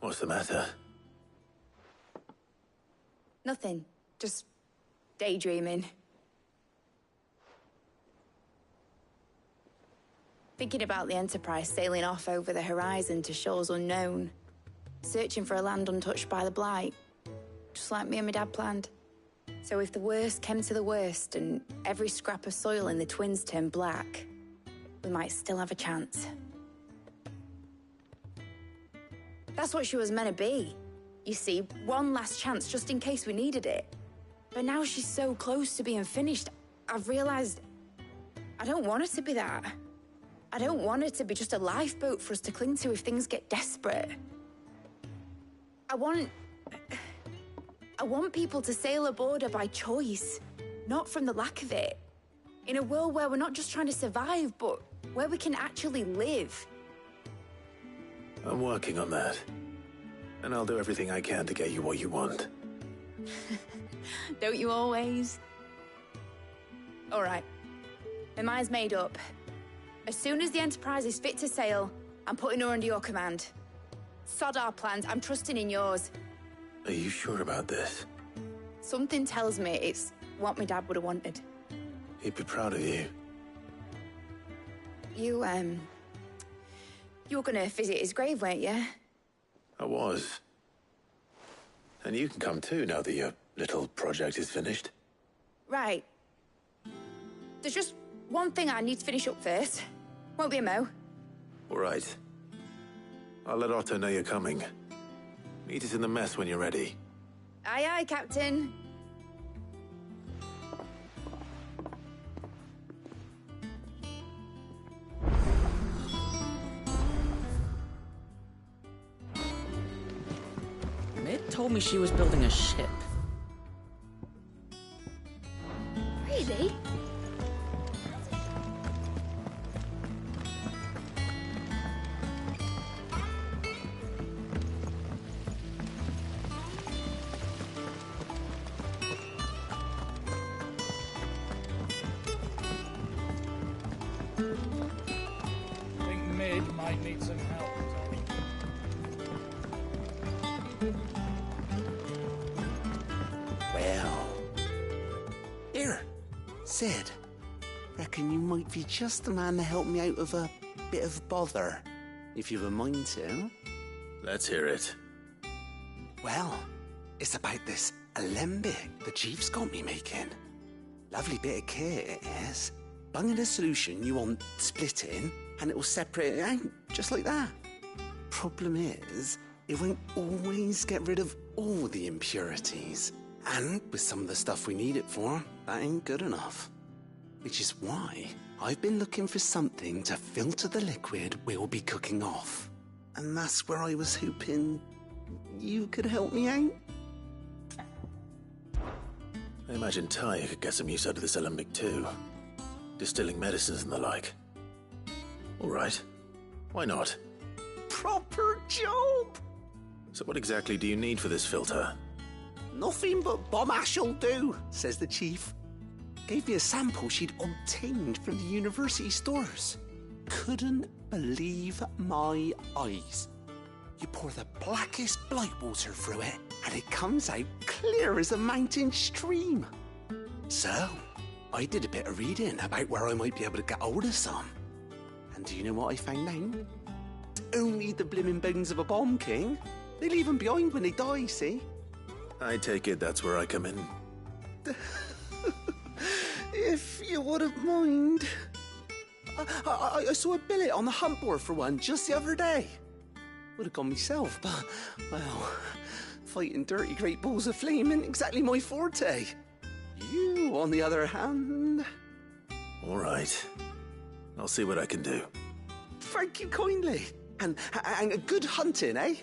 What's the matter? Nothing. Just daydreaming. Thinking about the Enterprise sailing off over the horizon to shores unknown. Searching for a land untouched by the Blight. Just like me and my dad planned. So if the worst came to the worst and every scrap of soil in the Twins turned black, we might still have a chance. That's what she was meant to be. You see, one last chance just in case we needed it. But now she's so close to being finished, I've realized I don't want her to be that. I don't want her to be just a lifeboat for us to cling to if things get desperate. I want people to sail aboard her by choice, not from the lack of it. In a world where we're not just trying to survive, but where we can actually live. I'm working on that. And I'll do everything I can to get you what you want. Don't you always? All right. My mind's made up. As soon as the Enterprise is fit to sail, I'm putting her under your command. Sod our plans, I'm trusting in yours. Are you sure about this? Something tells me it's what my dad would have wanted. He'd be proud of you. You were gonna visit his grave, weren't you? I was. And you can come too now that your little project is finished. Right. There's just one thing I need to finish up first. Won't be a mo. All right. I'll let Otto know you're coming. Meet us in the mess when you're ready. Aye, aye, Captain. Mid told me she was building a ship. Really? I think Mid might need some help. Well, here, Sid. Reckon you might be just the man to help me out of a bit of bother, if you've a mind to. Let's hear it. Well, it's about this alembic the chief's got me making. Lovely bit of kit it is. Bung in a solution you want splitting, and it'll separate it out, just like that. Problem is, it won't always get rid of all the impurities. And with some of the stuff we need it for, that ain't good enough. Which is why I've been looking for something to filter the liquid we'll be cooking off. And that's where I was hoping you could help me out. I imagine Ty could get some use out of this alembic too. Distilling medicines and the like. All right. Why not? Proper job! So what exactly do you need for this filter? Nothing but bomb ash'll do, says the chief. Gave me a sample she'd obtained from the university stores. Couldn't believe my eyes. You pour the blackest blight water through it, and it comes out clear as a mountain stream. So, I did a bit of reading about where I might be able to get hold of some. And do you know what I found out? Only the blimmin' bones of a bomb king. They leave them behind when they die, see? I take it that's where I come in. If you wouldn't mind. I saw a billet on the hunt board for one just the other day. Would have gone myself, but, well, fighting dirty great balls of flame ain't exactly my forte. You, on the other hand... All right. I'll see what I can do. Thank you kindly. And good hunting, eh?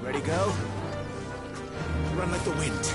Ready, go? Run like the wind.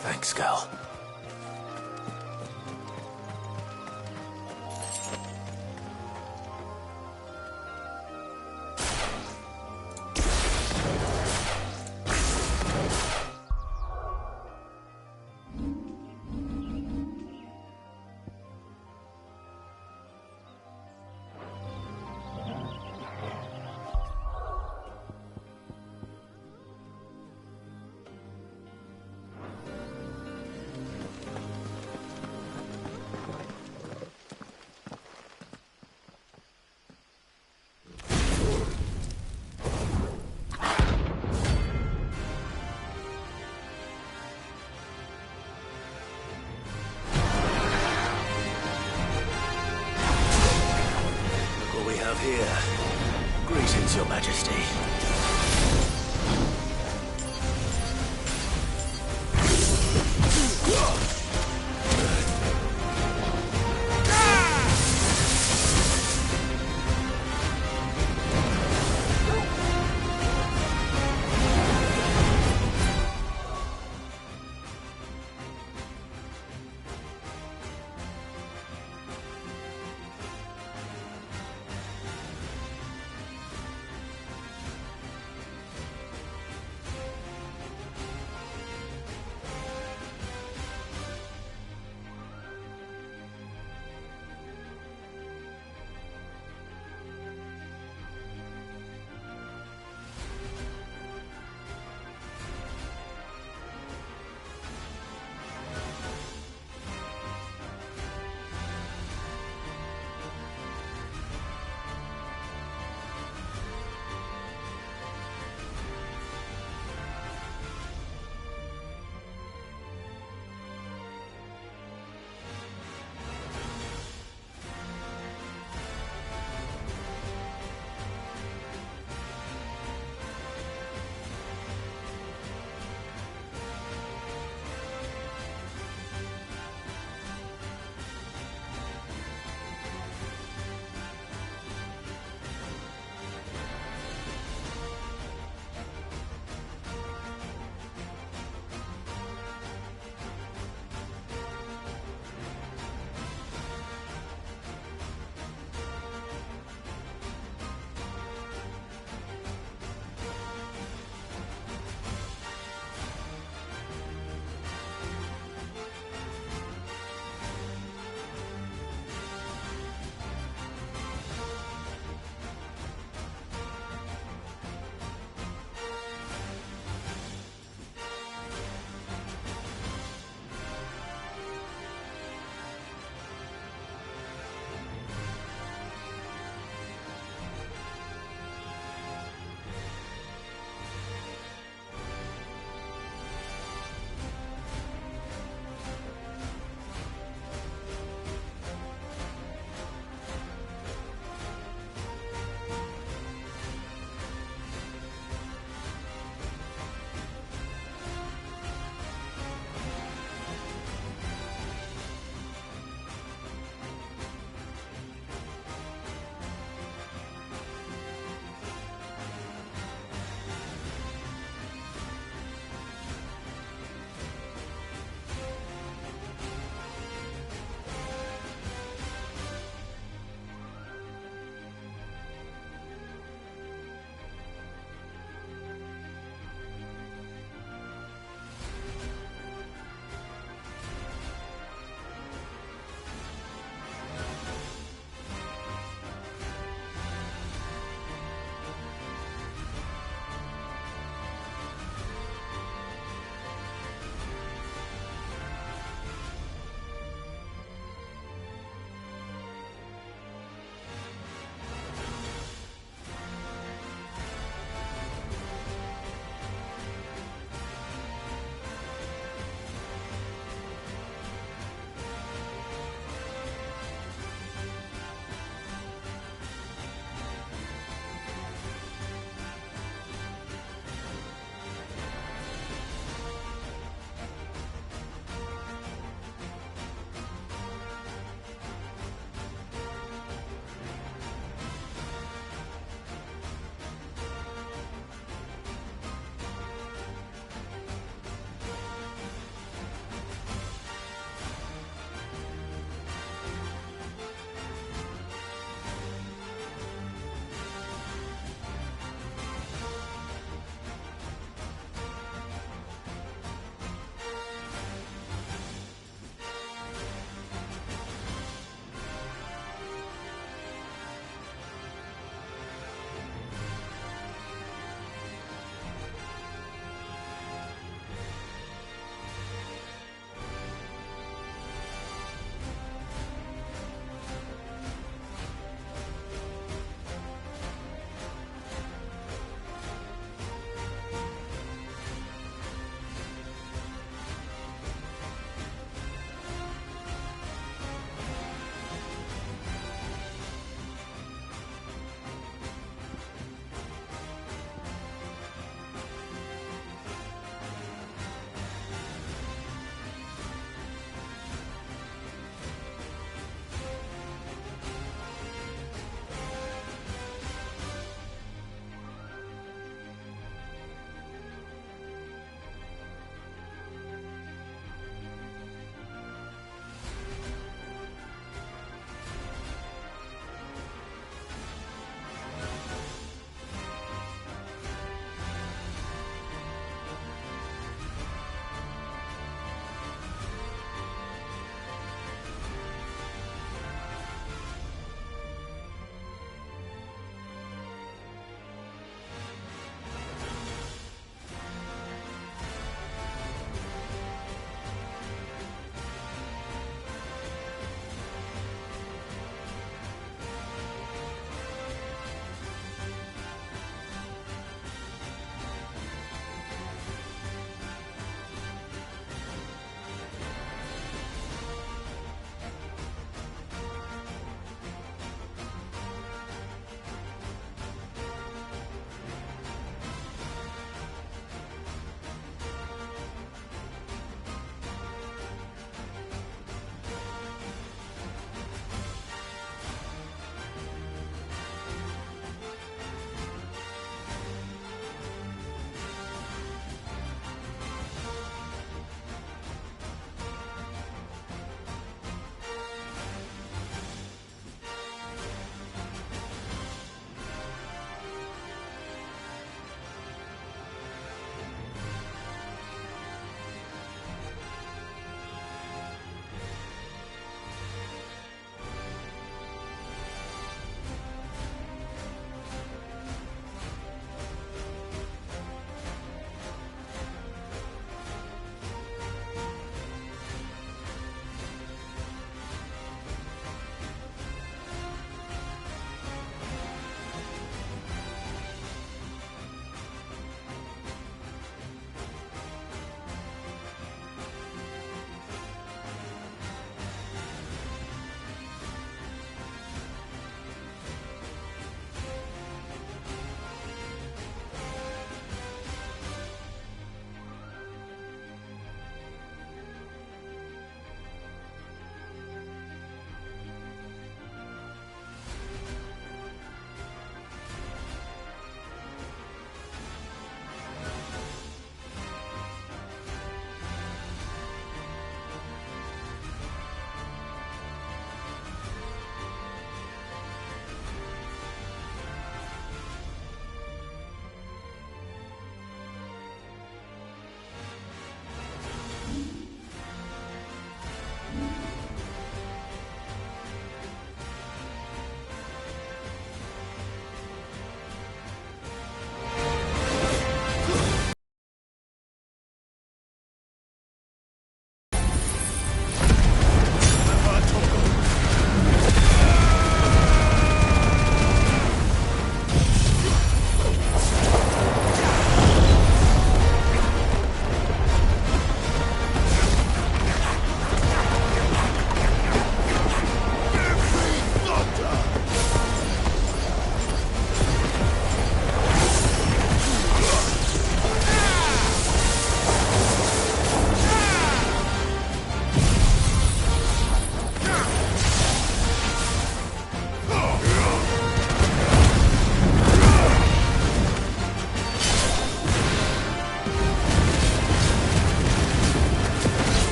Thanks, Gal. Here. Greetings, Your Majesty.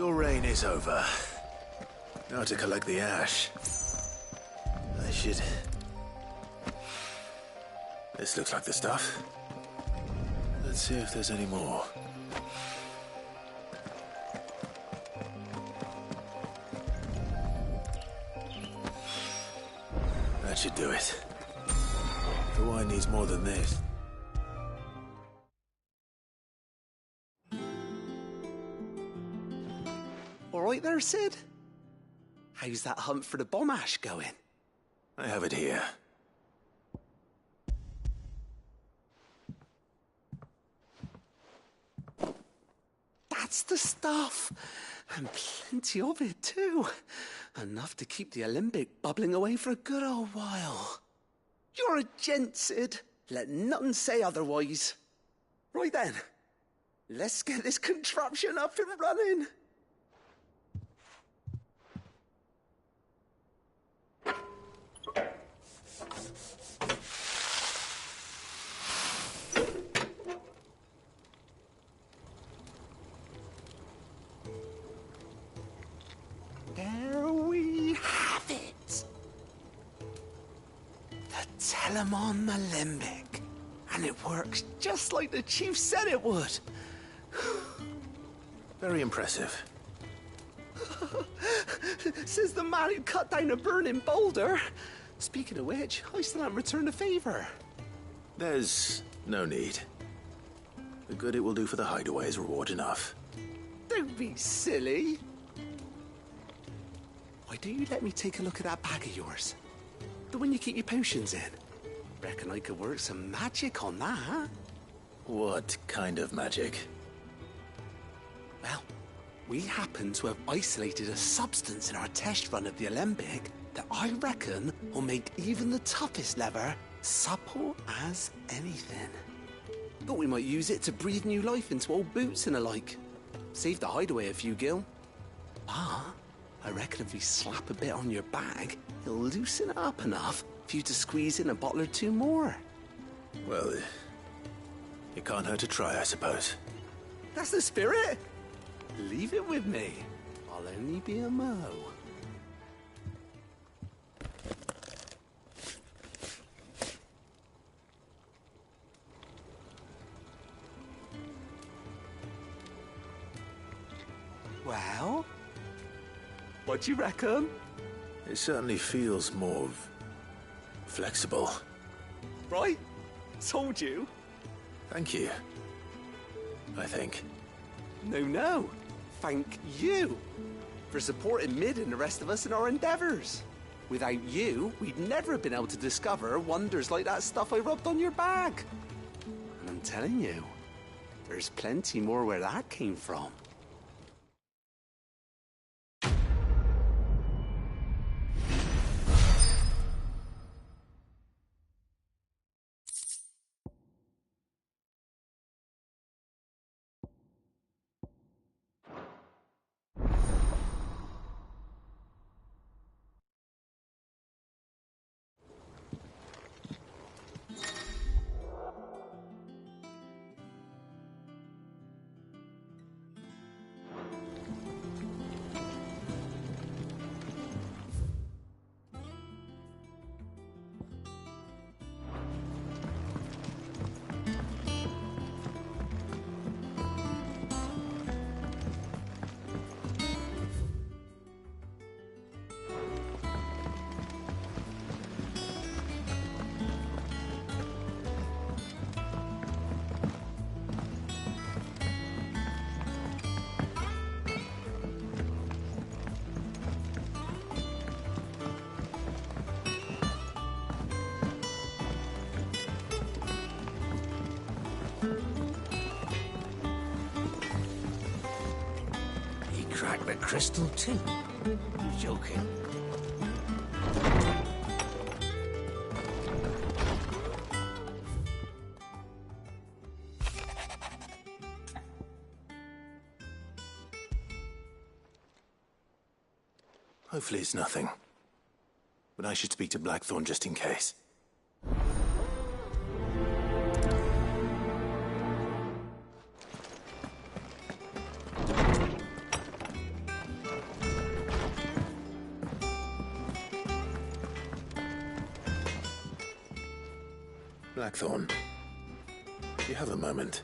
Your reign is over. Now to collect the ash. I should... This looks like the stuff. Let's see if there's any more. That should do it. The wine needs more than this. All right there, Sid? How's that hunt for the bomb ash going? I have it here. That's the stuff. And plenty of it, too. Enough to keep the alembic bubbling away for a good old while. You're a gent, Sid. Let nothing say otherwise. Right then. Let's get this contraption up and running. There we have it. The Telemon Alembic. And it works just like the chief said it would. Very impressive. Says the man who cut down a burning boulder. Speaking of which, I still haven't returned the favor. There's no need. The good it will do for the hideaway is reward enough. Don't be silly. Why don't you let me take a look at that bag of yours? The one you keep your potions in. Reckon I could work some magic on that. What kind of magic? Well, we happen to have isolated a substance in our test run of the alembic that I reckon will make even the toughest lever supple as anything. Thought we might use it to breathe new life into old boots and the like. Save the hideaway a few gil. Ah, I reckon if we slap a bit on your bag, it'll loosen it up enough for you to squeeze in a bottle or two more. Well, it can't hurt to try, I suppose. That's the spirit. Leave it with me. I'll only be a mo. Well, what do you reckon? It certainly feels more flexible. Right? Told you. Thank you. I think. No. Thank you for supporting Mid and the rest of us in our endeavors. Without you, we'd never have been able to discover wonders like that stuff I rubbed on your bag. And I'm telling you, there's plenty more where that came from. Crack the crystal too. You're joking. Hopefully it's nothing. But I should speak to Blackthorn just in case. Blackthorn, do you have a moment?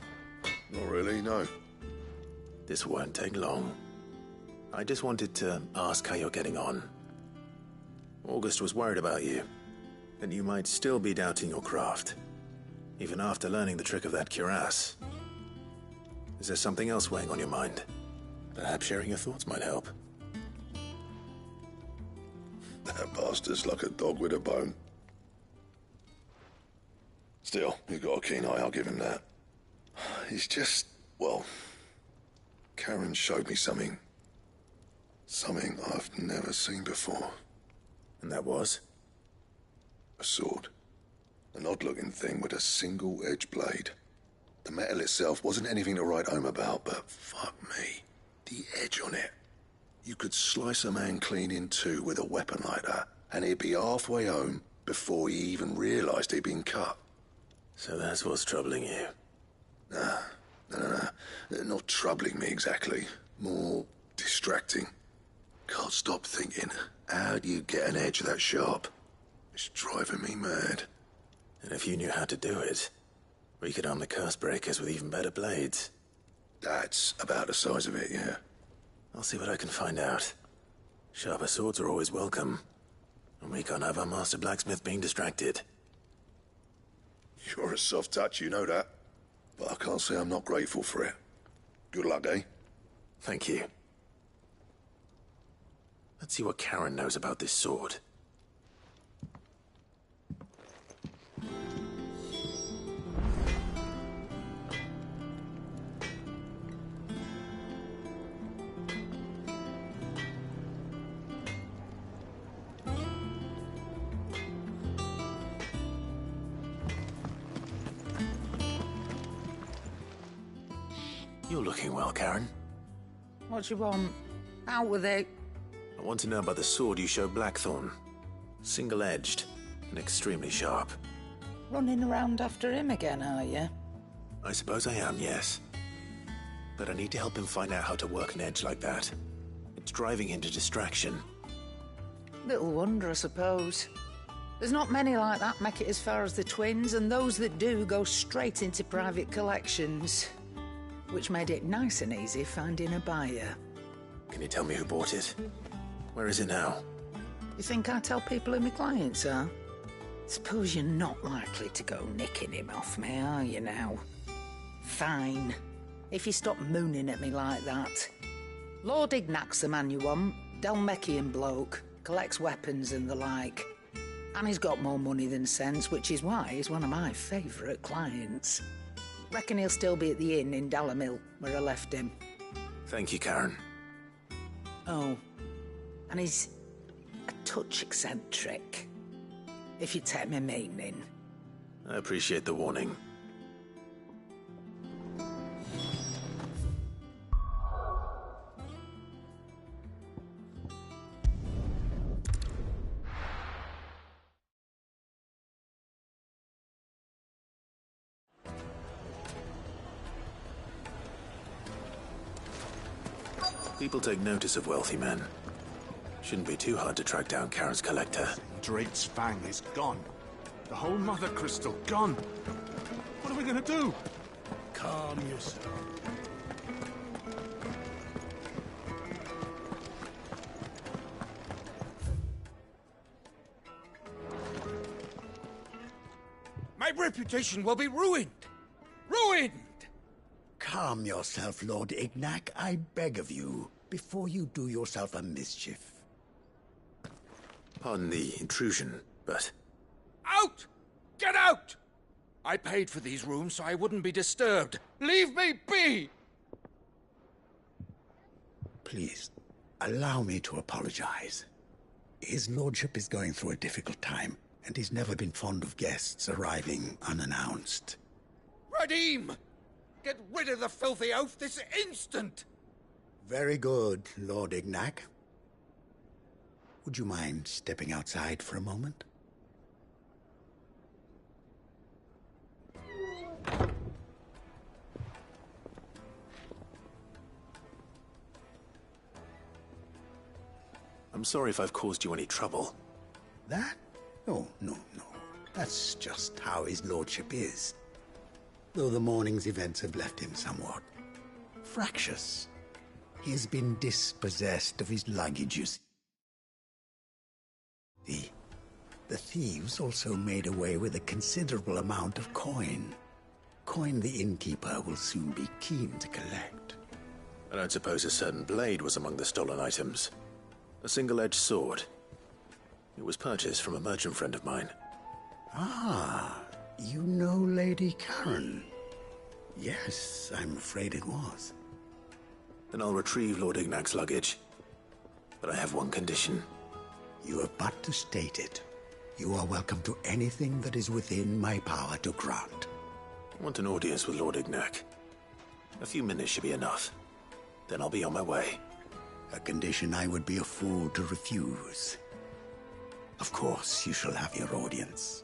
Not really, no. This won't take long. I just wanted to ask how you're getting on. August was worried about you, that you might still be doubting your craft, even after learning the trick of that cuirass. Is there something else weighing on your mind? Perhaps sharing your thoughts might help. That bastard's like a dog with a bone. Still, you've got a keen eye, I'll give him that. He's just, well, Karen showed me something. Something I've never seen before. And that was? A sword. An odd-looking thing with a single-edged blade. The metal itself wasn't anything to write home about, but fuck me, the edge on it. You could slice a man clean in two with a weapon like that, and he'd be halfway home before he even realised he'd been cut. So that's what's troubling you. No. Not troubling me exactly. More distracting. Can't stop thinking, how do you get an edge that sharp? It's driving me mad. And if you knew how to do it, we could arm the curse breakers with even better blades. That's about the size of it, yeah. I'll see what I can find out. Sharper swords are always welcome. And we can't have our master blacksmith being distracted. You're a soft touch, you know that. But I can't say I'm not grateful for it. Good luck, eh? Thank you. Let's see what Karen knows about this sword. You're looking well, Karen. What do you want? Out with it. I want to know about the sword you showed Blackthorn. Single-edged and extremely sharp. Running around after him again, are you? I suppose I am, yes. But I need to help him find out how to work an edge like that. It's driving him to distraction. Little wonder, I suppose. There's not many like that make it as far as the twins, and those that do go straight into private collections. Which made it nice and easy finding a buyer. Can you tell me who bought it? Where is it now? You think I tell people who my clients are? Suppose you're not likely to go nicking him off me, are you now? Fine. If you stop mooning at me like that. Lord Ignac's the man you want. Dalmekian bloke. Collects weapons and the like. And he's got more money than sense, which is why he's one of my favourite clients. Reckon he'll still be at the inn in Dalamil, where I left him. Thank you, Karen. Oh, and he's a touch eccentric, if you take my meaning. I appreciate the warning. People take notice of wealthy men. Shouldn't be too hard to track down Karen's collector. Drake's Fang is gone. The whole Mother Crystal gone. What are we gonna do? Calm yourself. My reputation will be ruined. Ruined! Calm yourself, Lord Ignac, I beg of you, before you do yourself a mischief. Pardon the intrusion, but... Out! Get out! I paid for these rooms so I wouldn't be disturbed. Leave me be! Please, allow me to apologize. His lordship is going through a difficult time, and he's never been fond of guests arriving unannounced. Radim! Get rid of the filthy oaf this instant! Very good, Lord Ignac. Would you mind stepping outside for a moment? I'm sorry if I've caused you any trouble. That? No. That's just how his lordship is. Though the morning's events have left him somewhat fractious. He has been dispossessed of his luggage, you see. The thieves also made away with a considerable amount of coin. Coin the innkeeper will soon be keen to collect. I don't suppose a certain blade was among the stolen items. A single-edged sword. It was purchased from a merchant friend of mine. Ah, you know Lady Karen. Yes, I'm afraid it was. Then I'll retrieve Lord Ignac's luggage. But I have one condition. You have but to state it. You are welcome to anything that is within my power to grant. I want an audience with Lord Ignac. A few minutes should be enough. Then I'll be on my way. A condition I would be a fool to refuse. Of course, you shall have your audience.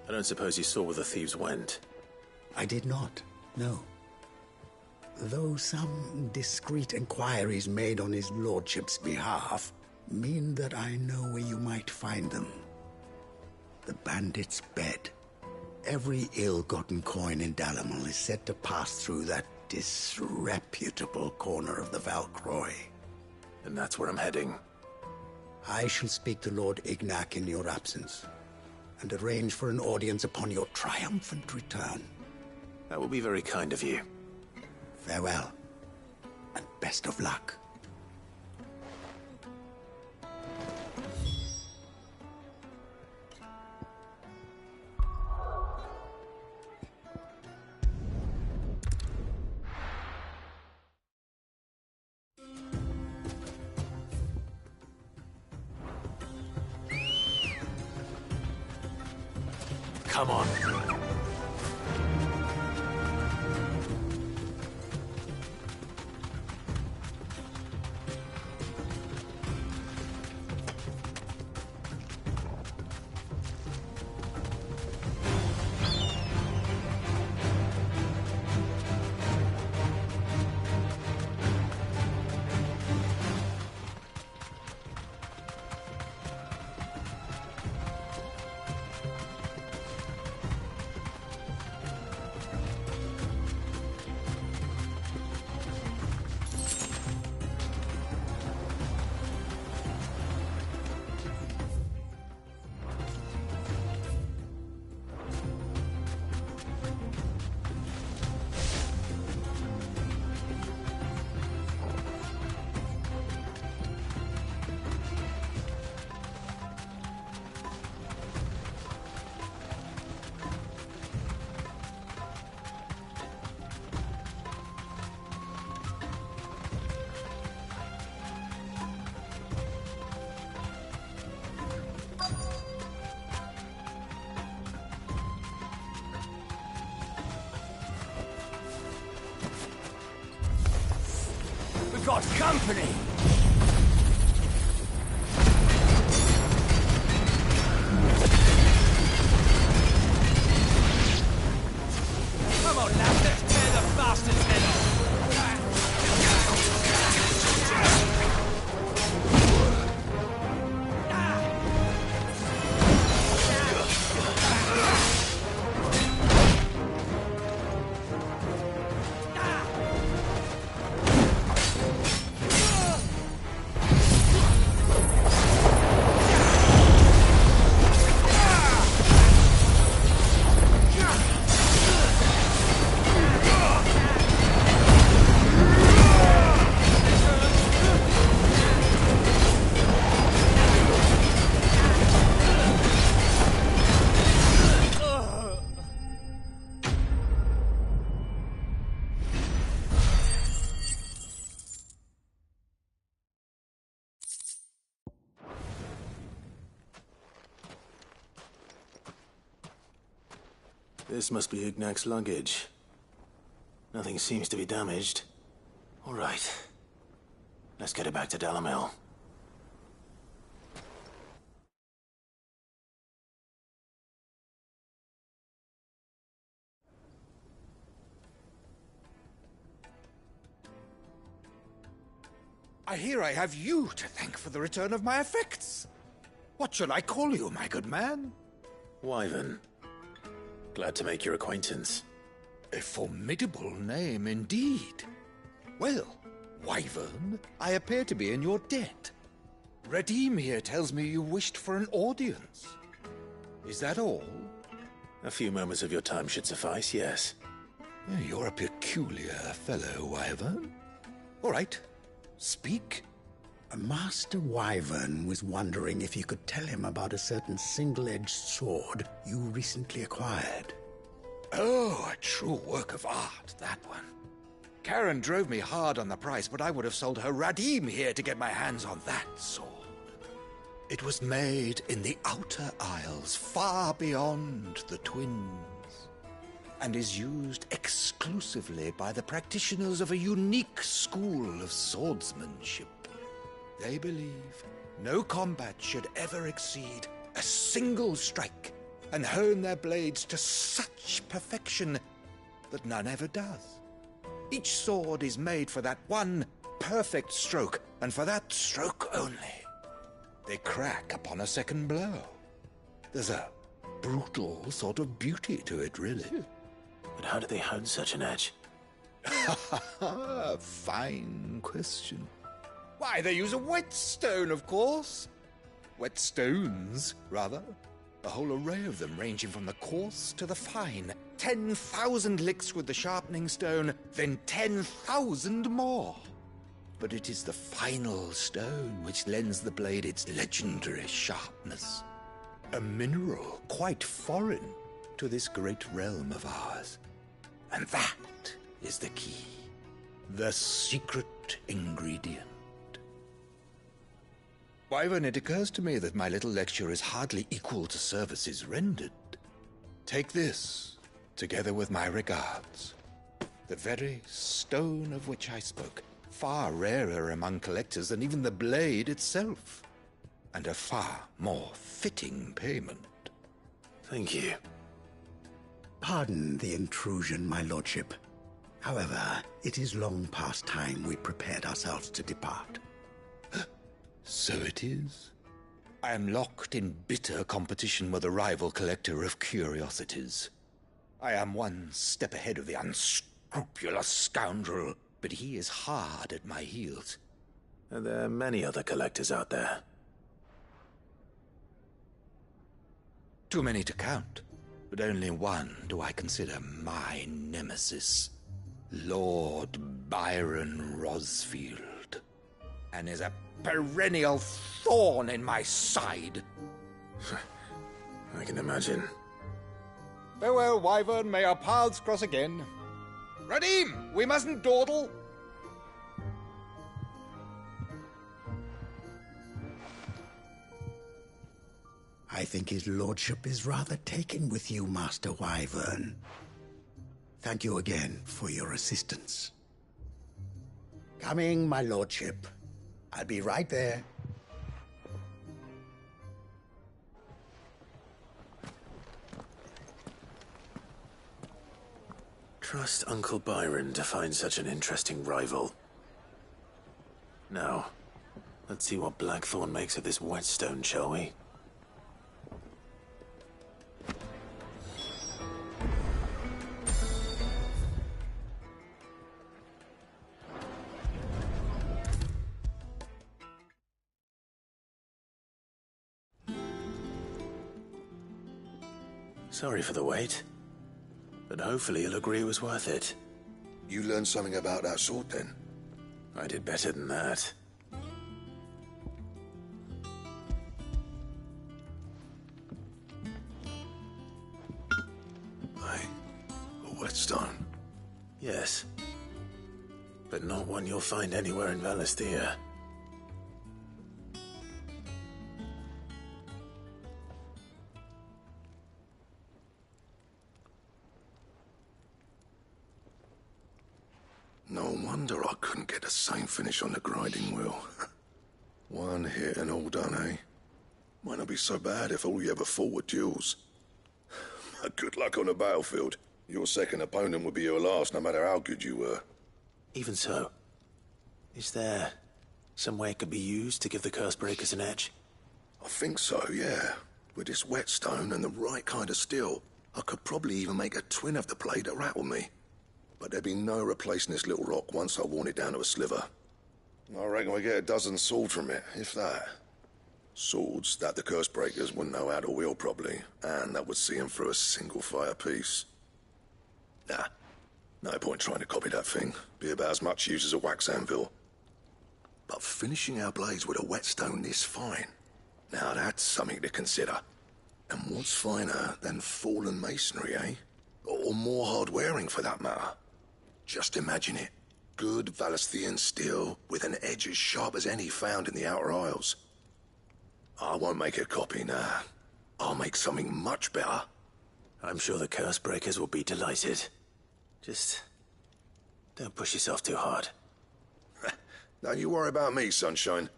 I don't suppose you saw where the thieves went. I did not, no. Though some discreet inquiries made on his lordship's behalf mean that I know where you might find them. The bandit's bed. Every ill-gotten coin in Dalimel is said to pass through that disreputable corner of the Valcroy. And that's where I'm heading. I shall speak to Lord Ignac in your absence, and arrange for an audience upon your triumphant return. That will be very kind of you. Farewell, and best of luck. Come on. Got company! Come on, lads, let's tear the bastard's head off! This must be Ignac's luggage. Nothing seems to be damaged. All right. Let's get it back to Dalimel. I hear I have you to thank for the return of my effects. What shall I call you, my good man? Wyvern. Glad to make your acquaintance. A formidable name indeed. Well, Wyvern, I appear to be in your debt. Redeem here tells me you wished for an audience. Is that all? A few moments of your time should suffice, yes. You're a peculiar fellow, Wyvern. All right, speak. Master Wyvern was wondering if you could tell him about a certain single-edged sword you recently acquired. Oh, a true work of art, that one. Karen drove me hard on the price, but I would have sold her Radim here to get my hands on that sword. It was made in the Outer Isles, far beyond the Twins, and is used exclusively by the practitioners of a unique school of swordsmanship. They believe no combat should ever exceed a single strike, and hone their blades to such perfection that none ever does. Each sword is made for that one perfect stroke, and for that stroke only. They crack upon a second blow. There's a brutal sort of beauty to it, really. But how do they hone such an edge? Fine question. Why, they use a whetstone, of course. Whetstones, rather. A whole array of them, ranging from the coarse to the fine. 10,000 licks with the sharpening stone, then 10,000 more. But it is the final stone which lends the blade its legendary sharpness. A mineral quite foreign to this great realm of ours. And that is the key. The secret ingredient. Wyvern, it occurs to me that my little lecture is hardly equal to services rendered. Take this, together with my regards. The very stone of which I spoke, far rarer among collectors than even the blade itself, and a far more fitting payment. Thank you. Pardon the intrusion, my lordship. However, it is long past time we prepared ourselves to depart. So it is. I am locked in bitter competition with a rival collector of curiosities. I am one step ahead of the unscrupulous scoundrel, but he is hard at my heels. Are there many other collectors out there? Too many to count, but only one do I consider my nemesis. Lord Byron Rosfield, and is a perennial thorn in my side. I can imagine. Farewell, Wyvern. May our paths cross again. Radim, we mustn't dawdle. I think his lordship is rather taken with you, Master Wyvern. Thank you again for your assistance. Coming, my lordship. I'll be right there. Trust Uncle Byron to find such an interesting rival. Now, let's see what Blackthorn makes of this whetstone, shall we? Sorry for the wait, but hopefully you'll agree it was worth it. You learned something about that sword, then? I did better than that. Aye, a whetstone. Yes, but not one you'll find anywhere in Valisthea. No wonder I couldn't get the same finish on the grinding wheel. One hit and all done, eh? Might not be so bad if all you ever fought were duels. Good luck on the battlefield. Your second opponent would be your last, no matter how good you were. Even so, is there some way it could be used to give the Cursebreakers an edge? I think so, yeah. With this whetstone and the right kind of steel, I could probably even make a twin of the blade that rattled me. But there'd be no replacing this little rock once I worn it down to a sliver. I reckon we get a dozen swords from it, if that. Swords that the curse breakers wouldn't know how to wield properly, and that would see them through a single fire piece. Nah, no point trying to copy that thing. Be about as much use as a wax anvil. But finishing our blades with a whetstone this fine, now that's something to consider. And what's finer than fallen masonry, eh? Or more hard-wearing, for that matter. Just imagine it. Good Valisthian steel with an edge as sharp as any found in the Outer Isles. I won't make a copy, nah. I'll make something much better. I'm sure the curse breakers will be delighted. Just don't push yourself too hard. Don't you worry about me, sunshine.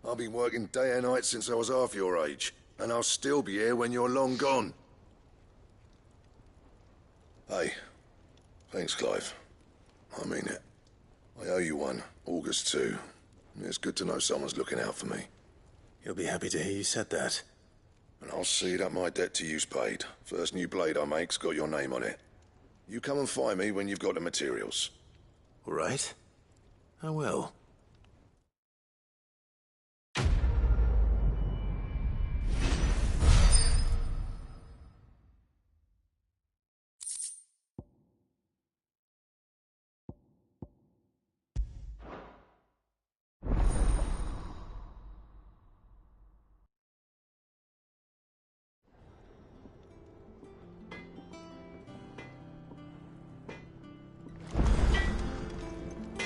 I've been working day and night since I was half your age, and I'll still be here when you're long gone. Hey, thanks, Clive. I mean it. I owe you one, August too. It's good to know someone's looking out for me. He'll be happy to hear you said that. And I'll see that my debt to you's paid. First new blade I make's got your name on it. You come and find me when you've got the materials. All right. I will.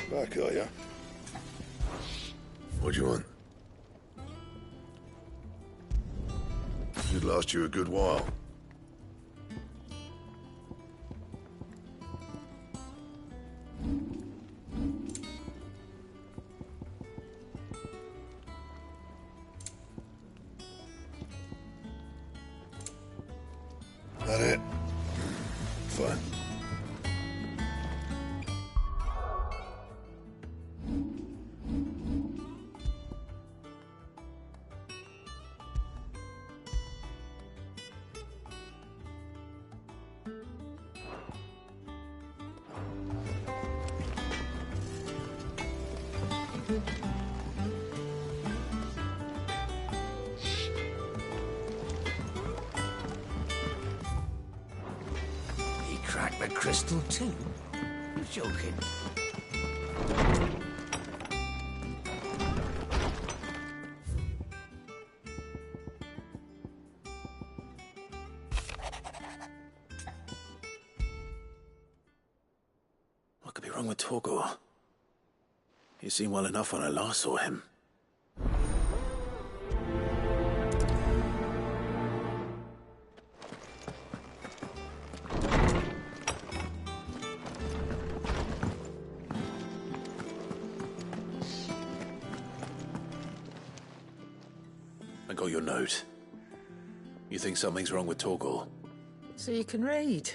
Back, are ya? What do you want? Should last you a good while. That it? Fine. He cracked the crystal too? You're joking. What could be wrong with Torgor? He seemed well enough when I last saw him. I got your note. You think something's wrong with Torgor? So you can read.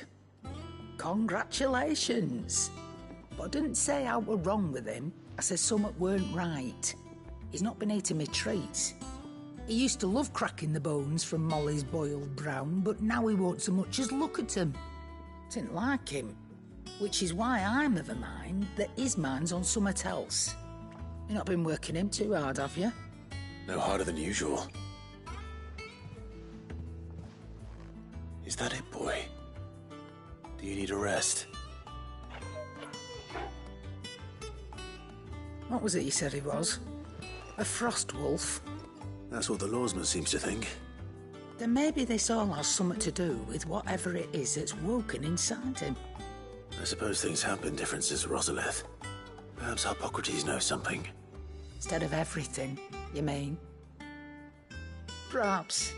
Congratulations. But I didn't say I were wrong with him. I said something weren't right. He's not been eating me treats. He used to love cracking the bones from Molly's boiled brown, but now he won't so much as look at 'em. Didn't like him. Which is why I'm of a mind that his mind's on something else. You've not been working him too hard, have you? No harder than usual. Is that it, boy? Do you need a rest? What was it you said he was? A frost wolf? That's what the lawsman seems to think. Then maybe this all has something to do with whatever it is that's woken inside him. I suppose things have been different since Rosalith. Perhaps Hippocrates knows something. Instead of everything, you mean? Perhaps.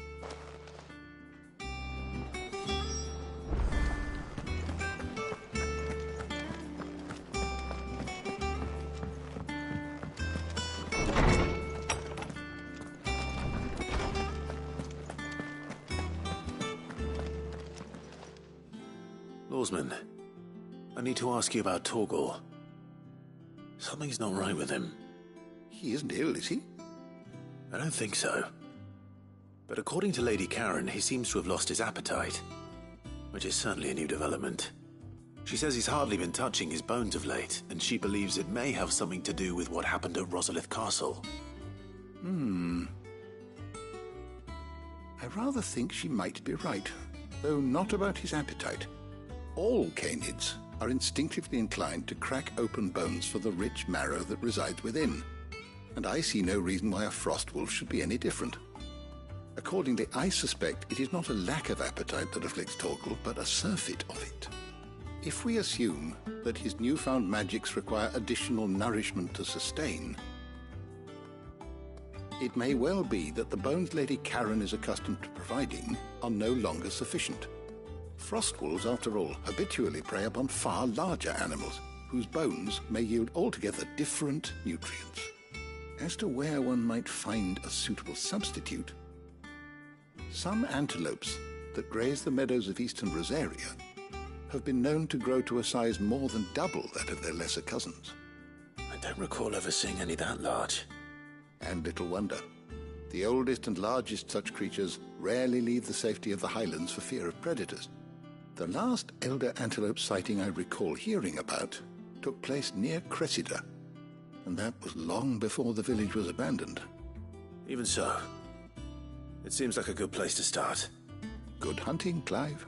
Lawsman, I need to ask you about Torgor. Something's not right with him. He isn't ill, is he? I don't think so. But according to Lady Karen, he seems to have lost his appetite, which is certainly a new development. She says he's hardly been touching his bones of late, and she believes it may have something to do with what happened at Rosalith Castle. I rather think she might be right, though not about his appetite. All canids are instinctively inclined to crack open bones for the rich marrow that resides within, and I see no reason why a frostwolf should be any different. Accordingly, I suspect it is not a lack of appetite that afflicts Torgal, but a surfeit of it. If we assume that his newfound magics require additional nourishment to sustain, it may well be that the bones Lady Karen is accustomed to providing are no longer sufficient. Frostwolves, after all, habitually prey upon far larger animals, whose bones may yield altogether different nutrients. As to where one might find a suitable substitute, some antelopes that graze the meadows of eastern Rosaria have been known to grow to a size more than double that of their lesser cousins. I don't recall ever seeing any that large. And little wonder. The oldest and largest such creatures rarely leave the safety of the highlands for fear of predators. The last elder antelope sighting I recall hearing about took place near Cressida, and that was long before the village was abandoned. Even so, it seems like a good place to start. Good hunting, Clive.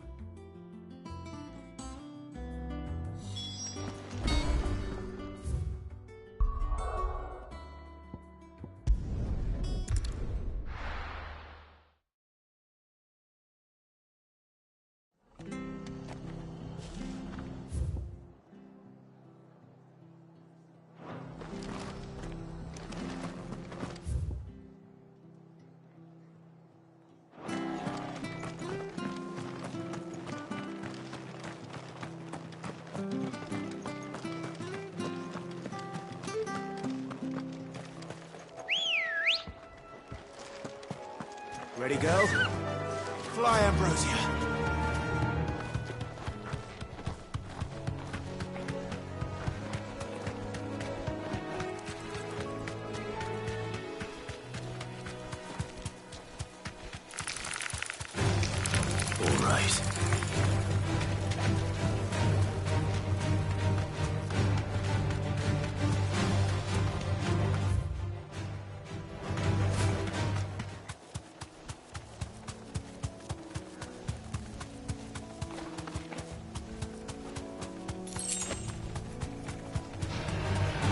Ready, go? Fly, Ambrosia! All right.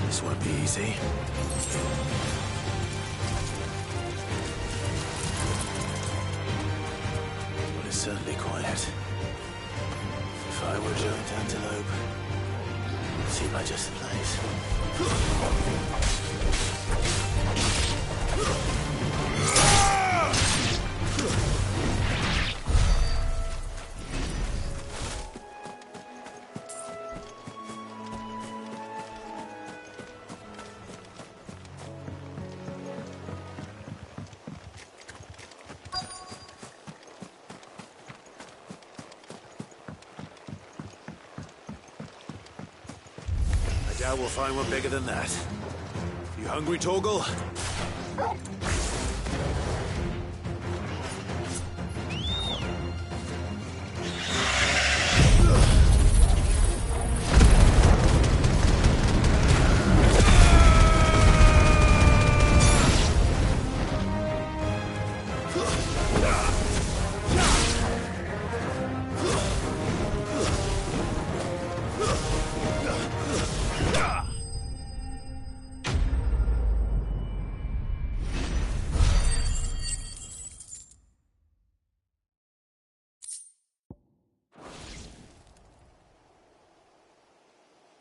This won't be easy. Well, it's certainly quiet. If I were a giant antelope, it'd seem like just the place. I doubt we'll find one bigger than that. You hungry, Torgal?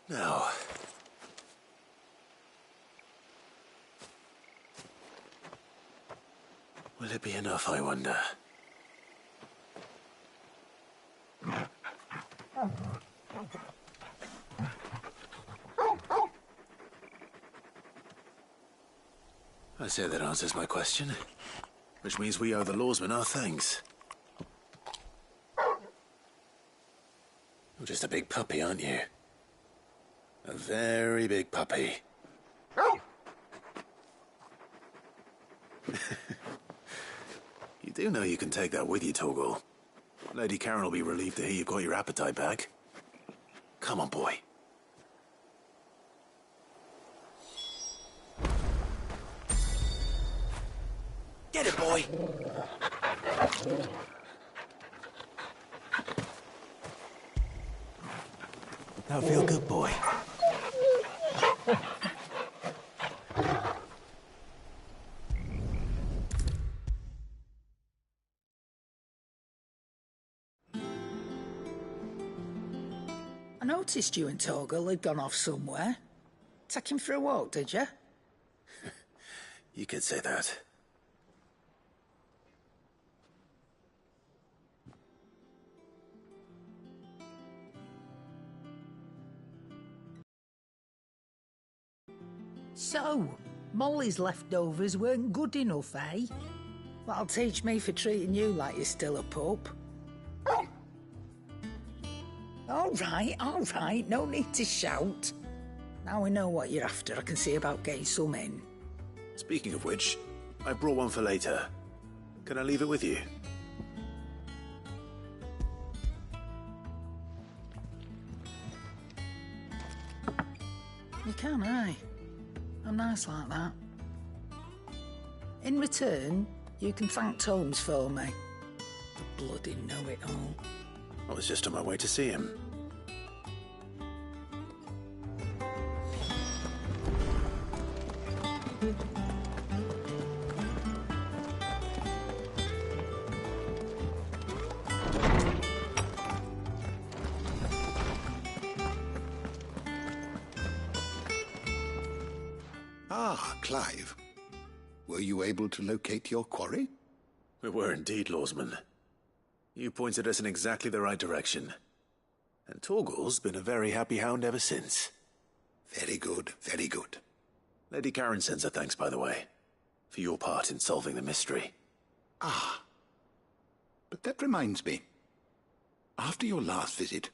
Now, will it be enough, I wonder? I say that answers my question, which means we owe the lawsmen our thanks. You're just a big puppy, aren't you? A very big puppy. You do know you can take that with you, Torgal. Lady Karen will be relieved to hear you've got your appetite back. Come on, boy. Get it, boy! That'll feel good, boy. I noticed you and Torgal had gone off somewhere. Take him for a walk, did you? You could say that. So, Molly's leftovers weren't good enough, eh? That'll teach me for treating you like you're still a pup. All right, no need to shout. Now we know what you're after, I can see about getting some in. Speaking of which, I brought one for later. Can I leave it with you? You can, aye. I'm nice like that. In return, you can thank Tomes for me. The bloody know-it-all. I was just on my way to see him. Ah, Clive. Were you able to locate your quarry? We were indeed, Lawsman. You pointed us in exactly the right direction. And Torgal's been a very happy hound ever since. Very good, very good. Lady Karen sends her thanks, by the way, for your part in solving the mystery. Ah. But that reminds me. After your last visit,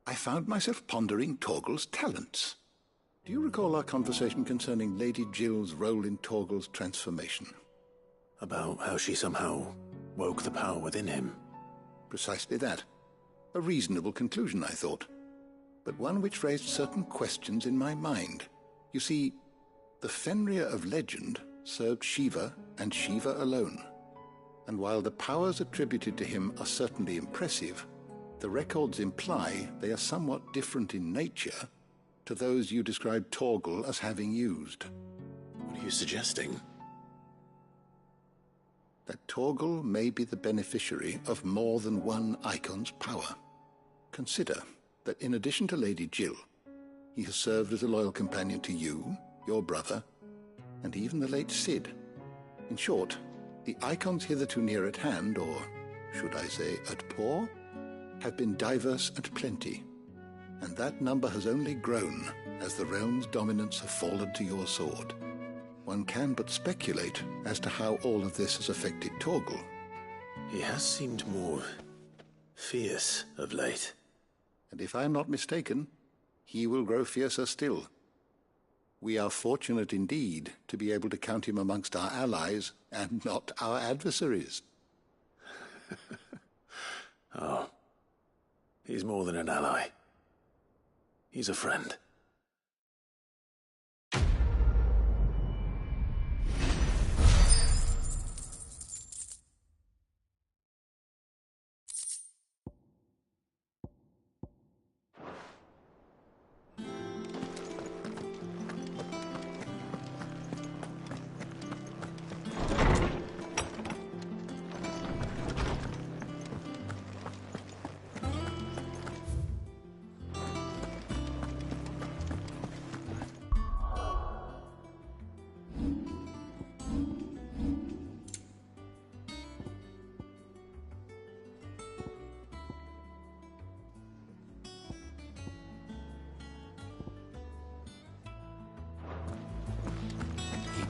I found myself pondering Torgal's talents. Do you recall our conversation concerning Lady Jill's role in Torgal's transformation? About how she somehow woke the power within him. Precisely that. A reasonable conclusion, I thought. But one which raised certain questions in my mind. You see, the Fenrir of legend served Shiva and Shiva alone. And while the powers attributed to him are certainly impressive, the records imply they are somewhat different in nature to those you described Torgal as having used. What are you suggesting? That Torgal may be the beneficiary of more than one icon's power. Consider that in addition to Lady Jill, he has served as a loyal companion to you, your brother, and even the late Cid. In short, the icons hitherto near at hand, or should I say at paw, have been diverse and plenty, and that number has only grown as the realm's dominance have fallen to your sword. One can but speculate as to how all of this has affected Torgal. He has seemed more fierce of late. And if I am not mistaken, he will grow fiercer still. We are fortunate indeed to be able to count him amongst our allies and not our adversaries. Oh, he's more than an ally. He's a friend.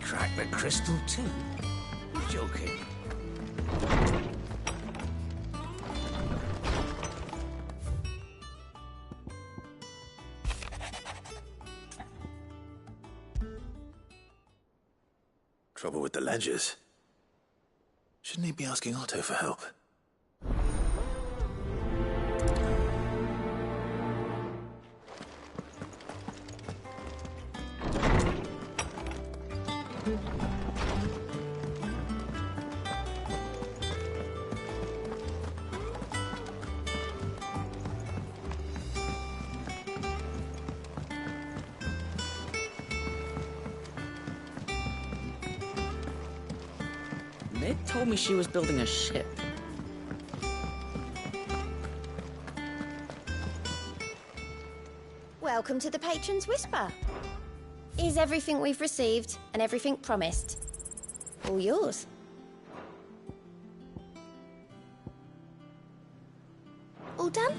Crack the crystal too? You're joking. Trouble with the ledgers. Shouldn't he be asking Otto for help? Ned told me she was building a ship. Welcome to the Patron's Whisper. Is everything we've received and everything promised all yours? All done?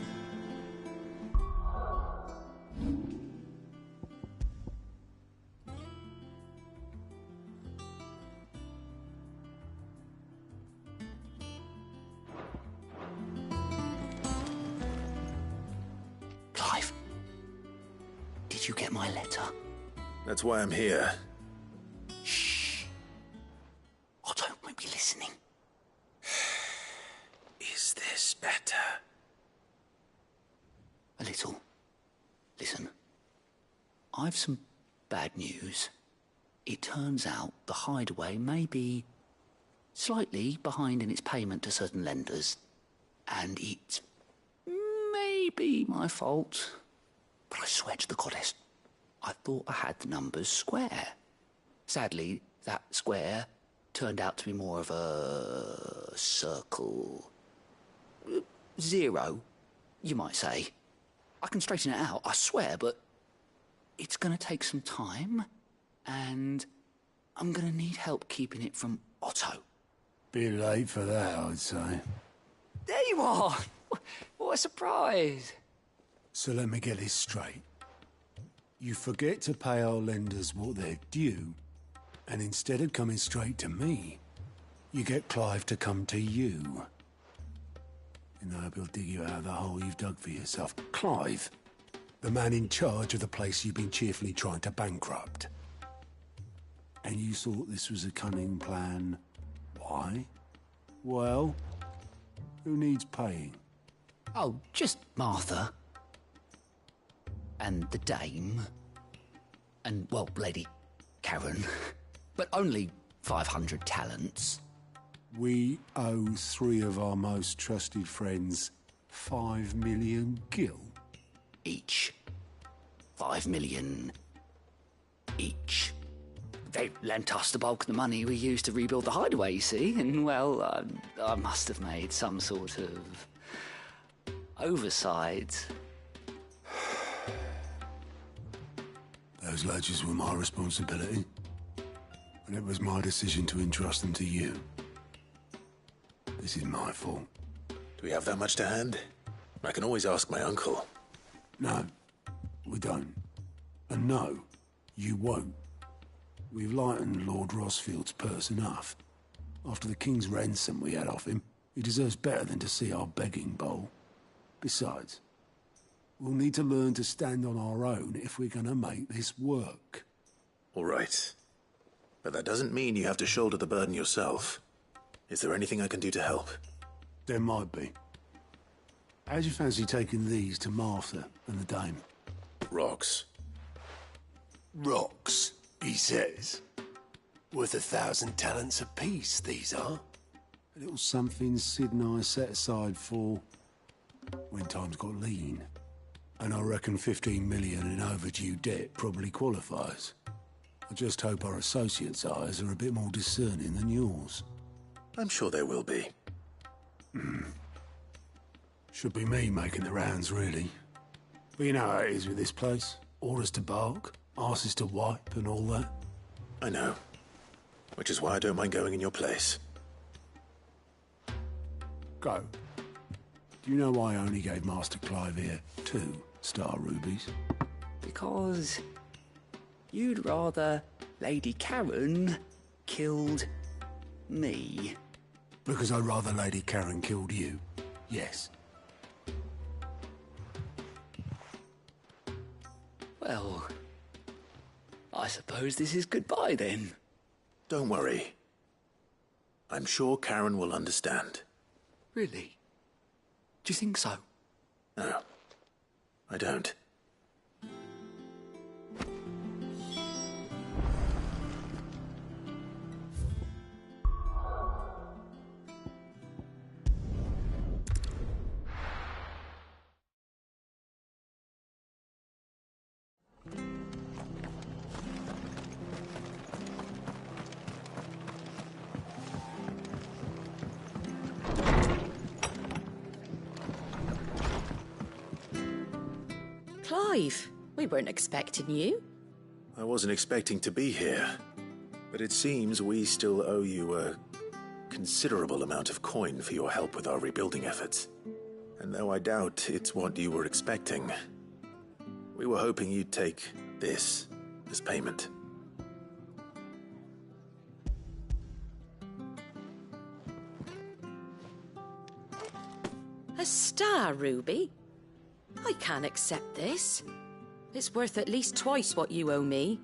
Clive, did you get my letter? That's why I'm here. Shh. Otto won't be listening. Is this better? A little. Listen, I've some bad news. It turns out the Hideaway may be slightly behind in its payment to certain lenders, and it may be my fault. But I swear to the goddess, I thought I had the numbers square. Sadly, that square turned out to be more of a circle. 0, you might say. I can straighten it out, I swear, but it's going to take some time, and I'm going to need help keeping it from Otto. Bit late for that, I'd say. There you are! What a surprise! So let me get this straight. You forget to pay our lenders what they're due, and instead of coming straight to me, you get Clive to come to you. In the hope he'll dig you out of the hole you've dug for yourself. Clive, the man in charge of the place you've been cheerfully trying to bankrupt. And you thought this was a cunning plan. Why? Well, who needs paying? Oh, just Martha. And the dame. And, well, Lady Karen. But only 500 talents. We owe 3 of our most trusted friends 5 million gil. Each. 5 million each. They lent us the bulk of the money we used to rebuild the Hideaway, you see, and, well, I must have made some sort of oversight. Those ledgers were my responsibility, and it was my decision to entrust them to you. This is my fault. Do we have that much to hand? I can always ask my uncle. No, we don't. And no, you won't. We've lightened Lord Rosfield's purse enough. After the king's ransom we had off him, he deserves better than to see our begging bowl. Besides, we'll need to learn to stand on our own if we're going to make this work. All right. But that doesn't mean you have to shoulder the burden yourself. Is there anything I can do to help? There might be. How'd you fancy taking these to Martha and the dame? Rocks. Rocks, he says. Worth 1,000 talents apiece, these are. A little something Sid and I set aside for when times got lean. And I reckon 15 million in overdue debt probably qualifies. I just hope our associates' eyes are a bit more discerning than yours. I'm sure there will be. Should be me making the rounds, really. But you know how it is with this place. Orders to bark, arses to wipe, and all that. I know. Which is why I don't mind going in your place. Go. Do you know why I only gave Master Clive here 2 star rubies? Because you'd rather Lady Karen killed me. Because I'd rather Lady Karen killed you. Yes. Well, I suppose this is goodbye then. Don't worry. I'm sure Karen will understand. Really? Do you think so? No, I don't. Clive, we weren't expecting you. I wasn't expecting to be here, but it seems we still owe you a considerable amount of coin for your help with our rebuilding efforts. And though I doubt it's what you were expecting, we were hoping you'd take this as payment. A star ruby? I can't accept this. It's worth at least twice what you owe me.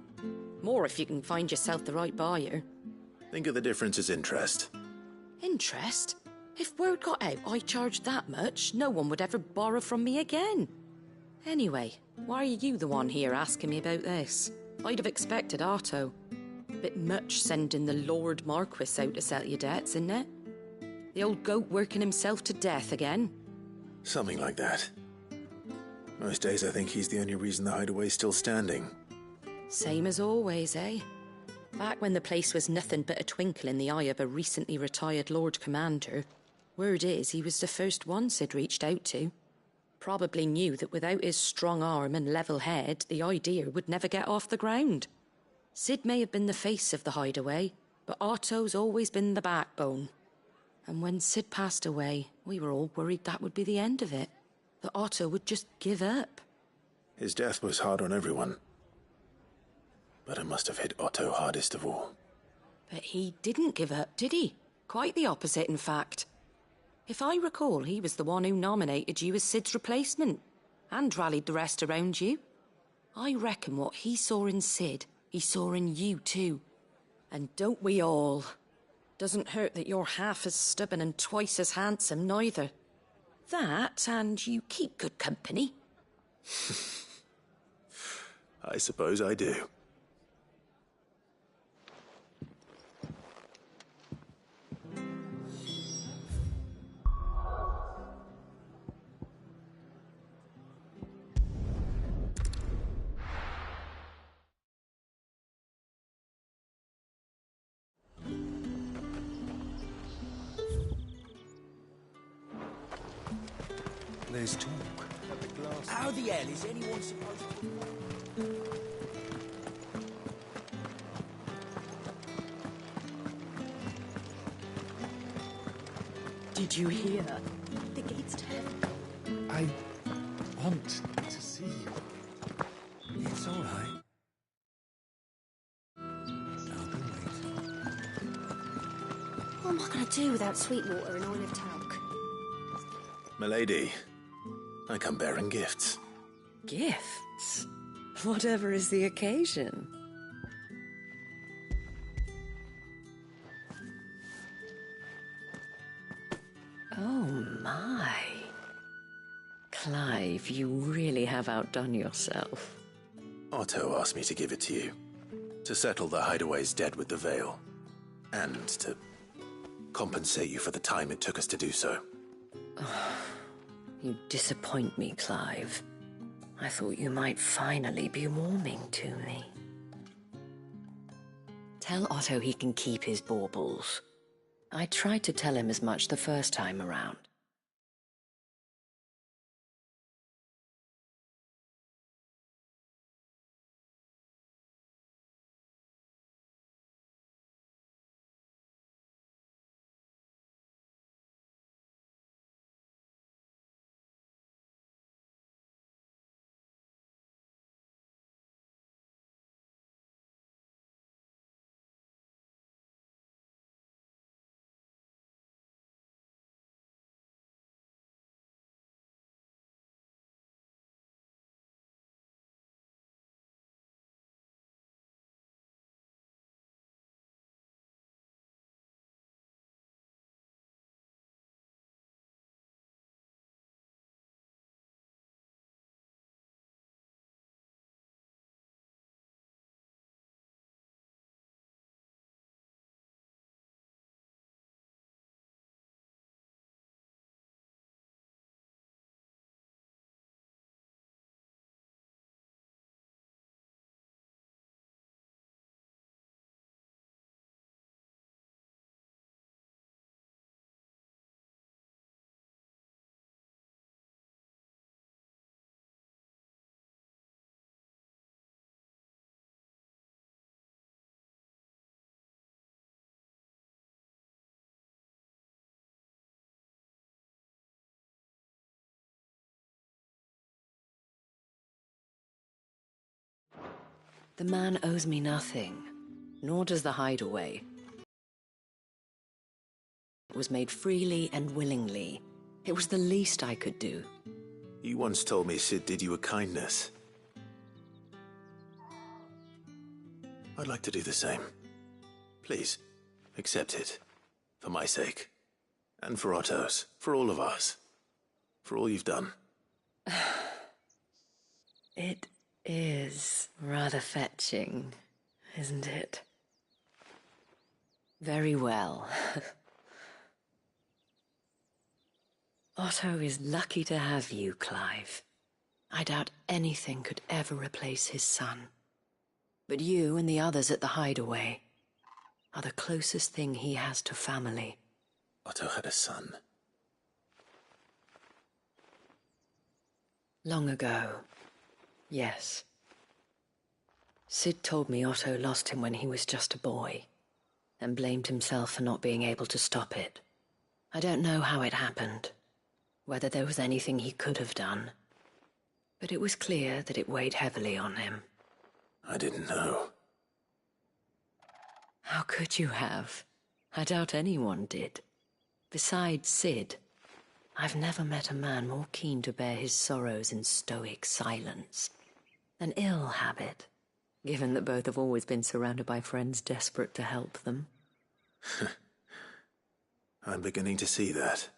More if you can find yourself the right buyer. Think of the difference as interest. Interest? If word got out I charged that much, no one would ever borrow from me again. Anyway, why are you the one here asking me about this? I'd have expected Otto. Bit much sending the Lord Marquis out to settle your debts, isn't it? The old goat working himself to death again? Something like that. Most days I think he's the only reason the hideaway's still standing. Same as always, eh? Back when the place was nothing but a twinkle in the eye of a recently retired Lord Commander, word is he was the first one Sid reached out to. Probably knew that without his strong arm and level head, the idea would never get off the ground. Sid may have been the face of the hideaway, but Otto's always been the backbone. And when Sid passed away, we were all worried that would be the end of it. That Otto would just give up. His death was hard on everyone. But it must have hit Otto hardest of all. But he didn't give up, did he? Quite the opposite, in fact. If I recall, he was the one who nominated you as Sid's replacement, and rallied the rest around you. I reckon what he saw in Sid, he saw in you too. And don't we all? Doesn't hurt that you're half as stubborn and twice as handsome, neither. That, and you keep good company. I suppose I do. There's talk. How the hell is anyone supposed to... Did you hear? The gate's turned. I want to see you. It's all right. I'll be waiting. What am I going to do without Sweetwater and Oil of Talc? Milady, I come bearing gifts. Gifts? Whatever is the occasion. Oh my. Clive, you really have outdone yourself. Otto asked me to give it to you. To settle the hideaway's debt with the Veil. And to compensate you for the time it took us to do so. You disappoint me, Clive. I thought you might finally be warming to me. Tell Otto he can keep his baubles. I tried to tell him as much the first time around. The man owes me nothing, nor does the hideaway. It was made freely and willingly. It was the least I could do. You once told me Sid did you a kindness. I'd like to do the same. Please, accept it. For my sake. And for Otto's. For all of us. For all you've done. It is rather fetching, isn't it? Very well. Otto is lucky to have you, Clive. I doubt anything could ever replace his son. But you and the others at the hideaway are the closest thing he has to family. Otto had a son. Long ago, yes. Sid told me Otto lost him when he was just a boy, and blamed himself for not being able to stop it. I don't know how it happened, whether there was anything he could have done, but it was clear that it weighed heavily on him. I didn't know. How could you have? I doubt anyone did. Besides Sid, I've never met a man more keen to bear his sorrows in stoic silence. An ill habit, given that both have always been surrounded by friends desperate to help them. I'm beginning to see that.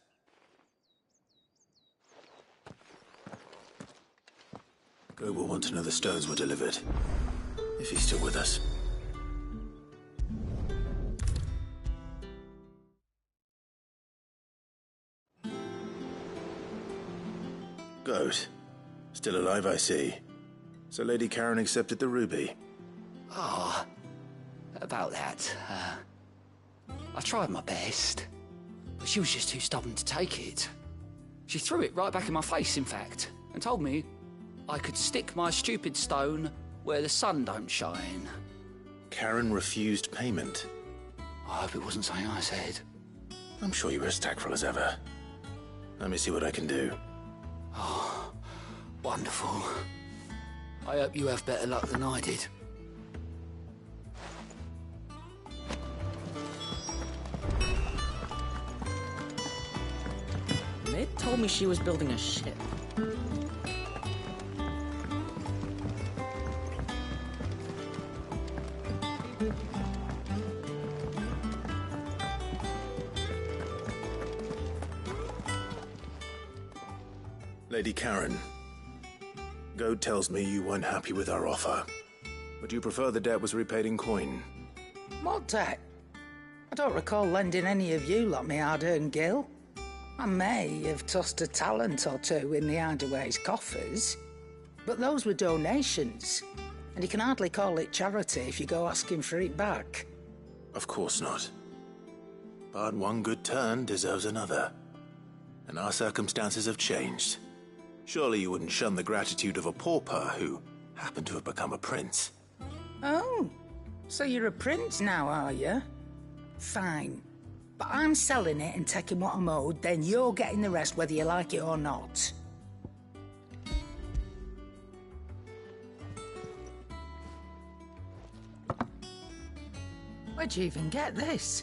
Go will want to know the stones were delivered. If he's still with us. Goat. Still alive, I see. So Lady Karen accepted the ruby. Ah, about that. I tried my best, but she was just too stubborn to take it. She threw it right back in my face, in fact, and told me I could stick my stupid stone where the sun don't shine. Karen refused payment. I hope it wasn't something I said. I'm sure you were as tactful as ever. Let me see what I can do. Oh, wonderful. I hope you have better luck than I did. Mid told me she was building a ship. Lady Karen, Goad tells me you weren't happy with our offer. Would you prefer the debt was repaid in coin? What debt? I don't recall lending any of you lot me hard-earned gil. I may have tossed a talent or two in the Hideaway's coffers, but those were donations, and you can hardly call it charity if you go asking for it back. Of course not. But one good turn deserves another. And our circumstances have changed. Surely you wouldn't shun the gratitude of a pauper who happened to have become a prince. Oh, so you're a prince now, are you? Fine. But I'm selling it and taking what I'm owed, then you're getting the rest whether you like it or not. Where'd you even get this?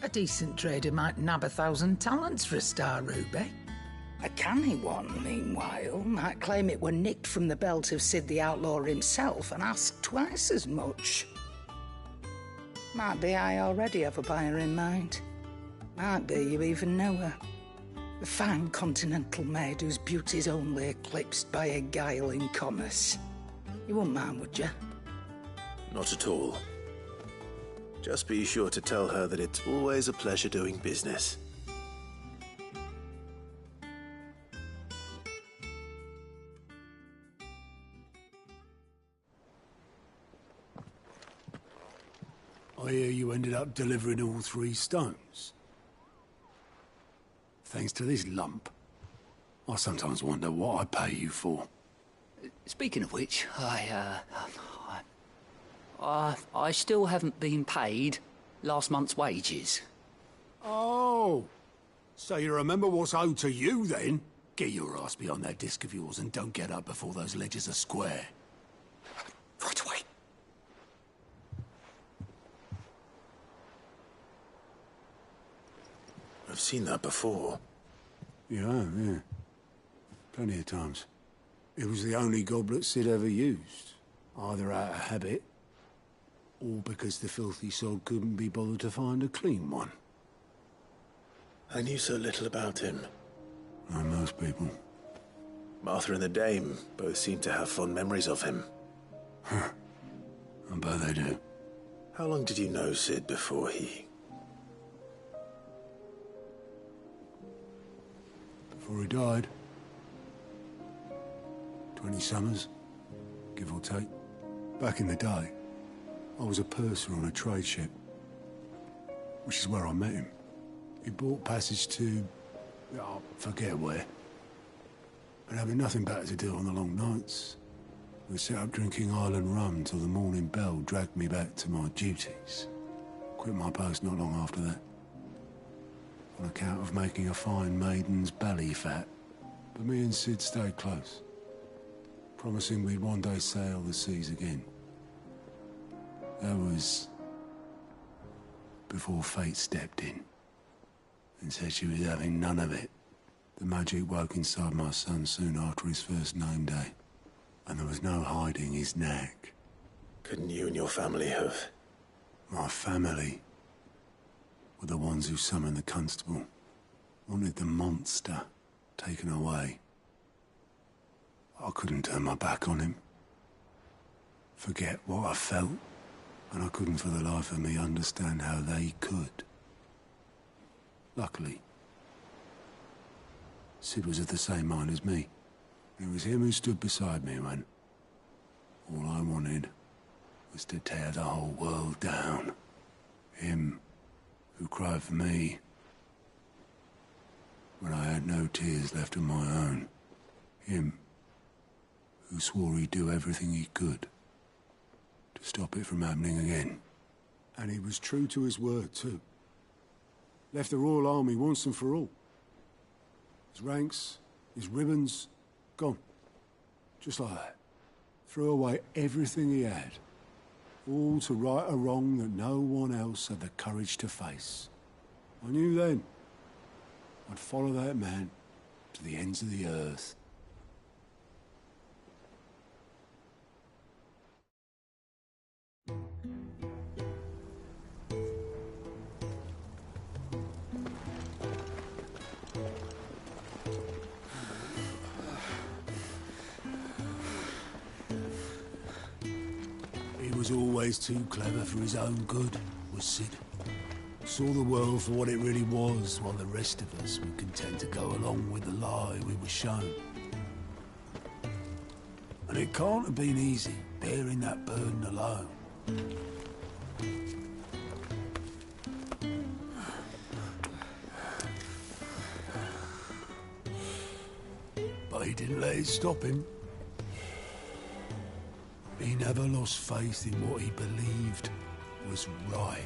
A decent trader might nab 1,000 talents for a star ruby. A canny one, meanwhile, might claim it were nicked from the belt of Sid the Outlaw himself and ask twice as much. Might be I already have a buyer in mind. Might be you even know her. A fine continental maid whose beauty's only eclipsed by a guile in commerce. You wouldn't mind, would you? Not at all. Just be sure to tell her that it's always a pleasure doing business. I hear you ended up delivering all 3 stones. Thanks to this lump. I sometimes wonder what I pay you for. Speaking of which, I still haven't been paid last month's wages. Oh, so you remember what's owed to you then? Get your ass behind that disc of yours and don't get up before those ledgers are square. Right away. I've seen that before. Yeah. Plenty of times. It was the only goblet Sid ever used, either out of habit, or because the filthy sod couldn't be bothered to find a clean one. I knew so little about him. Like most people. Martha and the Dame both seem to have fond memories of him. I bet they do. How long did you know Sid before he... Before he died? 20 summers, give or take. Back in the day, I was a purser on a trade ship, which is where I met him. He bought passage to... I forget where. And having nothing better to do on the long nights, we set up drinking island rum till the morning bell dragged me back to my duties. Quit my post not long after that, on account of making a fine maiden's belly fat. But me and Sid stayed close, promising we'd one day sail the seas again. That was before fate stepped in and said she was having none of it. The magic woke inside my son soon after his first name day, and there was no hiding his knack. Couldn't you and your family have... My family were the ones who summoned the constable, wanted the monster taken away. I couldn't turn my back on him, forget what I felt, and I couldn't for the life of me understand how they could. Luckily, Sid was of the same mind as me. It was him who stood beside me when all I wanted was to tear the whole world down. Him who cried for me when I had no tears left of my own. Him who swore he'd do everything he could to stop it from happening again. And he was true to his word, too. Left the Royal Army once and for all. His ranks, his ribbons, gone. Just like that. Threw away everything he had. All to right a wrong that no one else had the courage to face. I knew then I'd follow that man to the ends of the earth. He was always too clever for his own good, was Sid. Saw the world for what it really was, while the rest of us were content to go along with the lie we were shown. And it can't have been easy, bearing that burden alone. But he didn't let it stop him. He never lost faith in what he believed was right.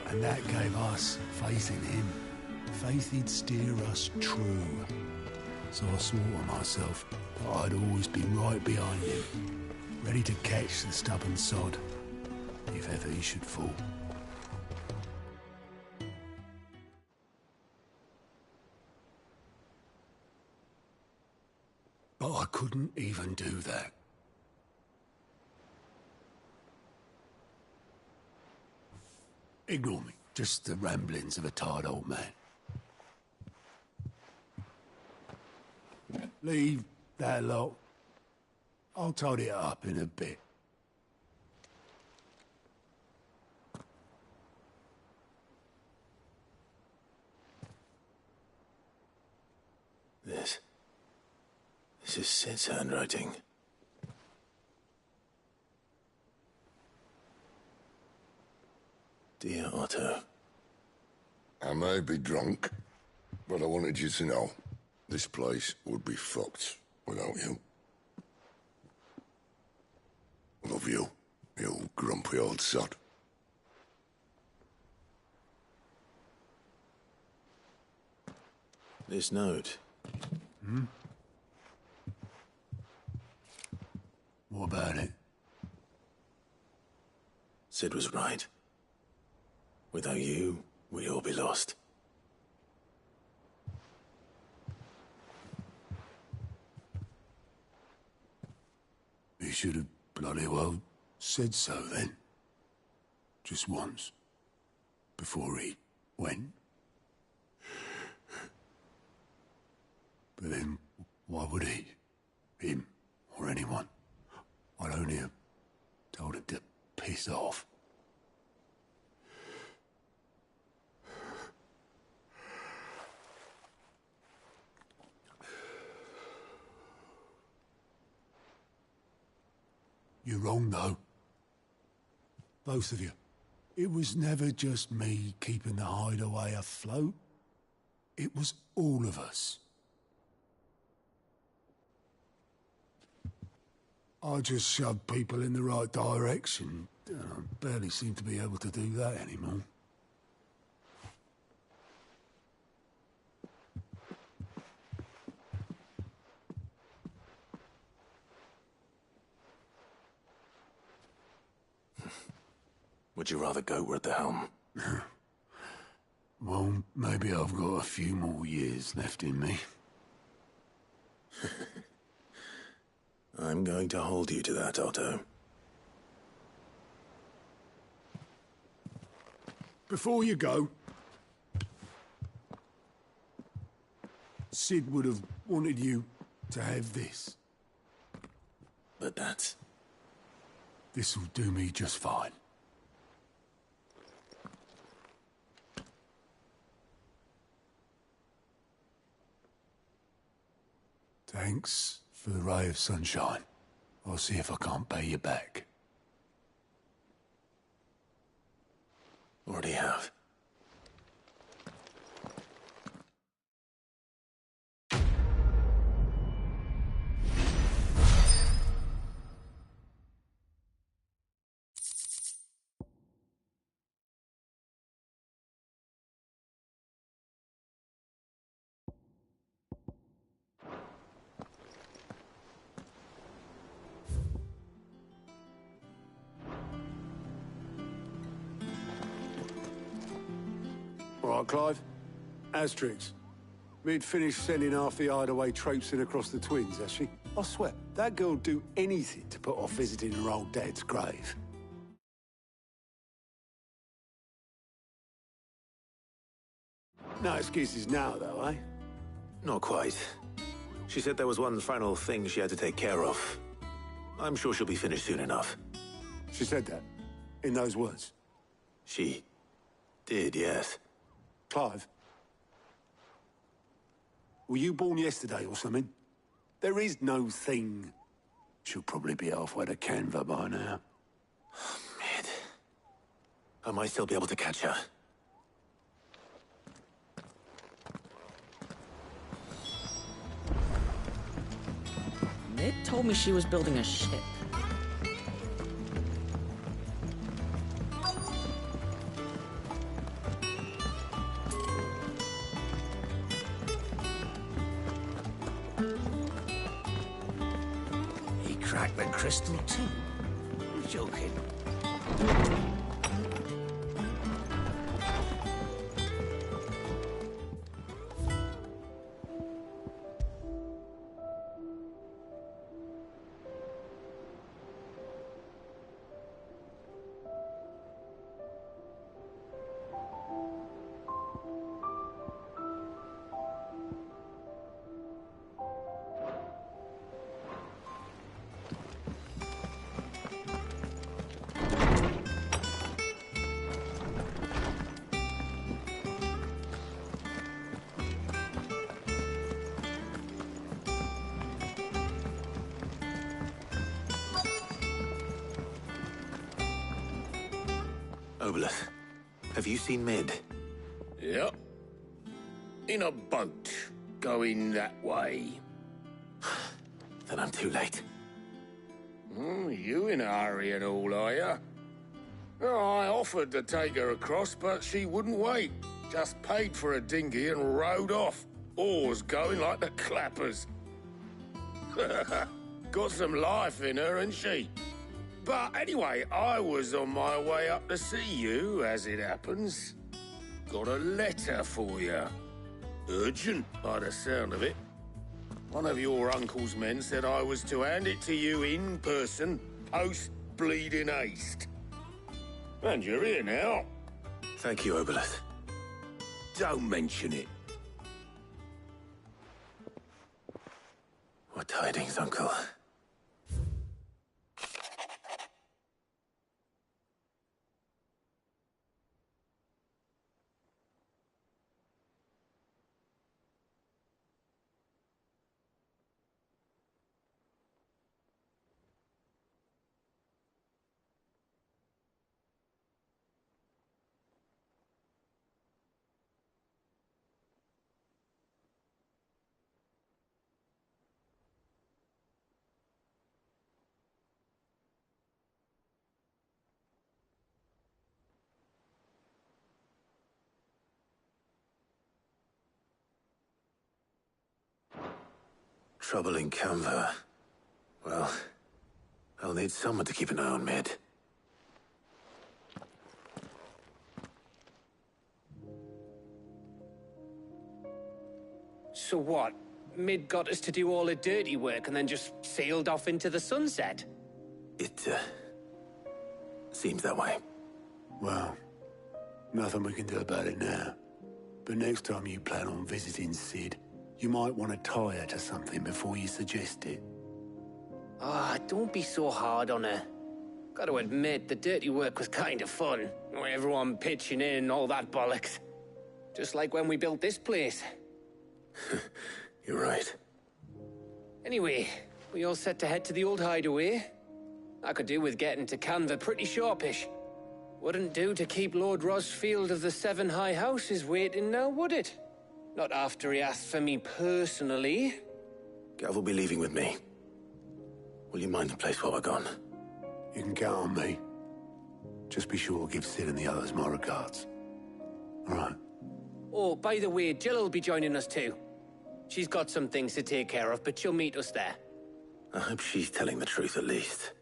And that gave us faith in him. Faith he'd steer us true. So I swore to myself that I'd always be right behind him, ready to catch the stubborn sod, if ever he should fall. But I couldn't even do that. Ignore me. Just the ramblings of a tired old man. Leave that lot. I'll tidy it up in a bit. This is Sid's handwriting. Dear Otto. I may be drunk, but I wanted you to know this place would be fucked without you. Love you, you grumpy old sod. This note. What about it? Sid was right. Without you, we'd all be lost. should have bloody well said so then. Just once. Before he went. But then, why would he? Him, or anyone? I'd only have told him to piss off. You're wrong, though. Both of you. It was never just me keeping the hideaway afloat. It was all of us. I just shoved people in the right direction. I barely seem to be able to do that anymore. Would you rather go at the helm? Well, maybe I've got a few more years left in me. I'm going to hold you to that, Otto. Before you go, Sid would have wanted you to have this. But that's... This'll do me just fine. Thanks for the ray of sunshine. I'll see if I can't pay you back. Already have. All right, Clive. Asterix. Mid finished sending half the hideaway traipsing across the twins, has she? I swear, that girl'd do anything to put off visiting her old dad's grave. No excuses now, though, eh? Not quite. She said there was one final thing she had to take care of. I'm sure she'll be finished soon enough. She said that? In those words? She did, yes. Clive? Were you born yesterday or something? There is no thing. She'll probably be halfway to Canva by now. Mid. I might still be able to catch her. Mid told me she was building a ship. He cracked the crystal too. You're joking. Obelith, have you seen Mid? Yep. In a boat, going that way. Then I'm too late. You in a hurry and all, are you? Oh, I offered to take her across, but she wouldn't wait. Just paid for a dinghy and rowed off. Oars going like the clappers. Got some life in her, ain't she? But anyway, I was on my way up to see you, as it happens. Got a letter for you. Urgent, by the sound of it. One of your uncle's men said I was to hand it to you in person, post-bleeding haste. And you're here now. Thank you, Obelith. Don't mention it. What tidings, Uncle? Trouble in Canva. Well, I'll need someone to keep an eye on Mid. So what? Mid got us to do all the dirty work and then just sailed off into the sunset? It, seems that way. Well, nothing we can do about it now. But next time you plan on visiting Sid, you might want to tie her to something before you suggest it. Ah, don't be so hard on her. Gotta admit, the dirty work was kind of fun. Everyone pitching in and all that bollocks. Just like when we built this place. You're right. Anyway, we all set to head to the old hideaway. I could do with getting to Canva pretty sharpish. Wouldn't do to keep Lord Rosfield of the Seven High Houses waiting now, would it? Not after he asked for me personally. Gav will be leaving with me. Will you mind the place while we're gone? You can count on me. Just be sure to give Sid and the others my regards. All right. Oh, by the way, Jill will be joining us too. She's got some things to take care of, but she'll meet us there. I hope she's telling the truth at least.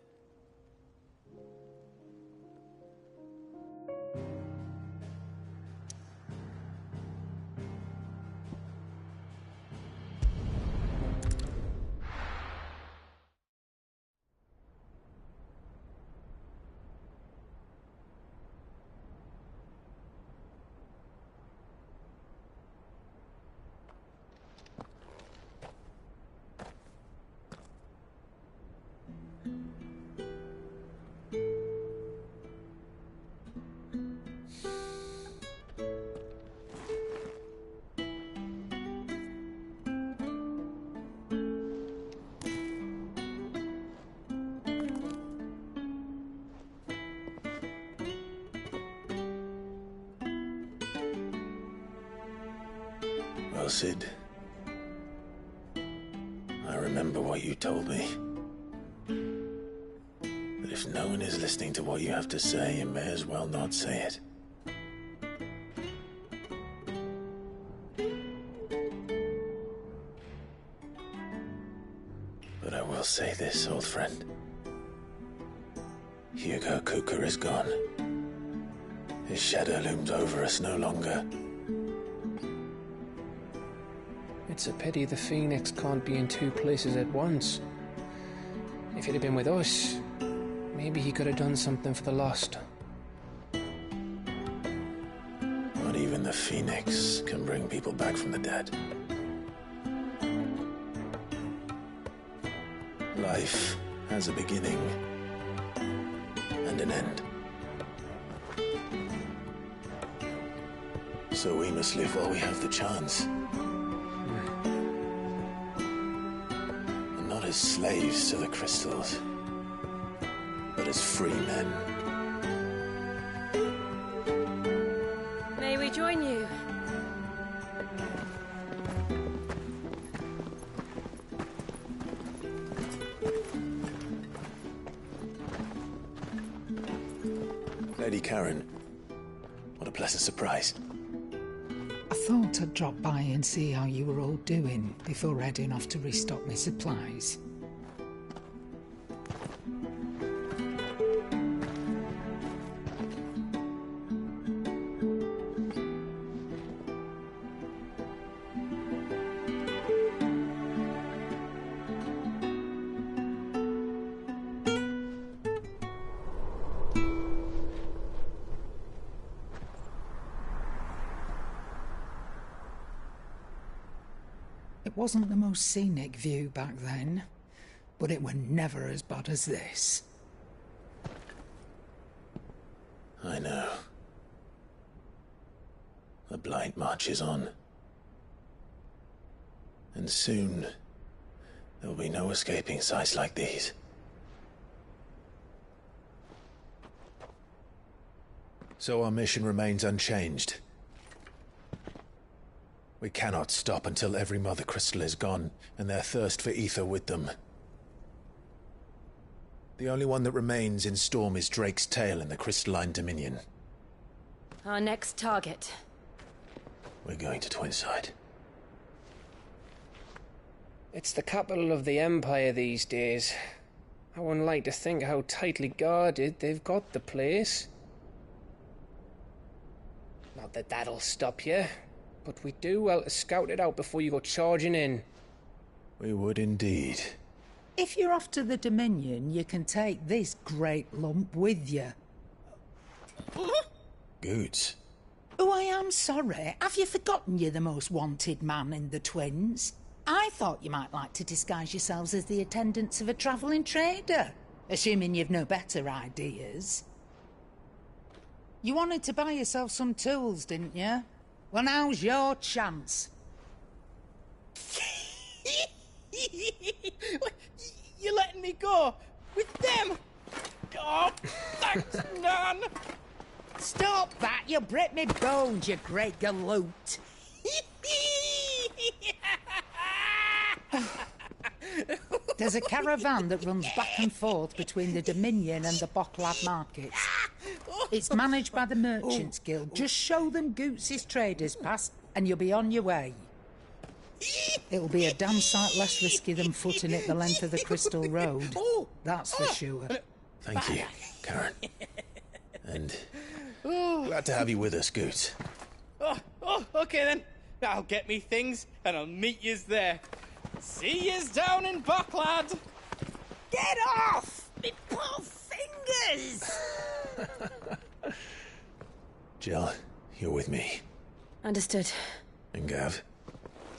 Well, Sid, I remember what you told me. That if no one is listening to what you have to say, you may as well not say it. But I will say this, old friend. Hugo Cooker is gone. His shadow looms over us no longer. It's a pity the Phoenix can't be in two places at once. If he'd have been with us, maybe he could have done something for the lost. Not even the Phoenix can bring people back from the dead. Life has a beginning and an end. So we must live while we have the chance. And not as slaves to the crystals, but as free men. May we join you? Lady Karen, what a pleasant surprise. I thought I'd drop by and see how you were all doing before heading off to restock my supplies. It wasn't the most scenic view back then, but it were never as bad as this. I know. The blight marches on. And soon, there'll be no escaping sights like these. So our mission remains unchanged. We cannot stop until every Mother Crystal is gone, and their thirst for ether with them. The only one that remains in Storm is Drake's tail in the Crystalline Dominion. Our next target. We're going to Twinside. It's the capital of the Empire these days. I wouldn't like to think how tightly guarded they've got the place. Not that that'll stop you, but we do well to scout it out before you go charging in. We would indeed. If you're off to the Dominion, you can take this great lump with you. Goods. Oh, I am sorry. Have you forgotten you're the most wanted man in the Twins? I thought you might like to disguise yourselves as the attendants of a travelling trader, assuming you've no better ideas. You wanted to buy yourself some tools, didn't you? Well, now's your chance. You're letting me go? With them? Oh, thanks, Nan! Stop that! You'll break me bones, you great galoot! There's a caravan that runs back and forth between the Dominion and the Bocklad markets. It's managed by the Merchants Guild. Just show them Goots' traders pass and you'll be on your way. It'll be a damn sight less risky than footing it the length of the Crystal Road. That's for sure. Thank you, Karen. And glad to have you with us, Goots. Okay then. I'll get me things and I'll meet yous there. See yous down in Bocklad. Get off! Me poor fingers! Jill, you're with me. Understood. And Gav?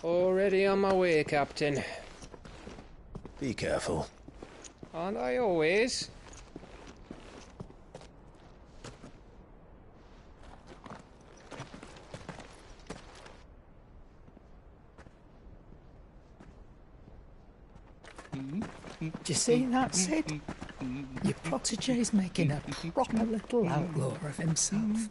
Already on my way, Captain. Be careful. Aren't I always? Do you see that, Sid? Your protege's making a proper little outlaw of himself.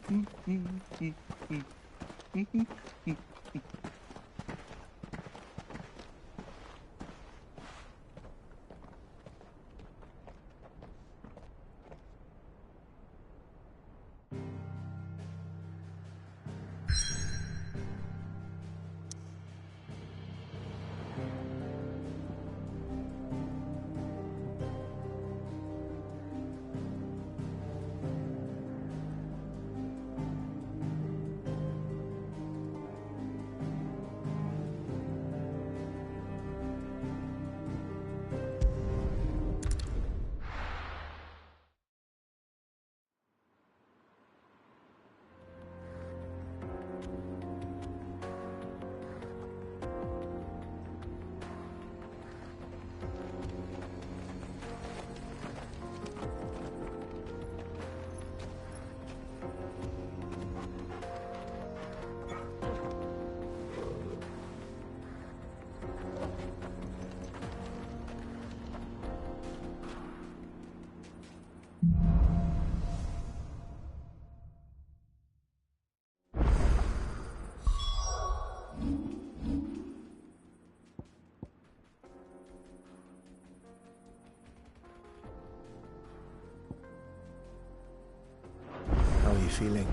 Feeling?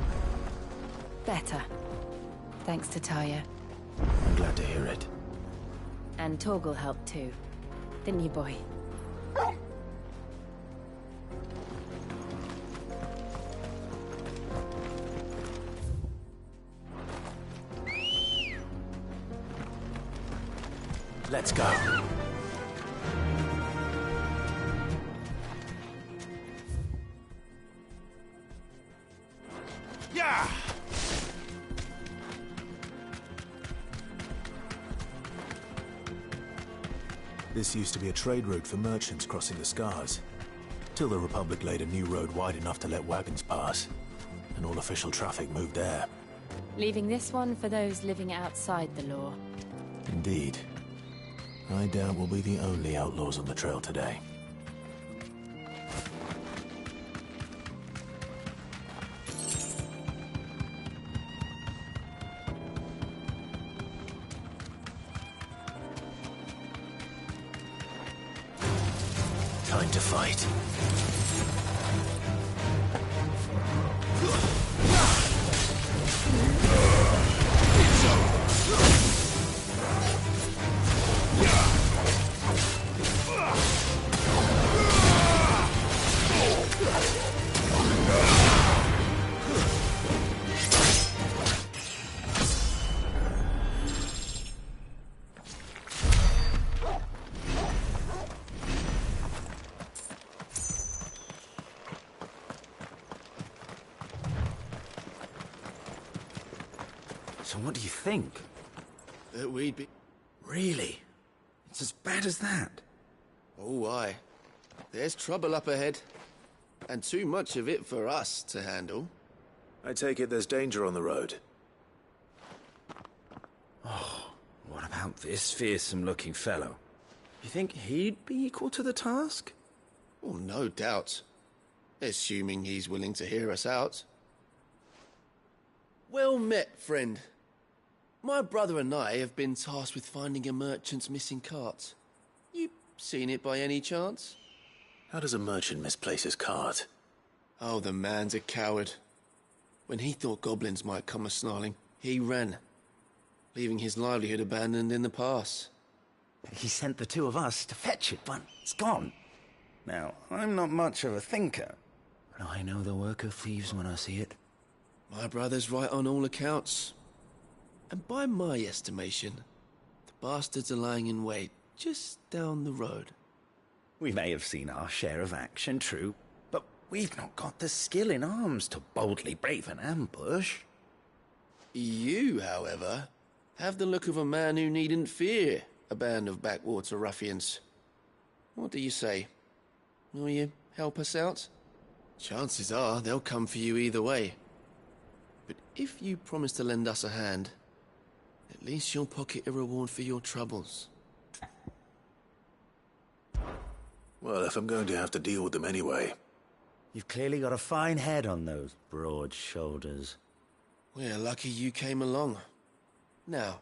Better. Thanks to Taya. I'm glad to hear it. And Torgal helped too. Didn't you, boy? Let's go. Yeah! This used to be a trade route for merchants crossing the Scars, till the Republic laid a new road wide enough to let wagons pass, and all official traffic moved there. Leaving this one for those living outside the law. Indeed. I doubt we'll be the only outlaws on the trail today. Time to fight. So what do you think? That we'd be... Really? It's as bad as that? Oh, aye. There's trouble up ahead. And too much of it for us to handle. I take it there's danger on the road. Oh, what about this fearsome-looking fellow? You think he'd be equal to the task? Oh, no doubt. Assuming he's willing to hear us out. Well met, friend. My brother and I have been tasked with finding a merchant's missing cart. You seen it by any chance? How does a merchant misplace his cart? Oh, the man's a coward. When he thought goblins might come a-snarling, he ran, leaving his livelihood abandoned in the pass. He sent the two of us to fetch it, but it's gone. Now, I'm not much of a thinker, but I know the work of thieves when I see it. My brother's right on all accounts. And by my estimation, the bastards are lying in wait just down the road. We may have seen our share of action, true, but we've not got the skill in arms to boldly brave an ambush. You, however, have the look of a man who needn't fear a band of backwater ruffians. What do you say? Will you help us out? Chances are they'll come for you either way. But if you promise to lend us a hand, at least you'll pocket a reward for your troubles. Well, if I'm going to have to deal with them anyway. You've clearly got a fine head on those broad shoulders. We're lucky you came along. Now,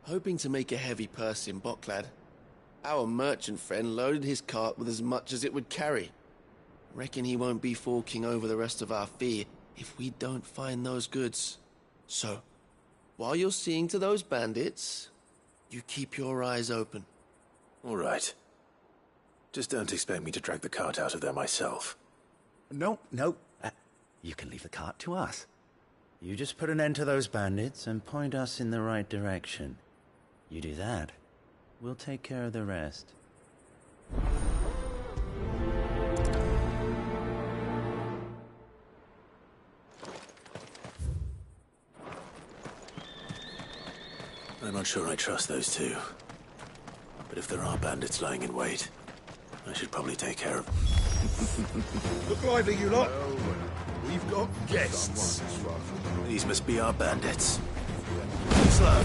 hoping to make a heavy purse in Bocklad, our merchant friend loaded his cart with as much as it would carry. Reckon he won't be forking over the rest of our fee if we don't find those goods. So, while you're seeing to those bandits, you keep your eyes open. All right. Just don't expect me to drag the cart out of there myself. No. You can leave the cart to us. You just put an end to those bandits and point us in the right direction. You do that, we'll take care of the rest. I'm not sure I trust those two. But if there are bandits lying in wait, I should probably take care of them. Look lively, you lot. We've got guests. These must be our bandits. Slow.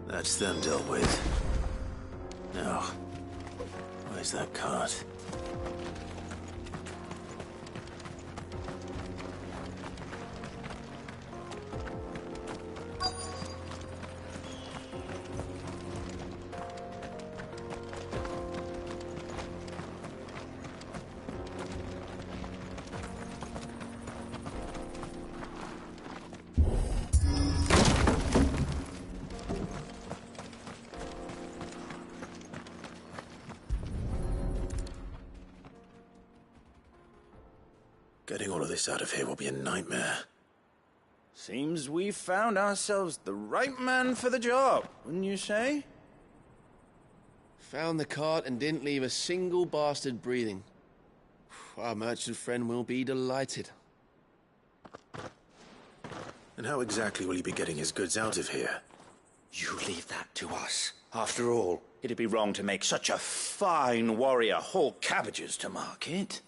That's them dealt with. Now, where's that cart? Getting all of this out of here will be a nightmare. Seems we've found ourselves the right man for the job, wouldn't you say? Found the cart and didn't leave a single bastard breathing. Our merchant friend will be delighted. And how exactly will he be getting his goods out of here? You leave that to us. After all, it'd be wrong to make such a fine warrior haul cabbages to market.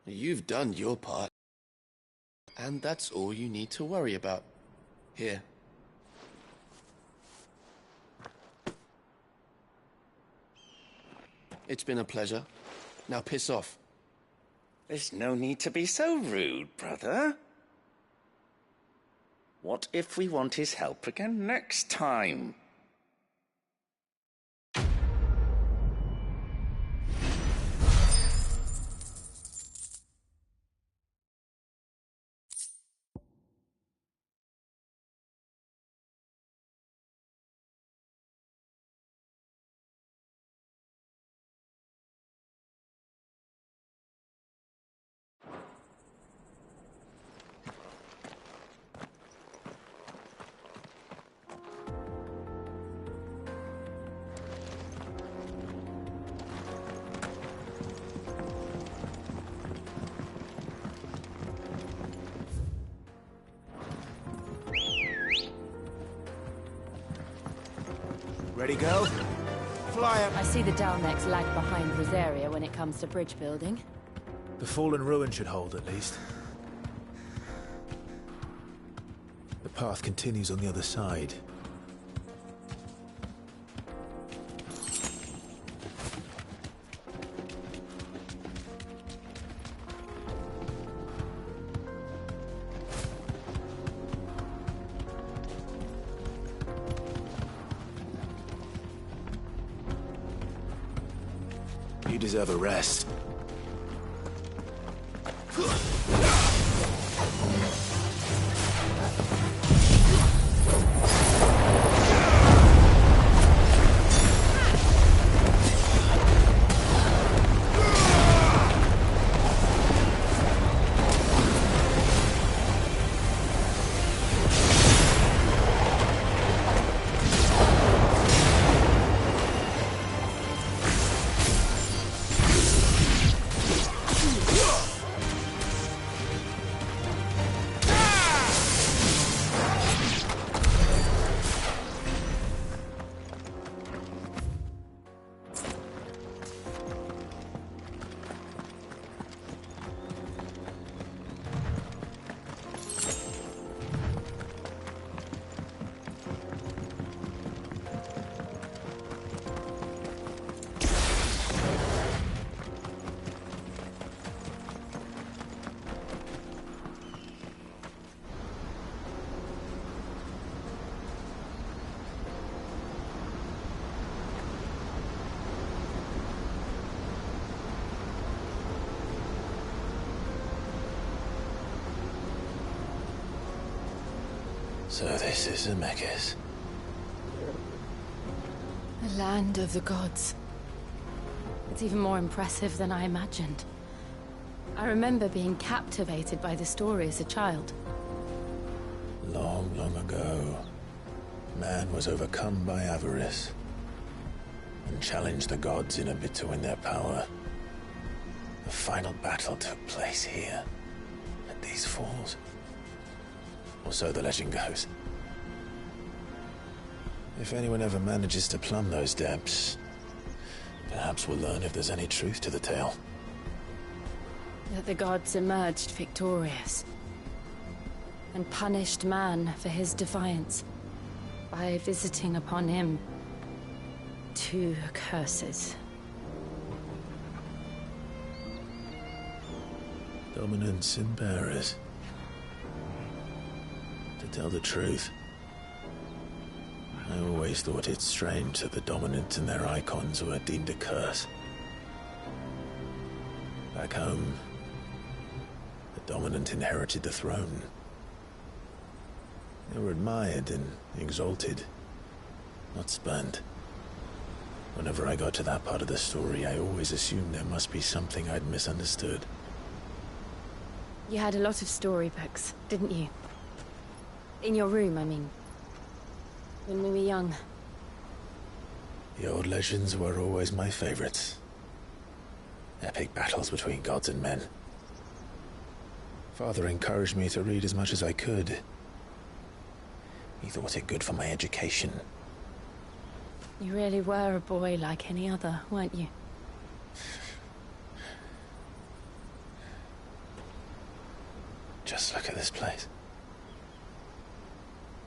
You've done your part. And that's all you need to worry about. Here. It's been a pleasure. Now piss off. There's no need to be so rude, brother. What if we want his help again next time? Ready, go? Fly up. I see the Dalnecs lag behind Rosaria when it comes to bridge building. The fallen ruin should hold, at least. The path continues on the other side. You deserve a rest. So this is Zemeckis. The land of the gods. It's even more impressive than I imagined. I remember being captivated by the story as a child. Long, long ago, man was overcome by avarice and challenged the gods in a bid to win their power. The final battle took place here, at these falls. Or so the legend goes. If anyone ever manages to plumb those depths, perhaps we'll learn if there's any truth to the tale. That the gods emerged victorious and punished man for his defiance by visiting upon him 2 curses. Dominance and bearers. To tell the truth, I always thought it strange that the dominant and their icons were deemed a curse. Back home, the dominant inherited the throne. They were admired and exalted, not spurned. Whenever I got to that part of the story, I always assumed there must be something I'd misunderstood. You had a lot of storybooks, didn't you? In your room, I mean. When we were young. The old legends were always my favorites. Epic battles between gods and men. Father encouraged me to read as much as I could. He thought it good for my education. You really were a boy like any other, weren't you? Just look at this place.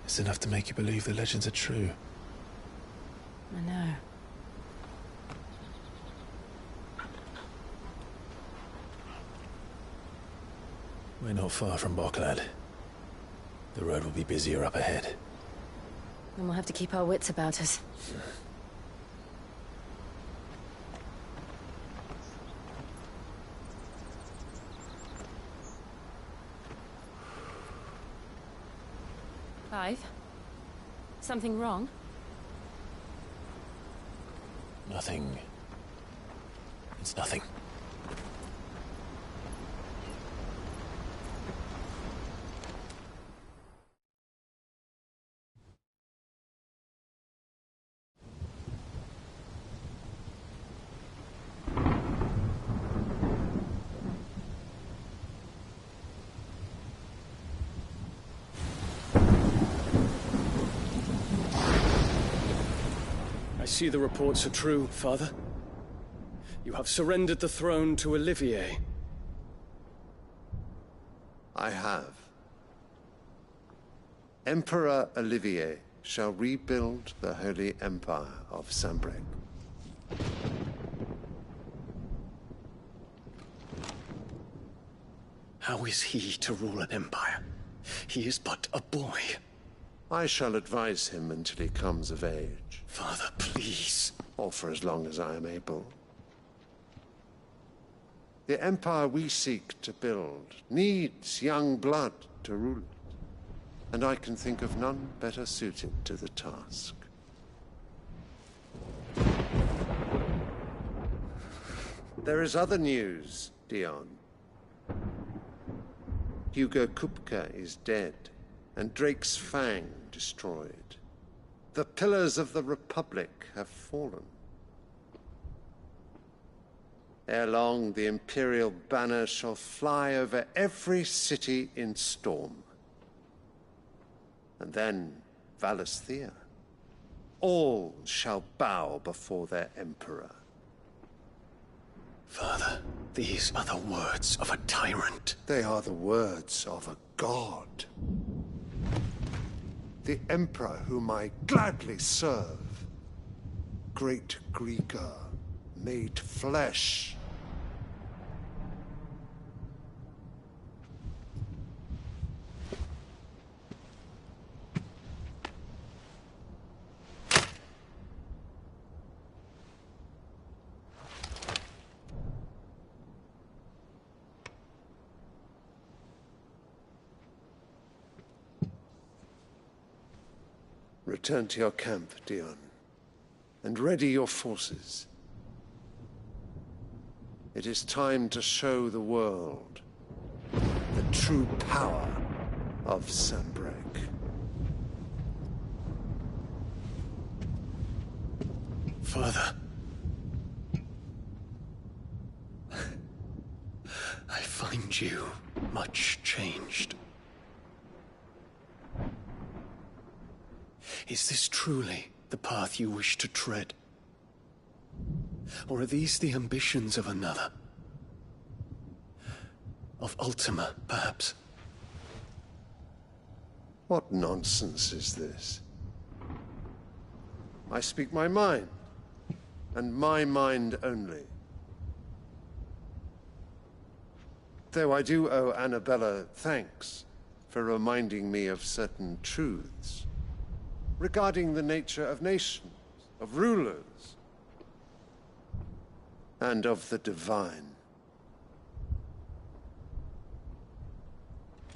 It's enough to make you believe the legends are true. I know. We're not far from Boklad. The road will be busier up ahead. And we'll have to keep our wits about us. Clive? Something wrong? Nothing. It's nothing. I see the reports are true, Father. You have surrendered the throne to Olivier. I have. Emperor Olivier shall rebuild the Holy Empire of Sanbreque. How is he to rule an empire? He is but a boy. I shall advise him until he comes of age. Father, please. Or for as long as I am able. The empire we seek to build needs young blood to rule it, and I can think of none better suited to the task. There is other news, Dion. Hugo Kupka is dead, and Drake's Fang destroyed. The pillars of the Republic have fallen. Ere long, the Imperial banner shall fly over every city in Storm. And then, Valisthea. All shall bow before their Emperor. Father, these are the words of a tyrant. They are the words of a god. The Emperor whom I gladly serve. Great Greeker, made flesh. Return to your camp, Dion, and ready your forces. It is time to show the world the true power of Sanbreque. Father. I find you much changed. Is this truly the path you wish to tread? Or are these the ambitions of another? Of Ultima, perhaps? What nonsense is this? I speak my mind, and my mind only. Though I do owe Annabella thanks for reminding me of certain truths regarding the nature of nations, of rulers, and of the divine.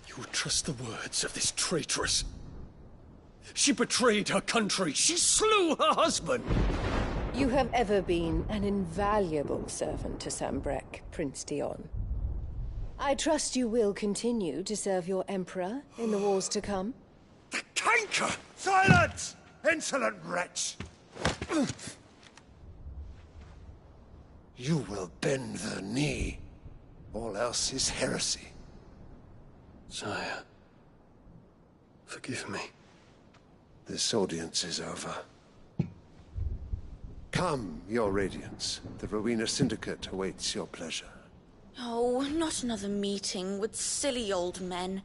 You would trust the words of this traitress? She betrayed her country. She slew her husband. You have ever been an invaluable servant to Sanbreque, Prince Dion. I trust you will continue to serve your Emperor in the wars to come. Canker! Silence! Insolent wretch! You will bend the knee. All else is heresy. Sire, forgive me. This audience is over. Come, your Radiance. The Rowena Syndicate awaits your pleasure. Oh, not another meeting with silly old men.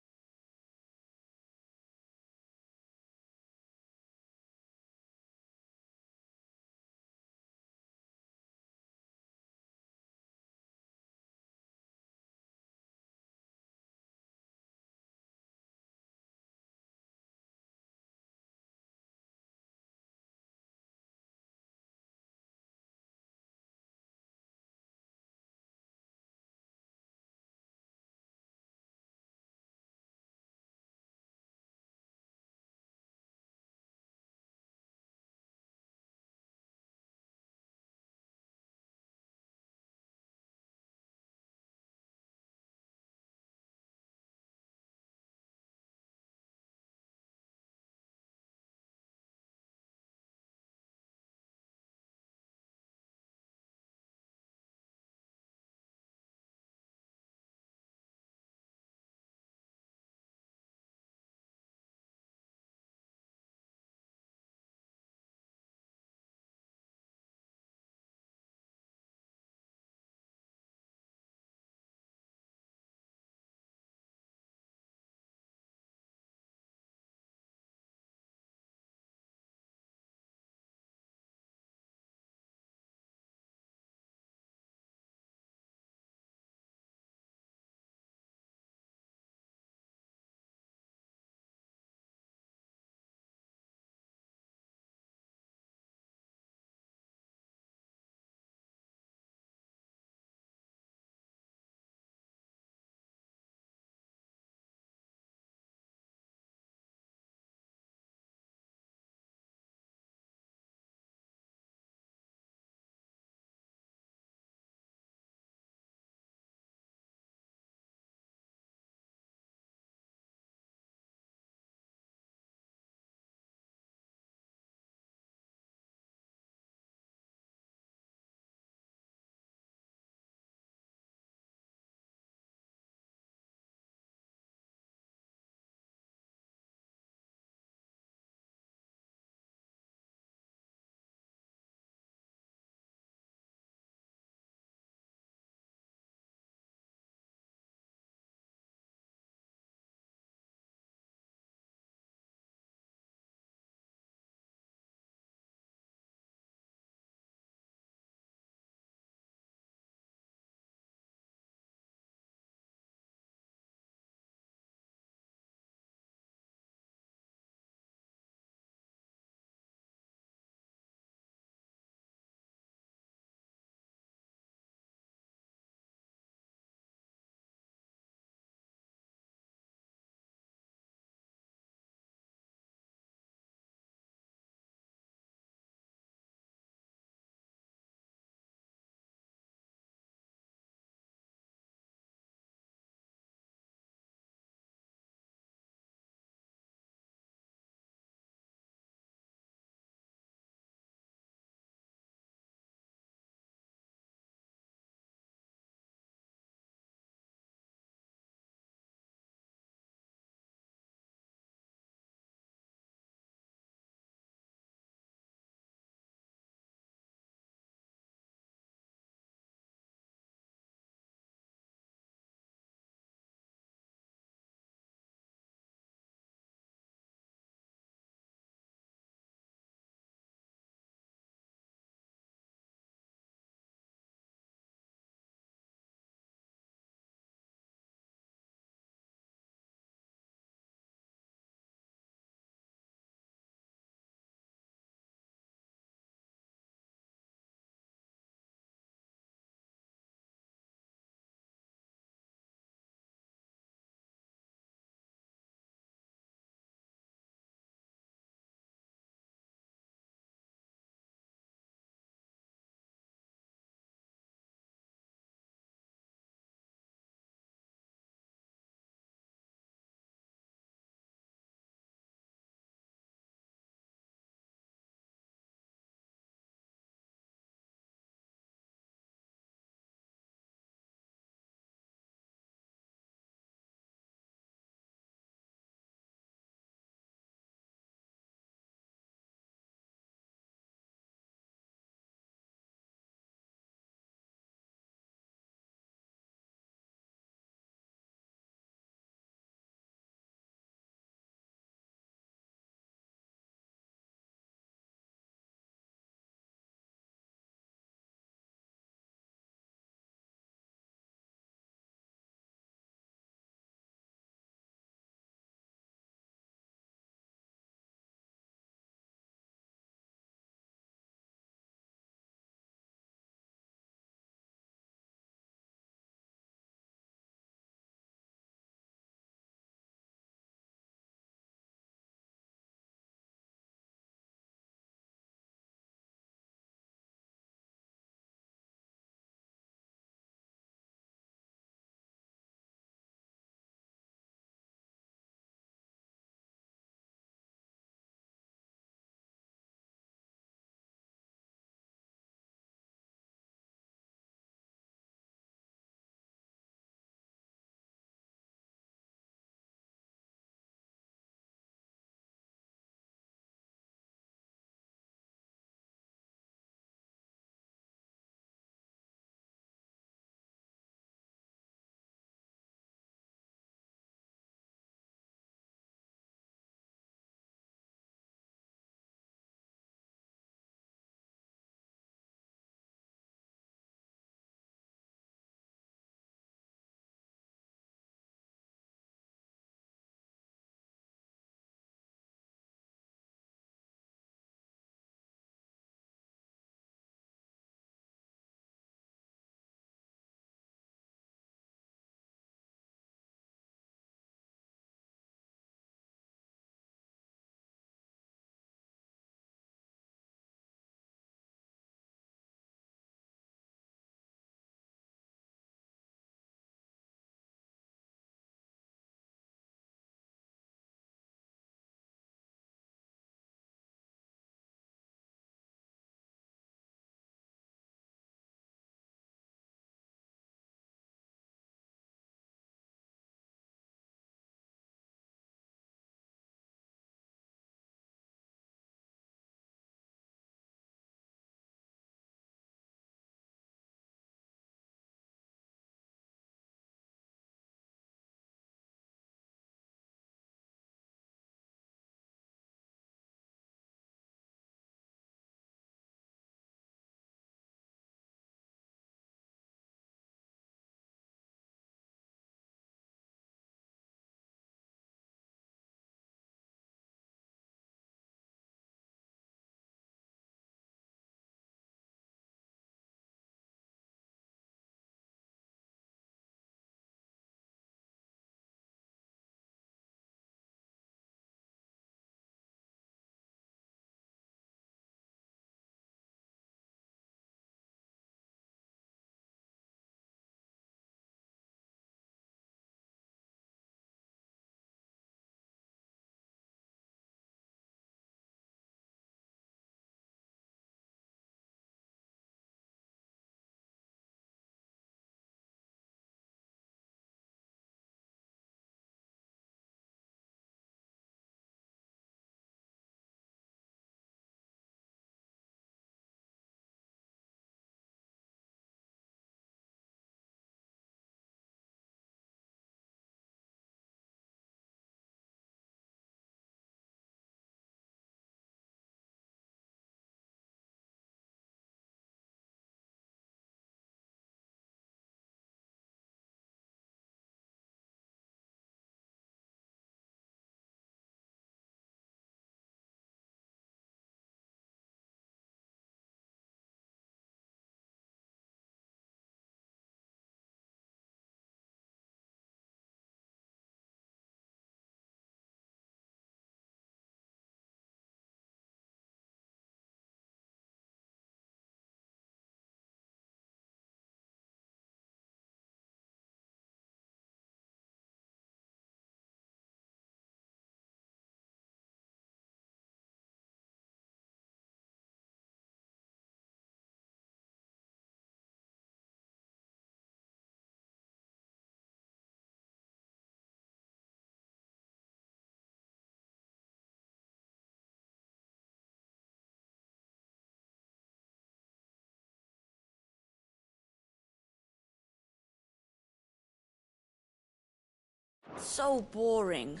So boring.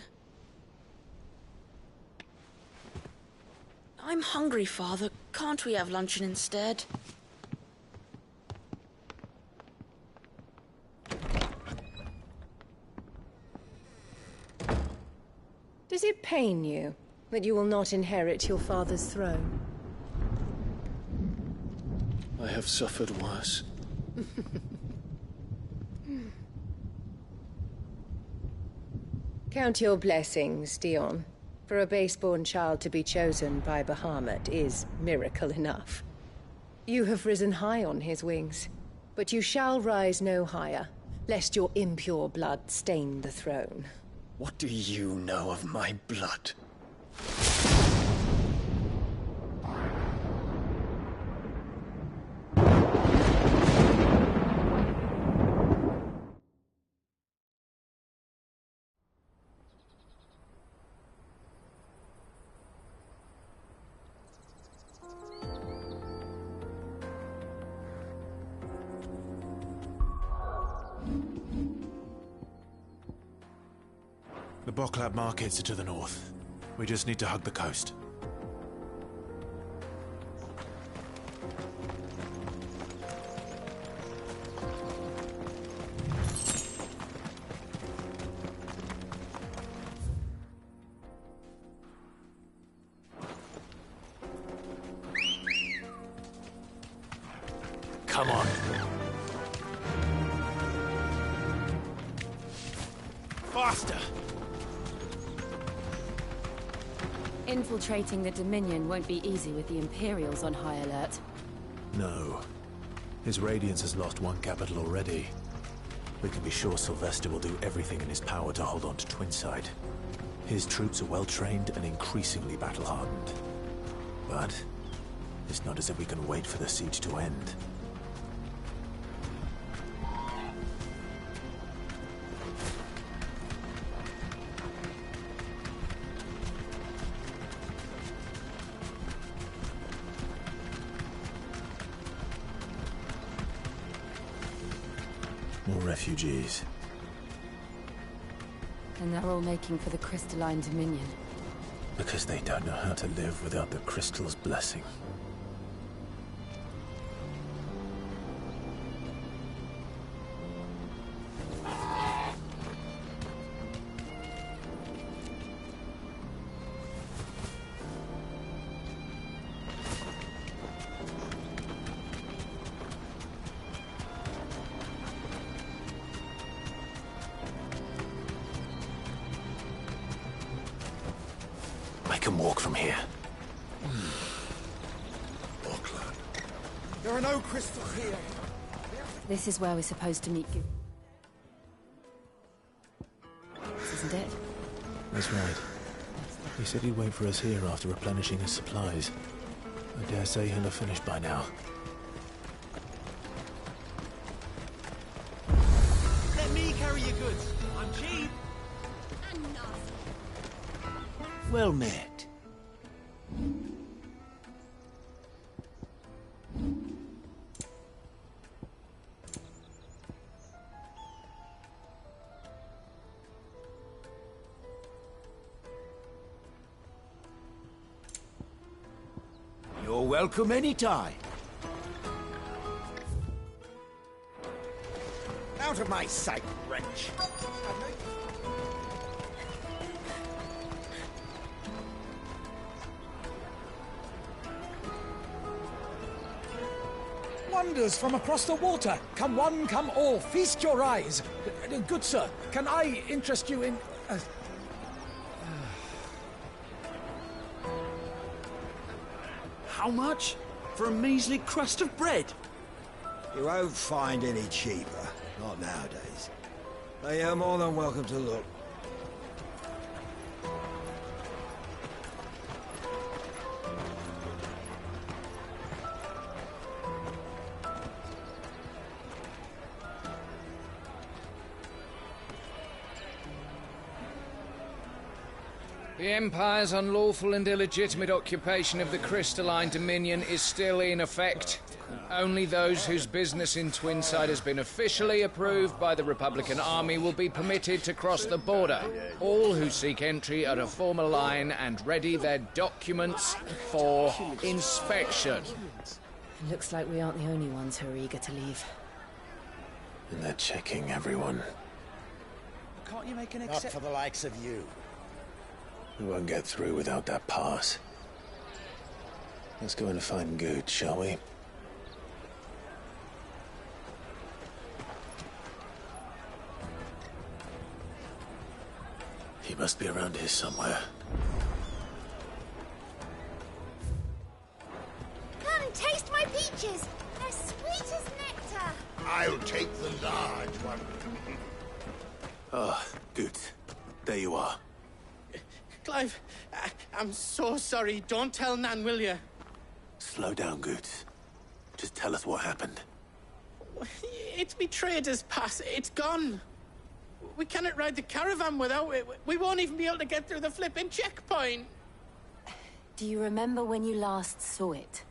I'm hungry, Father. Can't we have luncheon instead? Does it pain you that you will not inherit your father's throne? I have suffered worse. Count your blessings, Dion. For a base-born child to be chosen by Bahamut is miracle enough. You have risen high on his wings, but you shall rise no higher, lest your impure blood stain the throne. What do you know of my blood? The Boklab markets are to the north. We just need to hug the coast. Come on. Faster! Infiltrating the Dominion won't be easy with the Imperials on high alert. No. His Radiance has lost one capital already. We can be sure Sylvester will do everything in his power to hold on to Twinside. His troops are well-trained and increasingly battle-hardened. But it's not as if we can wait for the siege to end. More refugees. And they're all making for the Crystalline Dominion. Because they don't know how to live without the Crystal's blessing. I can walk from here. There are no crystals here. This is where we're supposed to meet you. Isn't it? That's right. He said he'd wait for us here after replenishing his supplies. I dare say he'll have finished by now. Let me carry your goods. I'm cheap. Well met. You're welcome anytime. Out of my sight, wretch. Wonders from across the water. Come one, come all. Feast your eyes. Good sir, can I interest you in... How much? For a measly crust of bread? You won't find any cheaper. Not nowadays. But you're more than welcome to look. The Empire's unlawful and illegitimate occupation of the Crystalline Dominion is still in effect. Only those whose business in Twinside has been officially approved by the Republican Army will be permitted to cross the border. All who seek entry are to form a line and ready their documents for inspection. Looks like we aren't the only ones who are eager to leave. And they're checking everyone. Can't you make an exception? Not for the likes of you. We won't get through without that pass. Let's go and find Good, shall we? He must be around here somewhere. Come, taste my peaches! They're sweet as nectar! I'll take the large one. Ah, Good. There you are. Clive, I'm so sorry. Don't tell Nan, will you? Slow down, Good. Just tell us what happened. It's me trader's pass. It's gone. We cannot ride the caravan without it. We won't even be able to get through the flipping checkpoint. Do you remember when you last saw it?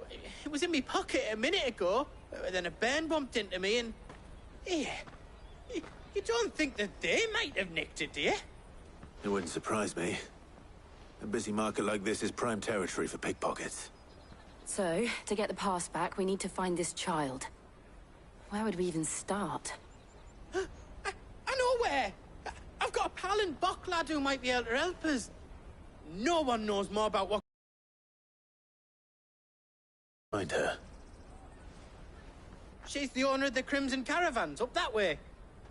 It was in my pocket a minute ago. Then a bairn bumped into me and... Yeah. You don't think that they might have nicked it, do you? It wouldn't surprise me. A busy market like this is prime territory for pickpockets. So, to get the pass back, we need to find this child. Where would we even start? I know where! I've got a pal in Bocklad who might be able to help us. No one knows more about what... Find her. She's the owner of the Crimson Caravans, up that way.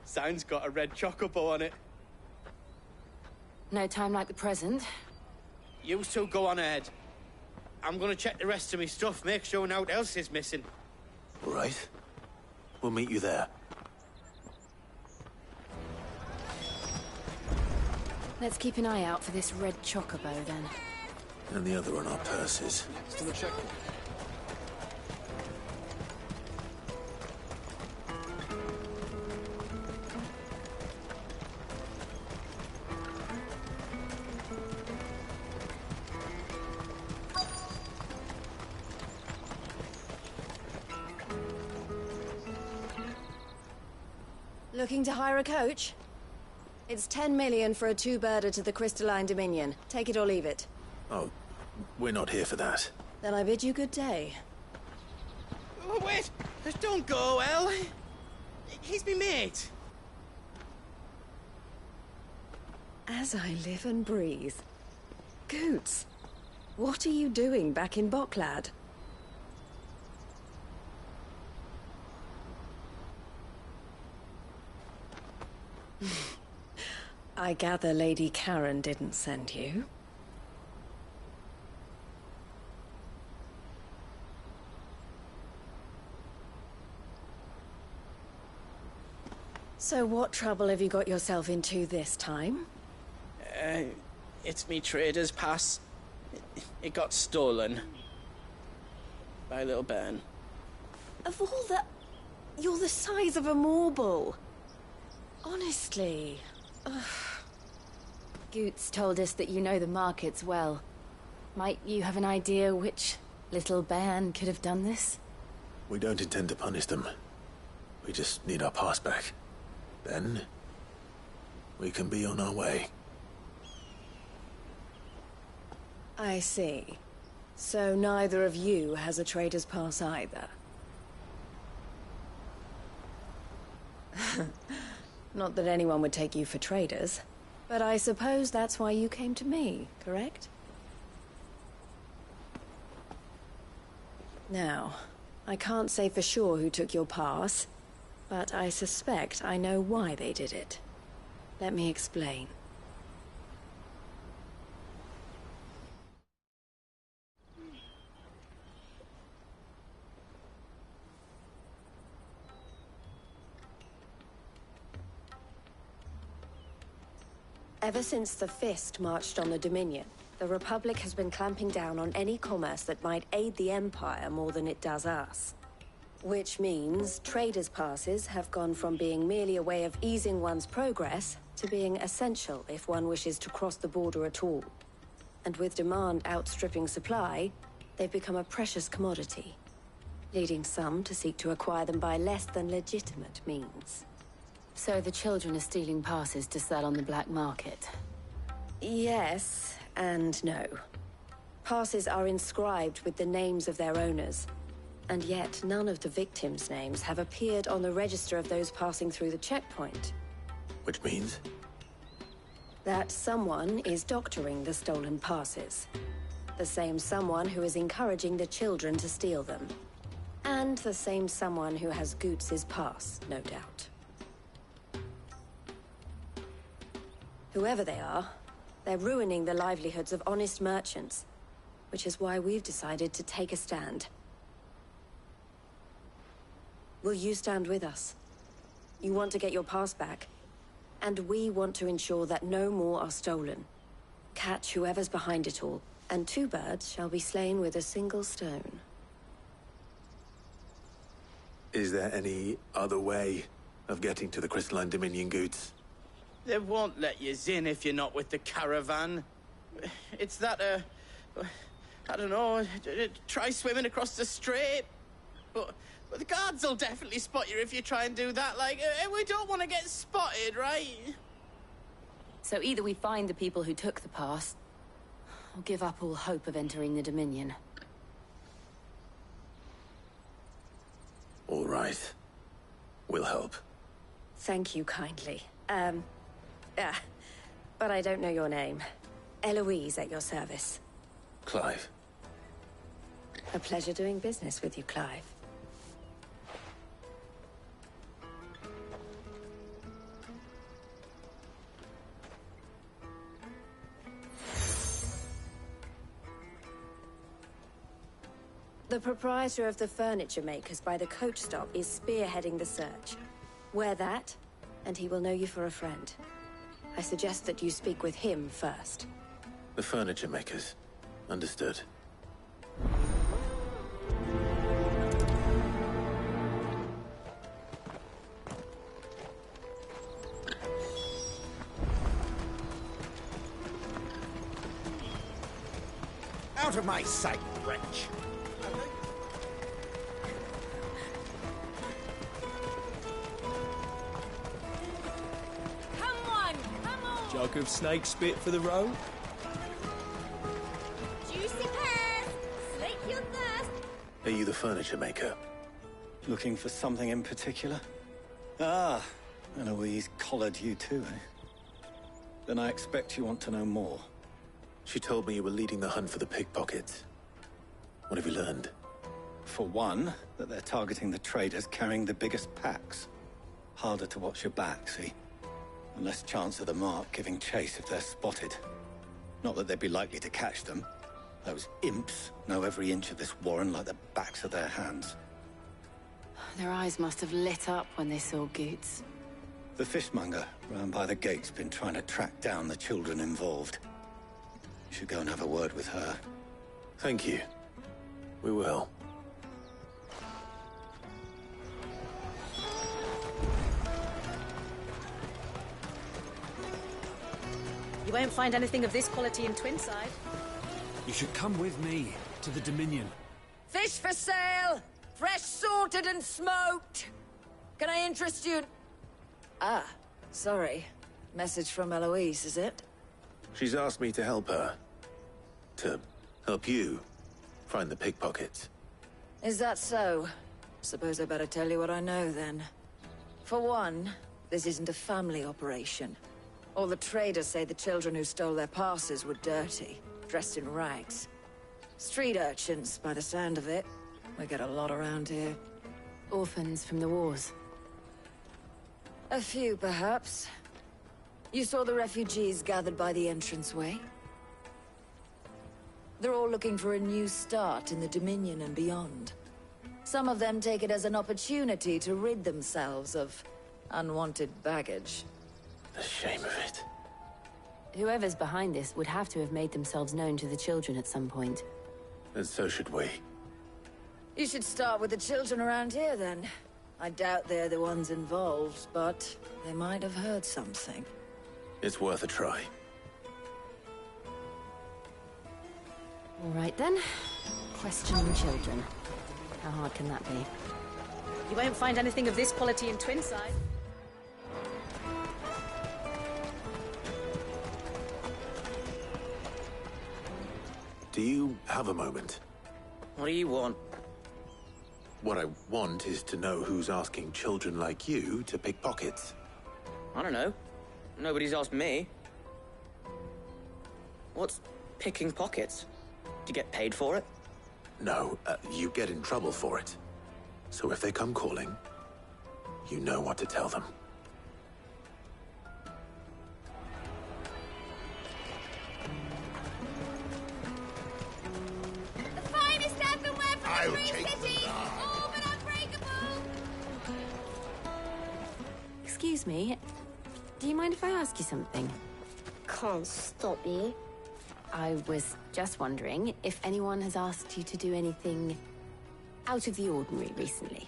Sign's got a red chocobo on it. No time like the present. You two go on ahead. I'm gonna check the rest of my stuff, make sure naught else is missing. All right. We'll meet you there. Let's keep an eye out for this red chocobo, then. And the other on our purses. Still a checkpoint. Looking to hire a coach? It's 10 million for a two-birder to the Crystalline Dominion. Take it or leave it. Oh, we're not here for that. Then I bid you good day. Oh, wait! Don't go, El. He's me mate. As I live and breathe. Goots, what are you doing back in Bocklad? I gather Lady Karen didn't send you. So what trouble have you got yourself into this time? It's me trader's pass. It got stolen. By a little bairn. Of all the... You're the size of a marble. Honestly. Ugh. Goots told us that you know the markets well. Might you have an idea which little bairn could have done this? We don't intend to punish them. We just need our pass back. Then, we can be on our way. I see. So neither of you has a trader's pass either. Not that anyone would take you for traders, but I suppose that's why you came to me, correct? Now, I can't say for sure who took your pass, but I suspect I know why they did it. Let me explain. Ever since the Fist marched on the Dominion, the Republic has been clamping down on any commerce that might aid the Empire more than it does us. Which means traders' passes have gone from being merely a way of easing one's progress to being essential if one wishes to cross the border at all. And with demand outstripping supply, they've become a precious commodity, leading some to seek to acquire them by less than legitimate means. So the children are stealing passes to sell on the black market? Yes, and no. Passes are inscribed with the names of their owners, and yet none of the victims' names have appeared on the register of those passing through the checkpoint. Which means? That someone is doctoring the stolen passes. The same someone who is encouraging the children to steal them. And the same someone who has Goots' pass, no doubt. Whoever they are, they're ruining the livelihoods of honest merchants, which is why we've decided to take a stand. Will you stand with us? You want to get your pass back, and we want to ensure that no more are stolen. Catch whoever's behind it all, and 2 birds shall be slain with a single stone. Is there any other way of getting to the Crystalline Dominion Goots? They won't let you in if you're not with the caravan. It's that, I don't know, try swimming across the strait. But the guards will definitely spot you if you try and do that. Like, we don't want to get spotted, right? So either we find the people who took the pass, or give up all hope of entering the Dominion. All right. We'll help. Thank you kindly. But I don't know your name. Eloise at your service. Clive. A pleasure doing business with you, Clive. The proprietor of the furniture makers by the coach stop is spearheading the search. Wear that, and he will know you for a friend. I suggest that you speak with him first. The furniture makers. Understood. Out of my sight, wretch! Jug of snake spit for the road? Juicy pears! Slake your thirst! Are you the furniture maker? Looking for something in particular? Ah, Eloise collared you too, eh? Then I expect you want to know more. She told me you were leading the hunt for the pickpockets. What have you learned? For one, that they're targeting the traders carrying the biggest packs. Harder to watch your back, see? And less chance of the mark giving chase if they're spotted. Not that they'd be likely to catch them. Those imps know every inch of this warren like the backs of their hands. Their eyes must have lit up when they saw Goots. The fishmonger round by the gate's been trying to track down the children involved. You should go and have a word with her. Thank you. We will. You won't find anything of this quality in Twinside. You should come with me to the Dominion. Fish for sale! Fresh sorted and smoked! Can I interest you? Ah, sorry. Message from Eloise, is it? She's asked me to help her. To help you find the pickpockets. Is that so? Suppose I better tell you what I know, then. For one, this isn't a family operation. All the traders say the children who stole their passes were dirty, dressed in rags. Street urchins, by the sound of it. We get a lot around here. Orphans from the wars. A few, perhaps. You saw the refugees gathered by the entranceway? They're all looking for a new start in the Dominion and beyond. Some of them take it as an opportunity to rid themselves of unwanted baggage. The shame of it. Whoever's behind this would have to have made themselves known to the children at some point. And so should we. You should start with the children around here, then. I doubt they're the ones involved, but they might have heard something. It's worth a try. All right then. Questioning children. How hard can that be? You won't find anything of this quality in Twinside. Do you have a moment? What do you want? What I want is to know who's asking children like you to pick pockets. I don't know. Nobody's asked me. What's picking pockets? Do you get paid for it? No, you get in trouble for it. So if they come calling, you know what to tell them. The finest earthenware from the Free City! All but unbreakable! Excuse me, do you mind if I ask you something? Can't stop you. I was just wondering if anyone has asked you to do anything out of the ordinary recently.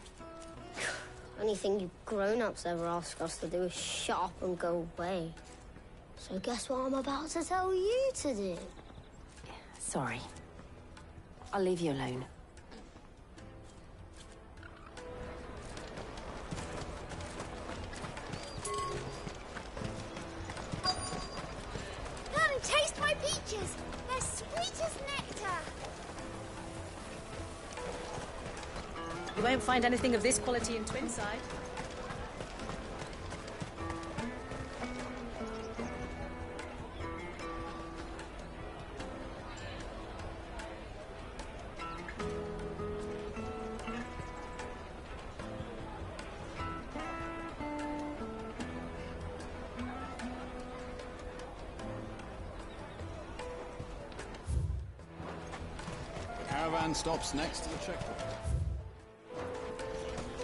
Anything you grown-ups ever ask us to do is shut up and go away. So guess what I'm about to tell you to do? Sorry. I'll leave you alone. Come, taste my peaches! They're sweet as nectar! You won't find anything of this quality in Twinside. Caravan stops next to the checkpoint.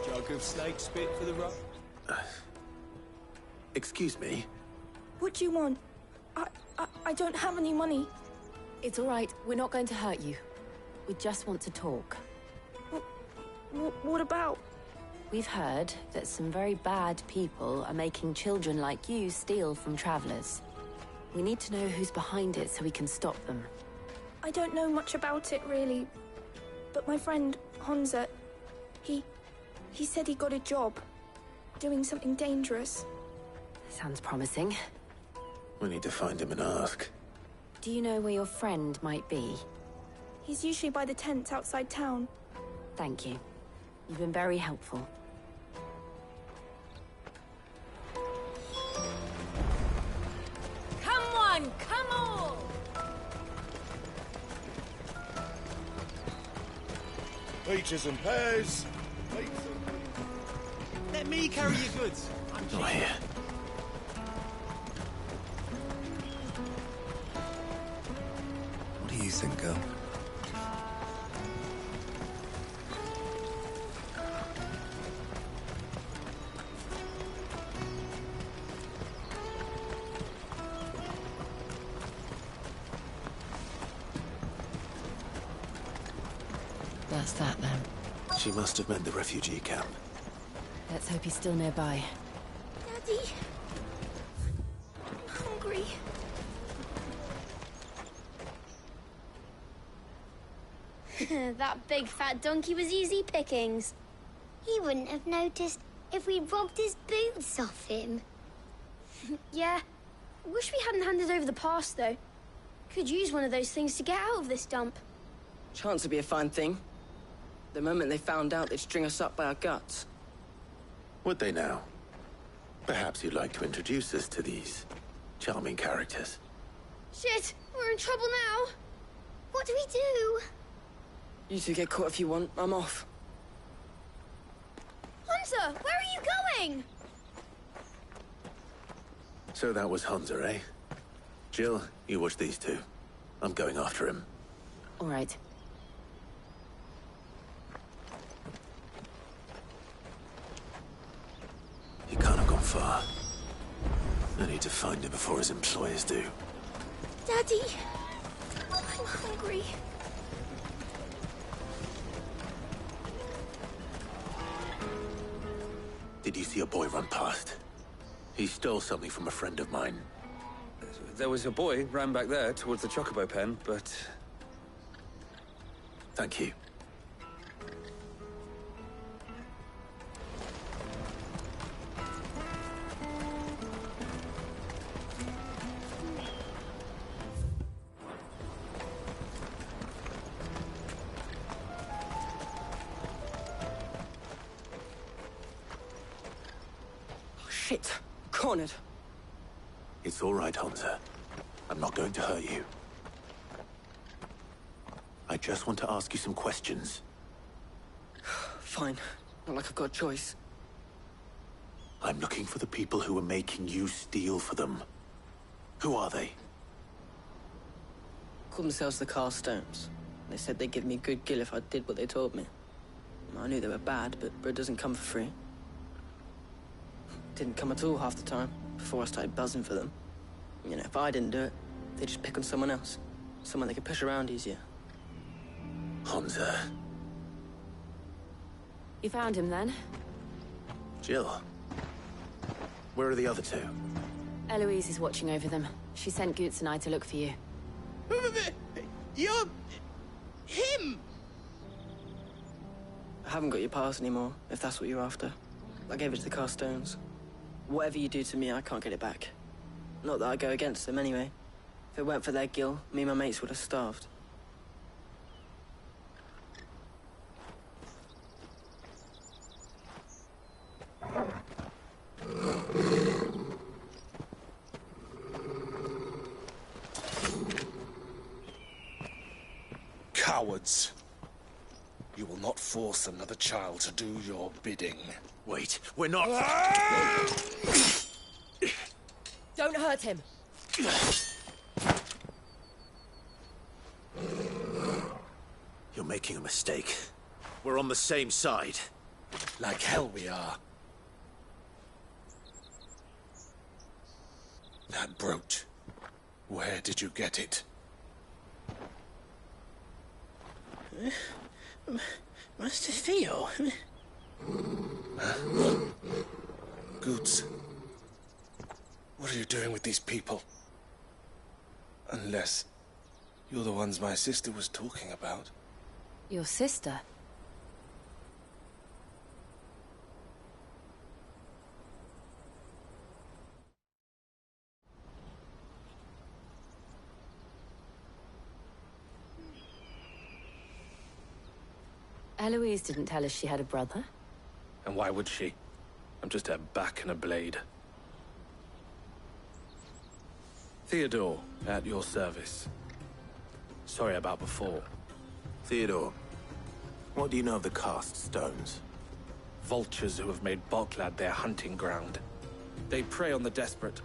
Jug of snake spit for the road. Excuse me? What do you want? I don't have any money. It's all right. We're not going to hurt you. We just want to talk. What about? We've heard that some very bad people are making children like you steal from travelers. We need to know who's behind it so we can stop them. I don't know much about it, really. But my friend, Honza, he said he got a job. Doing something dangerous. Sounds promising. We need to find him and ask. Do you know where your friend might be? He's usually by the tents outside town. Thank you. You've been very helpful. Come on, come on! Peaches and pears. Let me carry your goods. I'm cheap. Oh, here. What do you think, girl? That's that, then. She must have meant the refugee camp. Let's hope he's still nearby. Daddy. I'm hungry. That big fat donkey was easy pickings. He wouldn't have noticed if we'd robbed his boots off him. Yeah. Wish we hadn't handed over the pass, though. Could use one of those things to get out of this dump. Chance would be a fine thing. The moment they found out, they'd string us up by our guts. Would they now? Perhaps you'd like to introduce us to these charming characters. Shit, we're in trouble now. What do we do? You two get caught if you want. I'm off. Hunter, where are you going? So that was Hunter, eh? Jill, you watch these two. I'm going after him. All right. He can't have gone far. I need to find him before his employers do. Daddy. I'm hungry. Did you see a boy run past? He stole something from a friend of mine. There was a boy round back there towards the chocobo pen, but... Thank you. Shit! Cornered. It's all right, Hansa. I'm not going to hurt you. I just want to ask you some questions. Fine. Not like I've got a choice. I'm looking for the people who are making you steal for them. Who are they? Call themselves the Carstones. They said they'd give me a good gill if I did what they told me. I knew they were bad, but bread doesn't come for free. Didn't come at all half the time, before I started buzzing for them. You know, if I didn't do it, they'd just pick on someone else. Someone they could push around easier. Hansa. You found him, then? Jill. Where are the other two? Eloise is watching over them. She sent Goots and I to look for you. You're... him! I haven't got your pass anymore, if that's what you're after. I gave it to the Carstones. Whatever you do to me, I can't get it back. Not that I go against them, anyway. If it weren't for their gill, me and my mates would have starved. Cowards. You will not force another child to do your bidding. Wait, we're not... Don't hurt him! You're making a mistake. We're on the same side. Like hell we are. That brooch. Where did you get it? Master Theo? Goots. What are you doing with these people? Unless you're the ones my sister was talking about. Your sister? Eloise didn't tell us she had a brother. And why would she? I'm just her back and a blade. Theodore, at your service. Sorry about before. Theodore, what do you know of the cast stones? Vultures who have made Boklad their hunting ground. They prey on the desperate,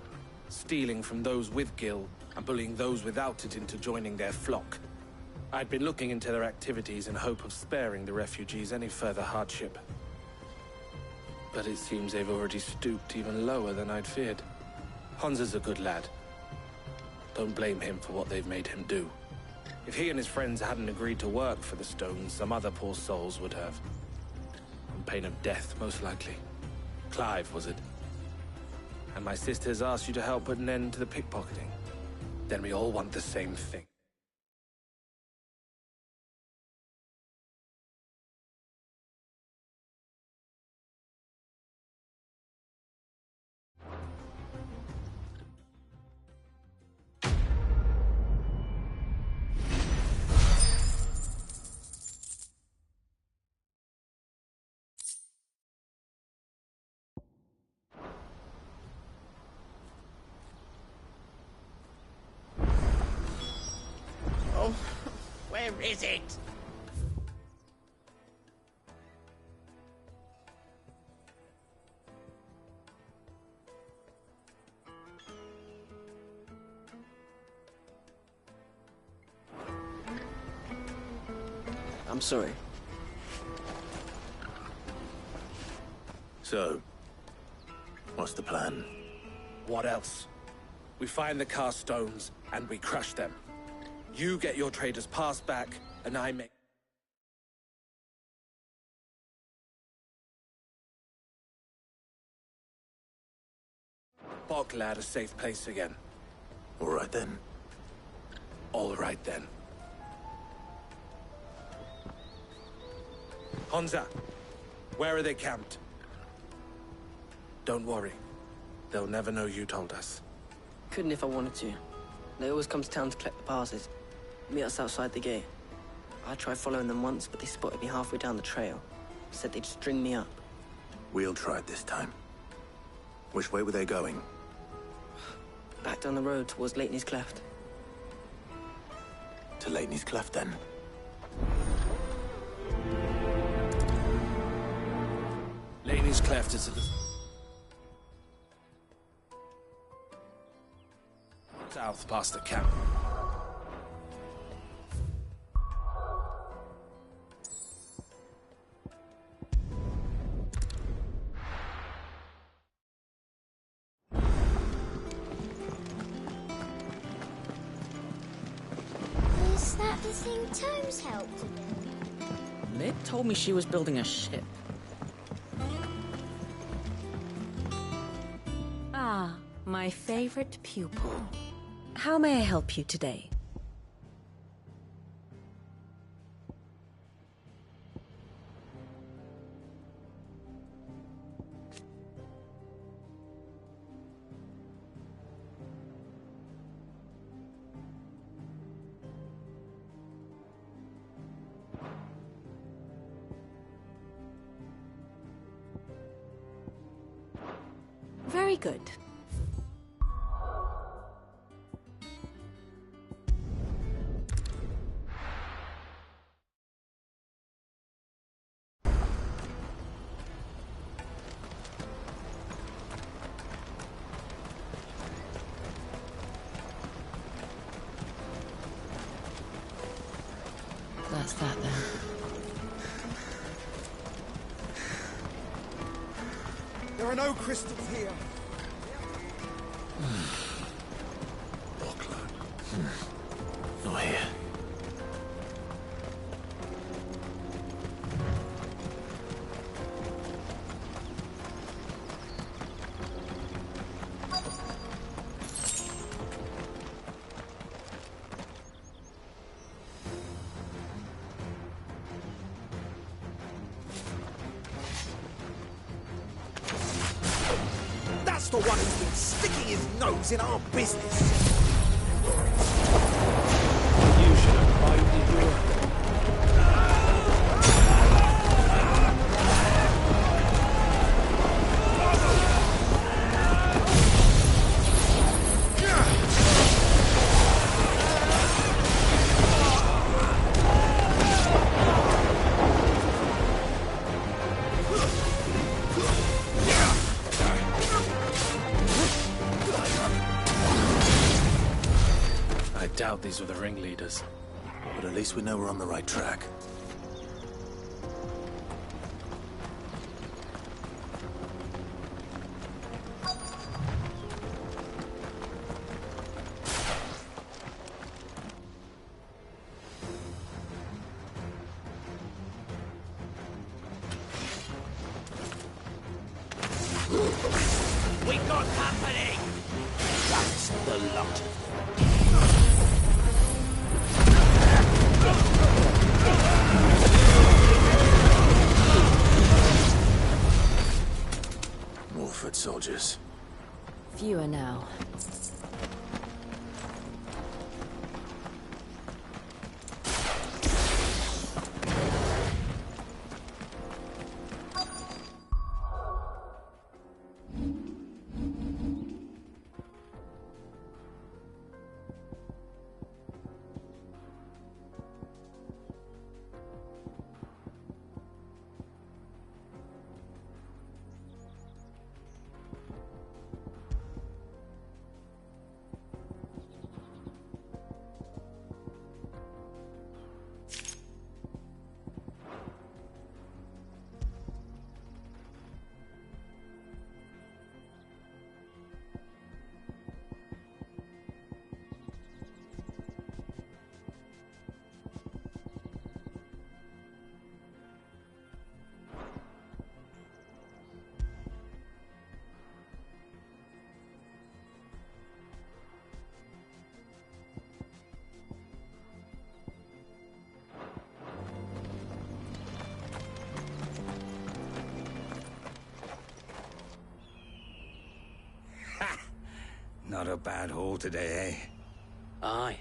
stealing from those with gil and bullying those without it into joining their flock. I'd been looking into their activities in hope of sparing the refugees any further hardship. But it seems they've already stooped even lower than I'd feared. Hansa's a good lad. Don't blame him for what they've made him do. If he and his friends hadn't agreed to work for the stones, some other poor souls would have. On pain of death, most likely. Clive, was it? And my sisters asked you to help put an end to the pickpocketing. Then we all want the same thing. Oh, where is it? I'm sorry. So, what's the plan? What else? We find the cast stones, and we crush them. You get your trader's pass back, and I make... Boklad a safe place again. All right then. All right then. Honza, where are they camped? Don't worry. They'll never know you told us. Couldn't if I wanted to. They always come to town to collect the passes. Meet us outside the gate. I tried following them once, but they spotted me halfway down the trail. Said they'd string me up. We'll try it this time. Which way were they going? Back down the road towards Leighton's Cleft. To Leighton's Cleft, then. Leighton's Cleft is at the south past the camp. Is that the thing Tomes helped to build? Mid told me she was building a ship. Ah, my favorite pupil. How may I help you today? Very good. That's that then. There are no crystals here. Not here. That's the one who's been sticking his nose in our business. You should have bided your... I doubt these were the ringleaders. But at least we know we're on the right track. We got company! That's the lot. More foot soldiers. Fewer now. a bad haul today, eh? Aye.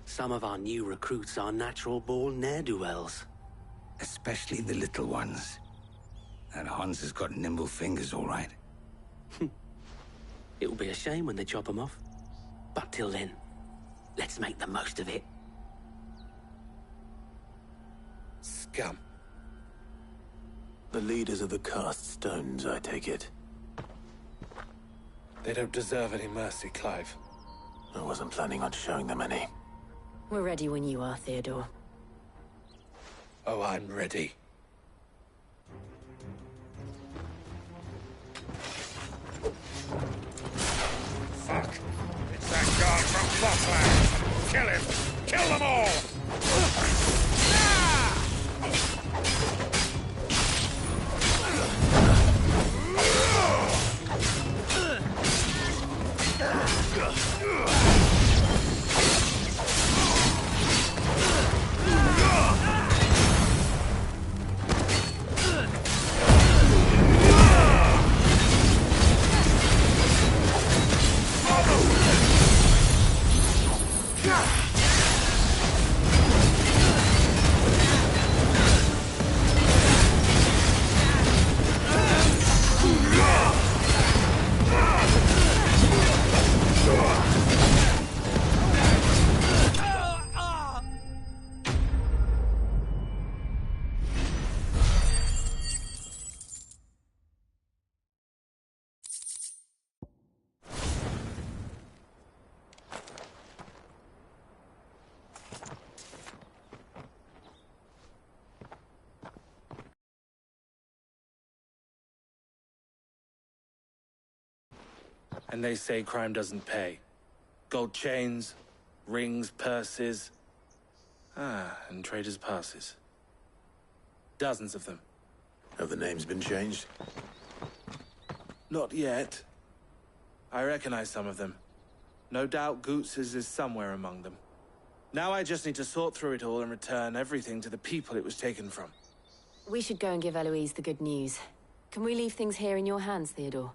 Some of our new recruits are natural-born ne'er-do-wells. Especially the little ones. That Hans has got nimble fingers, all right. It'll be a shame when they chop them off. But till then, let's make the most of it. Scum. The leaders of the cast stones, I take it. They don't deserve any mercy, Clive. I wasn't planning on showing them any. We're ready when you are, Theodore. Oh, I'm ready. Fuck! It's that guard from Bockland! Kill him! Kill them all! And they say crime doesn't pay. Gold chains, rings, purses. And traders' passes. Dozens of them. Have the names been changed? Not yet. I recognize some of them. No doubt Goots's is somewhere among them. Now I just need to sort through it all and return everything to the people it was taken from. We should go and give Eloise the good news. Can we leave things here in your hands, Theodore?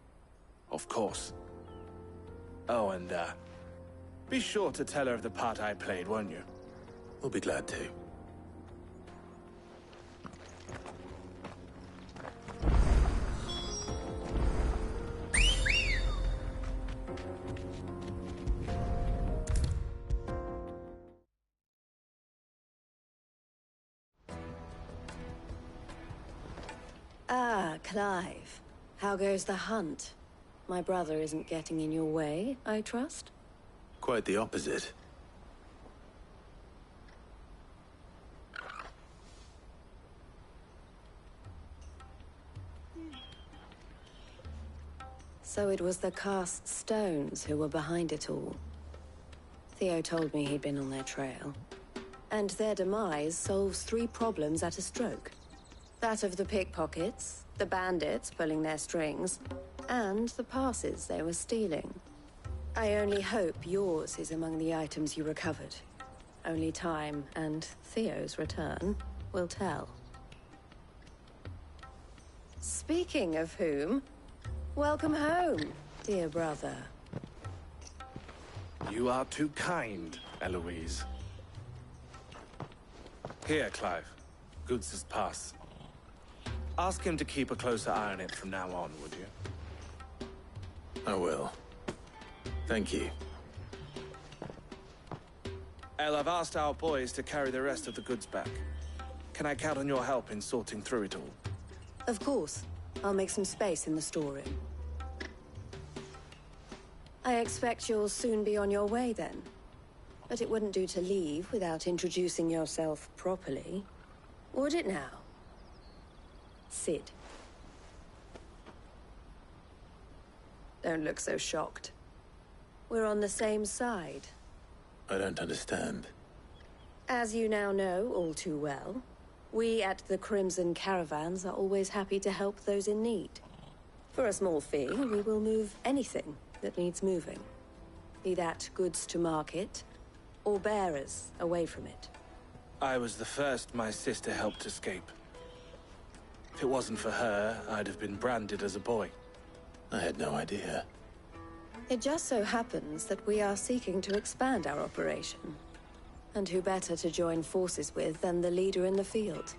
Of course. Oh, and, be sure to tell her of the part I played, won't you? We'll be glad to. Ah, Clive. How goes the hunt? My brother isn't getting in your way, I trust? Quite the opposite. So it was the cast stones who were behind it all. Theo told me he'd been on their trail. And their demise solves 3 problems at a stroke. That of the pickpockets, the bandits pulling their strings, and the passes they were stealing. I only hope yours is among the items you recovered. Only time and Theo's return will tell. Speaking of whom, welcome home, dear brother. You are too kind, Eloise. Here, Clive. Goods' pass. Ask him to keep a closer eye on it from now on, would you? I will. Thank you. El, I've asked our boys to carry the rest of the goods back. Can I count on your help in sorting through it all? Of course. I'll make some space in the storeroom. I expect you'll soon be on your way then. But it wouldn't do to leave without introducing yourself properly. Would it now? Sid. Don't look so shocked. We're on the same side. I don't understand. As you now know all too well, we at the Crimson Caravans are always happy to help those in need. For a small fee, we will move anything that needs moving. Be that goods to market, or bearers away from it. I was the first my sister helped escape. If it wasn't for her, I'd have been branded as a boy. I had no idea. It just so happens that we are seeking to expand our operation. And who better to join forces with than the leader in the field?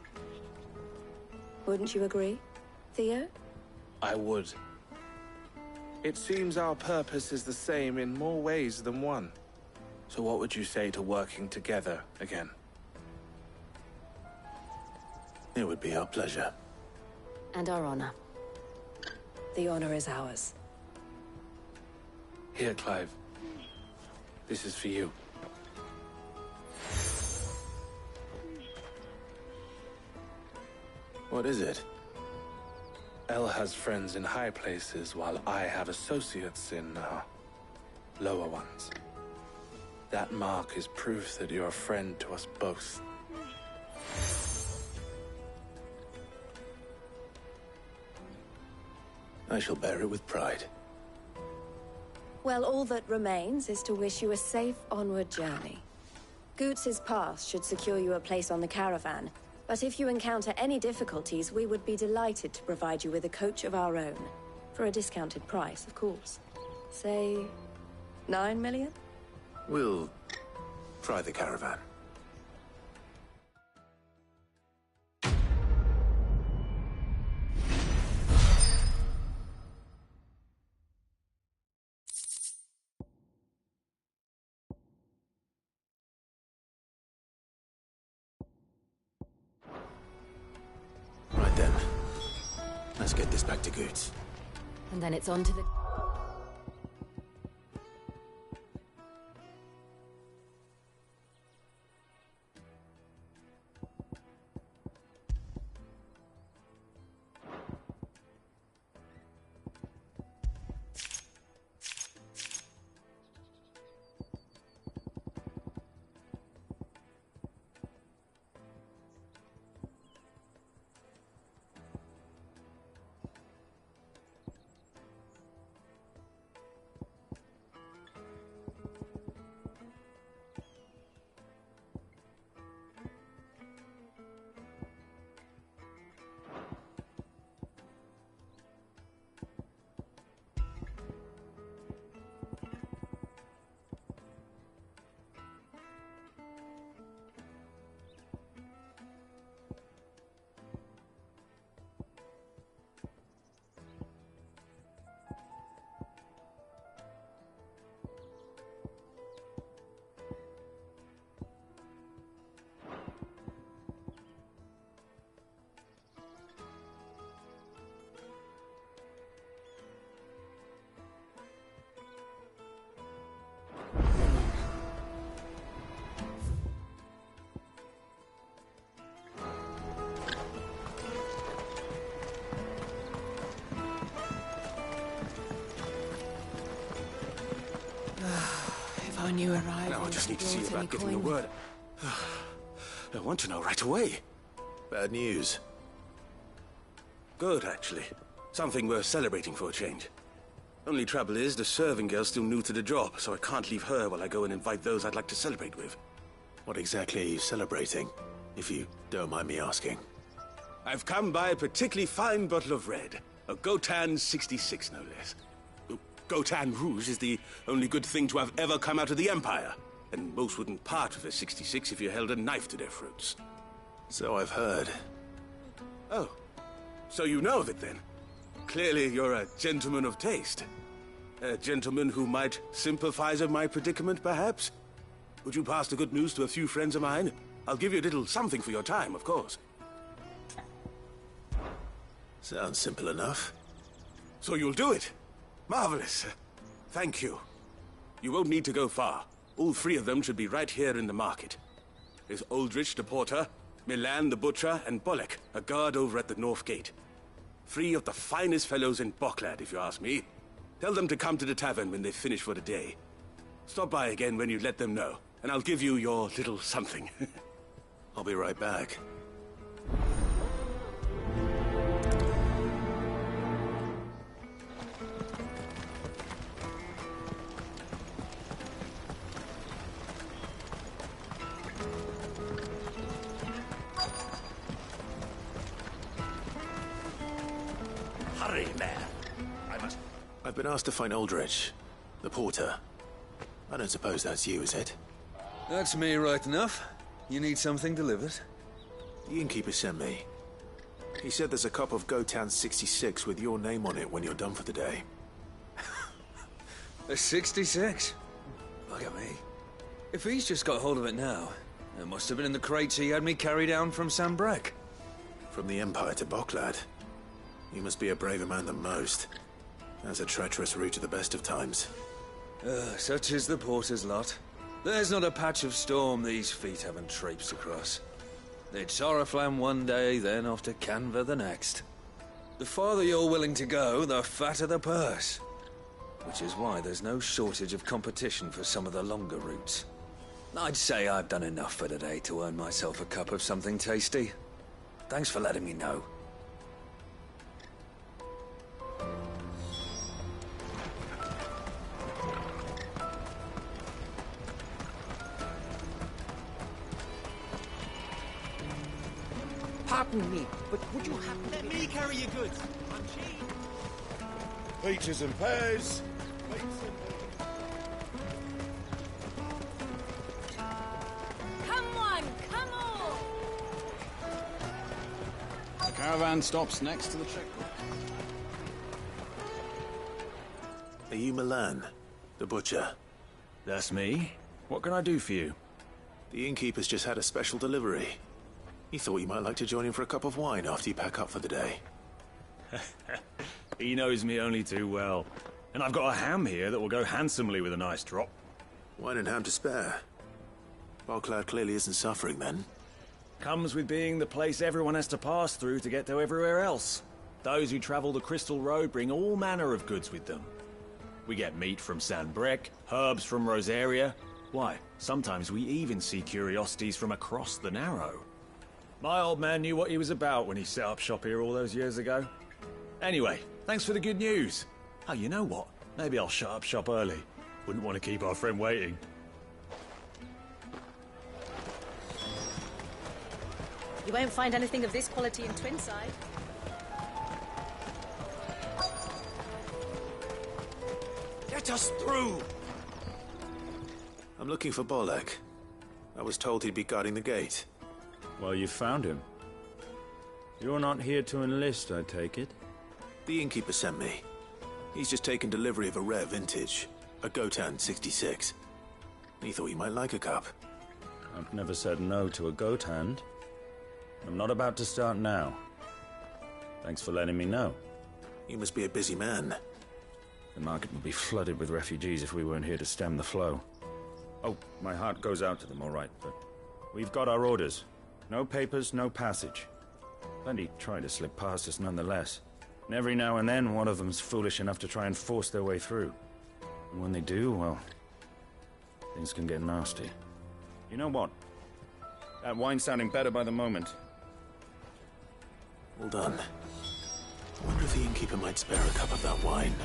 Wouldn't you agree, Theo? I would. It seems our purpose is the same in more ways than one. So what would you say to working together again? It would be our pleasure. And our honor. The honor is ours. Here, Clive. This is for you. What is it? Elle has friends in high places, while I have associates in, lower ones. That mark is proof that you're a friend to us both. I shall bear it with pride. Well, all that remains is to wish you a safe onward journey. Goots's pass should secure you a place on the caravan, but if you encounter any difficulties, we would be delighted to provide you with a coach of our own. For a discounted price, of course. Say, 9 million? We'll try the caravan. Right then. Let's get this back to Goots. And then it's on to the... If I knew arriving. Now I just need to see about getting the word. I want to know right away. Bad news. Good, actually. Something worth celebrating for a change. Only trouble is, the serving girl's still new to the job, so I can't leave her while I go and invite those I'd like to celebrate with. What exactly are you celebrating, if you don't mind me asking? I've come by a particularly fine bottle of red. A Gotan 66, no less. Gotan Rouge is the only good thing to have ever come out of the Empire. And most wouldn't part with a 66 if you held a knife to their throats. So I've heard. Oh, so you know of it then? Clearly you're a gentleman of taste. A gentleman who might sympathize with my predicament, perhaps? Would you pass the good news to a few friends of mine? I'll give you a little something for your time, of course. Sounds simple enough. So you'll do it? Marvelous. Thank you. You won't need to go far. All three of them should be right here in the market. There's Aldrich the porter, Milan the butcher, and Bolek, a guard over at the north gate. Three of the finest fellows in Boklad, if you ask me. Tell them to come to the tavern when they've finished for the day. Stop by again when you let them know, and I'll give you your little something. I'll be right back. Hurry, man. I must... I've been asked to find Aldrich. The porter. I don't suppose that's you, is it? That's me right enough. You need something delivered? The innkeeper sent me. He said there's a cup of Gotan 66 with your name on it when you're done for the day. A 66? Look at me. If he's just got hold of it now, it must have been in the crates he had me carry down from Sambrek. From the Empire to Boklad. You must be a braver man than most. That's a treacherous route to the best of times. Such is the porter's lot. There's not a patch of storm these feet haven't traipsed across. It's Oriflamme one day, then off to Canva the next. The farther you're willing to go, the fatter the purse. Which is why there's no shortage of competition for some of the longer routes. I'd say I've done enough for today to earn myself a cup of something tasty. Thanks for letting me know. Pardon me, but would you happen to... Let me carry your goods. I'm cheap. Peaches and pears. Come on, come on! The caravan stops next to the checkpoint. Are you Milan, the butcher? That's me. What can I do for you? The innkeeper's just had a special delivery. He thought you might like to join him for a cup of wine after you pack up for the day. He knows me only too well. And I've got a ham here that will go handsomely with a nice drop. Wine and ham to spare. Boklad clearly isn't suffering then. Comes with being the place everyone has to pass through to get to everywhere else. Those who travel the Crystal Road bring all manner of goods with them. We get meat from Sanbrek, herbs from Rosaria. Why, sometimes we even see curiosities from across the Narrow. My old man knew what he was about when he set up shop here all those years ago. Anyway, thanks for the good news. Oh, you know what? Maybe I'll shut up shop early. Wouldn't want to keep our friend waiting. You won't find anything of this quality in Twinside. Get us through! I'm looking for Bolek. I was told he'd be guarding the gate. Well, you found him. You're not here to enlist, I take it? The innkeeper sent me. He's just taken delivery of a rare vintage, a Gotan 66. He thought you might like a cup. I've never said no to a goat hand. I'm not about to start now. Thanks for letting me know. You must be a busy man. The market would be flooded with refugees if we weren't here to stem the flow. Oh, my heart goes out to them, all right, but we've got our orders. No papers, no passage. Plenty try to slip past us nonetheless. And every now and then, one of them's foolish enough to try and force their way through. And when they do, well, things can get nasty. You know what? That wine's sounding better by the moment. Well done. I wonder if the innkeeper might spare a cup of that wine.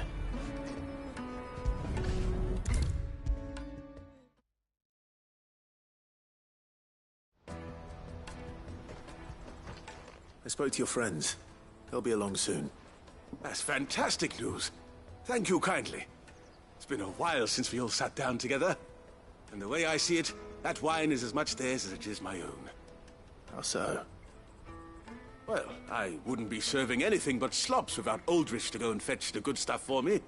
I spoke to your friends. They'll be along soon. That's fantastic news. Thank you kindly. It's been a while since we all sat down together. And the way I see it, that wine is as much theirs as it is my own. How so? Well, I wouldn't be serving anything but slops without Aldrich to go and fetch the good stuff for me.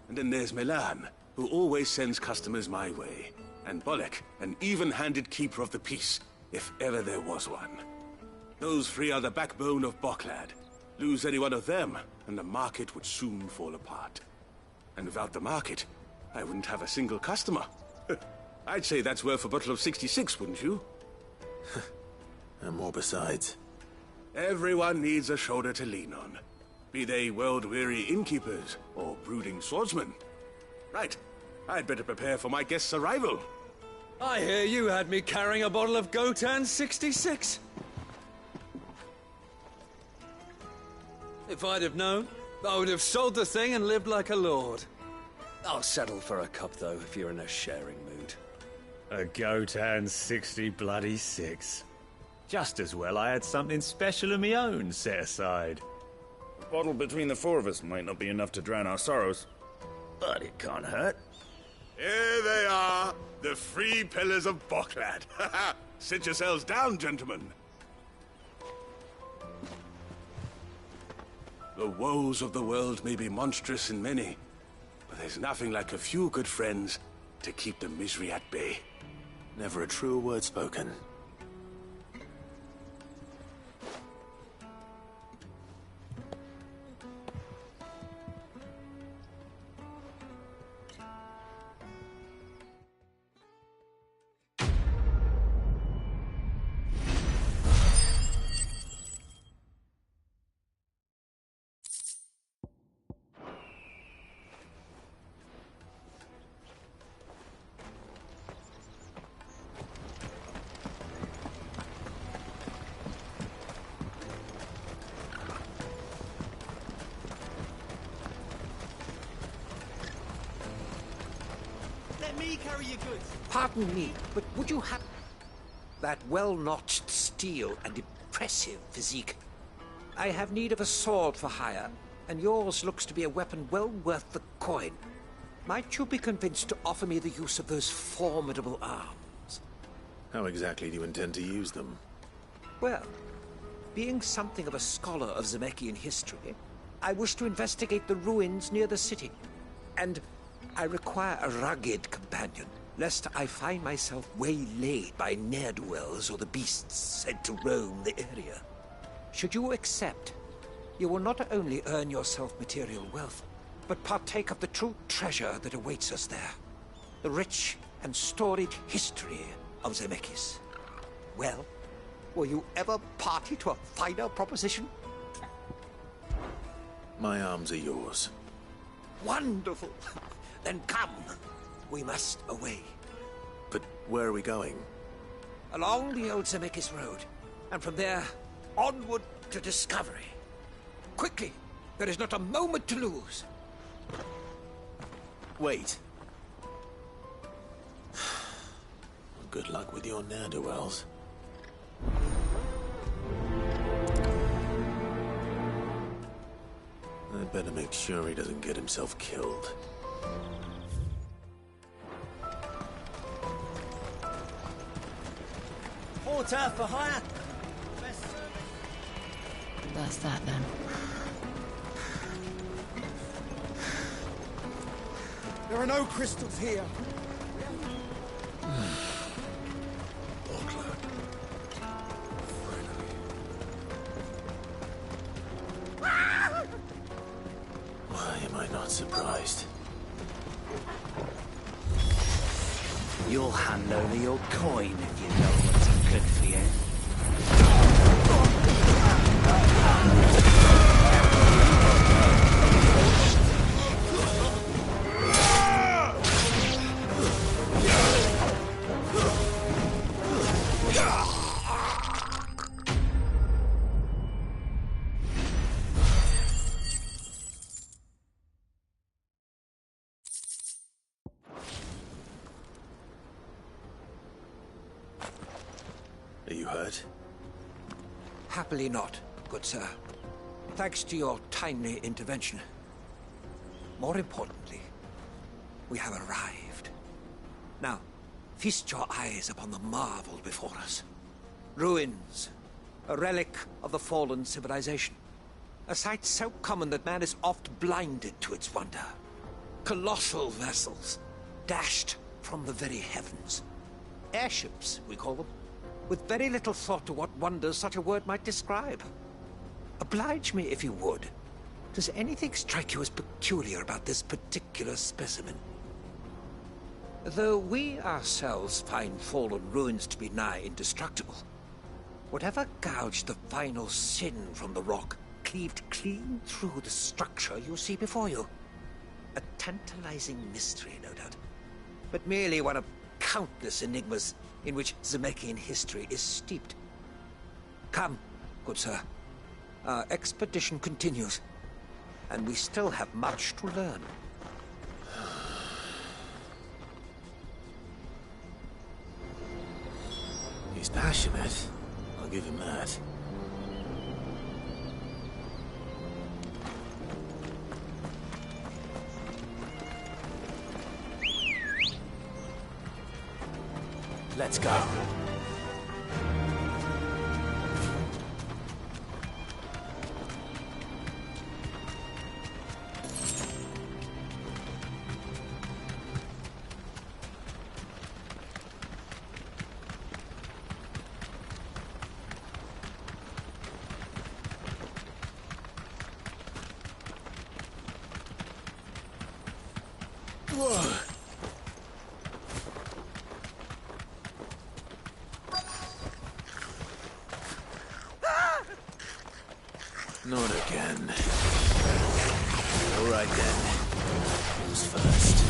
And then there's Milan, who always sends customers my way. And Bolek, an even-handed keeper of the peace, if ever there was one. Those three are the backbone of Boklad. Lose any one of them, and the market would soon fall apart. And without the market, I wouldn't have a single customer. I'd say that's worth a bottle of 66, wouldn't you? And more besides. Everyone needs a shoulder to lean on. Be they world-weary innkeepers or brooding swordsmen. Right, I'd better prepare for my guest's arrival. I hear you had me carrying a bottle of Gotan 66. If I'd have known, I would have sold the thing and lived like a lord. I'll settle for a cup, though, if you're in a sharing mood. A Gotan 66. Just as well I had something special of my own set aside. A bottle between the four of us might not be enough to drown our sorrows, but it can't hurt. Here they are, the 3 pillars of Boklad. Sit yourselves down, gentlemen. The woes of the world may be monstrous in many, but there's nothing like a few good friends to keep the misery at bay. Never a truer word spoken. Carry your goods. Pardon me, but would you have that well-notched steel and impressive physique? I have need of a sword for hire, and yours looks to be a weapon well worth the coin. Might you be convinced to offer me the use of those formidable arms? How exactly do you intend to use them? Well, being something of a scholar of Zemeckis history, I wish to investigate the ruins near the city, and I require a rugged companion, lest I find myself waylaid by ne'er-do-wells or the beasts said to roam the area. Should you accept, you will not only earn yourself material wealth, but partake of the true treasure that awaits us there. The rich and storied history of Zemeckis. Well, were you ever party to a finer proposition? My arms are yours. Wonderful! Then come. We must away. But where are we going? Along the old Zemeckis Road, and from there, onward to discovery. Quickly! There is not a moment to lose. Wait. Good luck with your ne'er-do-wells. I'd better make sure he doesn't get himself killed. Porter for hire. That's that then. There are no crystals here. Why am I not surprised? You'll hand over your coin if you know what's good for you. Are you hurt? Happily not, good sir. Thanks to your timely intervention. More importantly, we have arrived. Now, feast your eyes upon the marvel before us. Ruins, a relic of the fallen civilization. A sight so common that man is oft blinded to its wonder. Colossal vessels, dashed from the very heavens. Airships, we call them, with very little thought to what wonders such a word might describe. Oblige me if you would. Does anything strike you as peculiar about this particular specimen? Though we ourselves find fallen ruins to be nigh indestructible, whatever gouged the final sin from the rock cleaved clean through the structure you see before you. A tantalizing mystery, no doubt, but merely one of countless enigmas in which Zemeckis history is steeped. Come, good sir. Our expedition continues, and we still have much to learn. He's passionate. I'll give him that. Let's go. Not again. All right then. Who's first?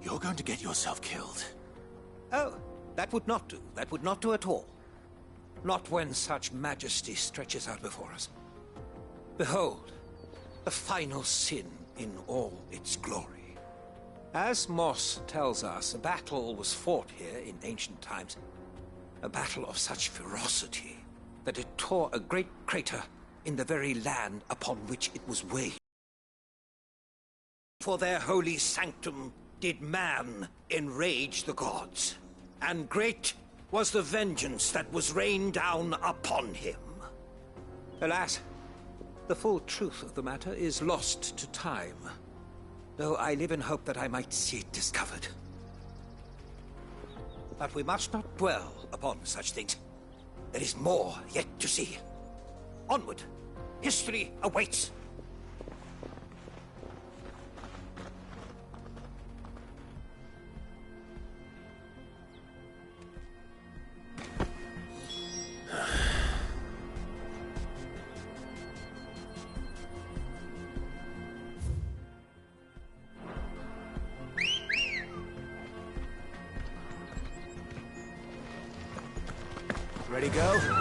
You're going to get yourself killed. Oh, that would not do. That would not do at all. Not when such majesty stretches out before us. Behold, the final sin in all its glory. As Moss tells us, a battle was fought here in ancient times. A battle of such ferocity that it tore a great crater in the very land upon which it was waged. For their holy sanctum did man enrage the gods, and great was the vengeance that was rained down upon him. Alas, the full truth of the matter is lost to time, though I live in hope that I might see it discovered. But we must not dwell upon such things. There is more yet to see. Onward! History awaits! Ready, go?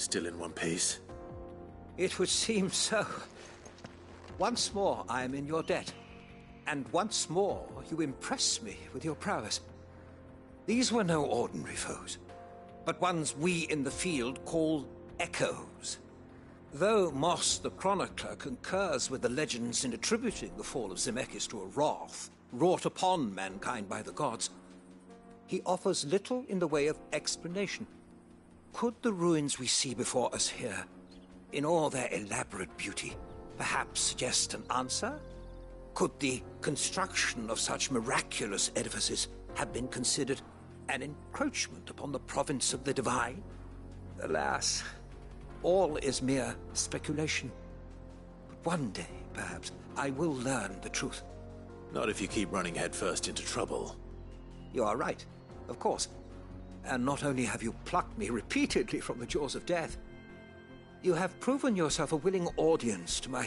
Still in one piece? It would seem so. Once more I am in your debt. And once more you impress me with your prowess. These were no ordinary foes, but ones we in the field call echoes. Though Moss the Chronicler concurs with the legends in attributing the fall of Zemeckis to a wrath wrought upon mankind by the gods, he offers little in the way of explanation. Could the ruins we see before us here, in all their elaborate beauty, perhaps suggest an answer? Could the construction of such miraculous edifices have been considered an encroachment upon the province of the divine? Alas, all is mere speculation. But one day, perhaps, I will learn the truth. Not if you keep running headfirst into trouble. You are right, of course. And not only have you plucked me repeatedly from the jaws of death, you have proven yourself a willing audience to my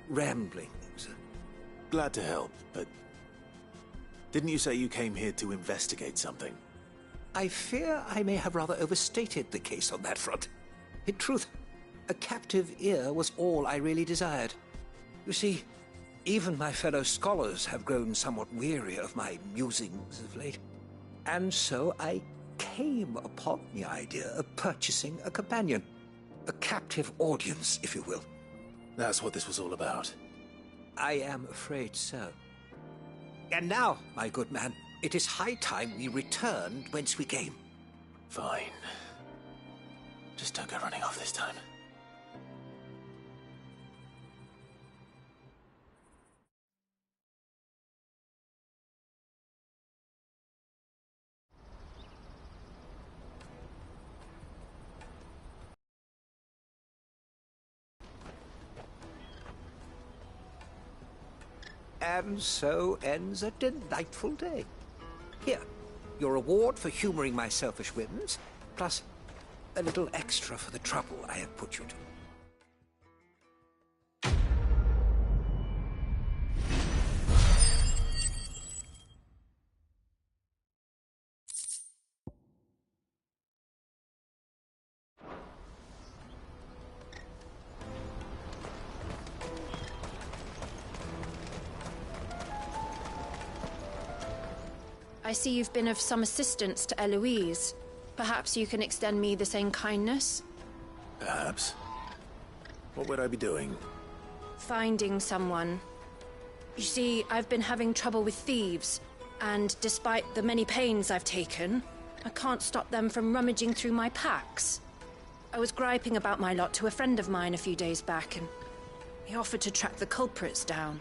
ramblings. Glad to help, but didn't you say you came here to investigate something? I fear I may have rather overstated the case on that front. In truth, a captive ear was all I really desired. You see, even my fellow scholars have grown somewhat weary of my musings of late. And so I came upon the idea of purchasing a companion. A captive audience, if you will. That's what this was all about. I am afraid so. And now, my good man, it is high time we returned whence we came. Fine. Just don't go running off this time. And so ends a delightful day. Here, your reward for humoring my selfish whims, plus a little extra for the trouble I have put you to. I see you've been of some assistance to Eloise. Perhaps you can extend me the same kindness? Perhaps. What would I be doing? Finding someone. You see, I've been having trouble with thieves, and despite the many pains I've taken, I can't stop them from rummaging through my packs. I was griping about my lot to a friend of mine a few days back, and he offered to track the culprits down.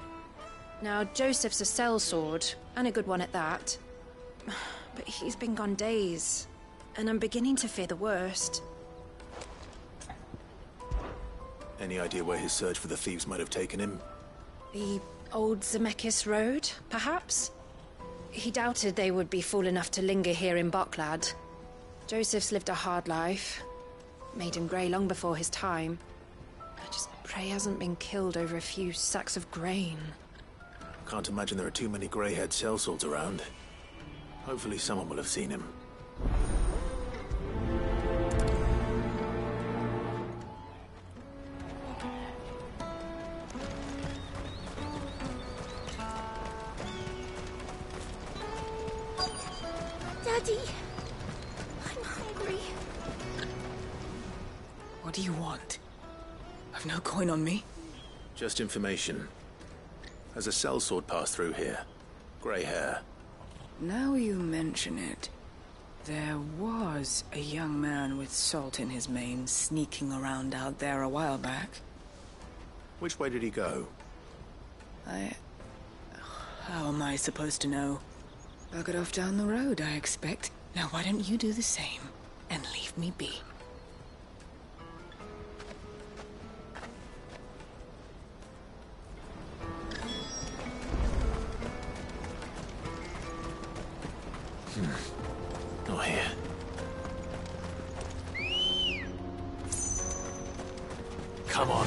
Now, Joseph's a sellsword, and a good one at that. But he's been gone days, and I'm beginning to fear the worst. Any idea where his search for the thieves might have taken him? The old Zemeckis Road, perhaps? He doubted they would be fool enough to linger here in Boklad. Joseph's lived a hard life. Made him grey long before his time. I just pray he hasn't been killed over a few sacks of grain. Can't imagine there are too many grey-haired sellswords around. Hopefully someone will have seen him. Daddy, I'm hungry. What do you want? I've no coin on me. Just information. Has a sellsword passed through here? Grey hair. Now you mention it, there was a young man with salt in his mane sneaking around out there a while back. Which way did he go? How am I supposed to know? Buggered off down the road, I expect. Now why don't you do the same and leave me be? Not here. Come on.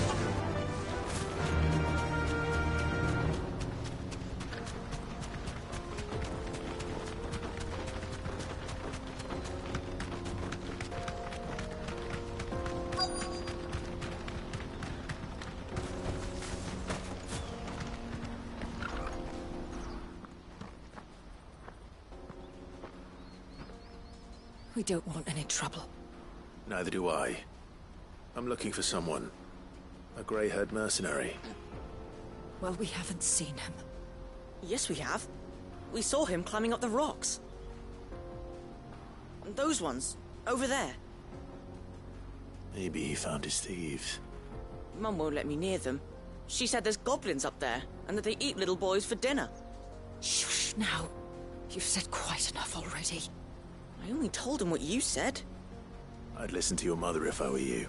We don't want any trouble. Neither do I. I'm looking for someone. A grey-haired mercenary. Well, we haven't seen him. Yes, we have. We saw him climbing up the rocks. And those ones, over there. Maybe he found his thieves. Mum won't let me near them. She said there's goblins up there, and that they eat little boys for dinner. Shush now. You've said quite enough already. I only told him what you said. I'd listen to your mother if I were you.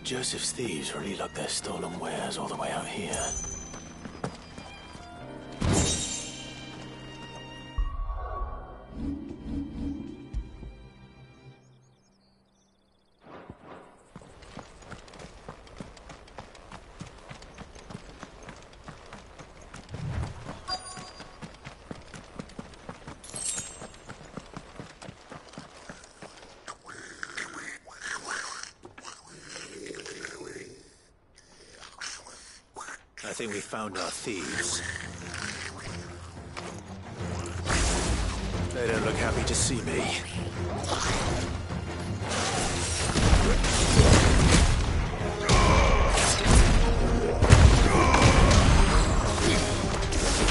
Joseph's thieves really lug their stolen wares all the way out here. I think we found our thieves. They don't look happy to see me.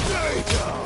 There you go.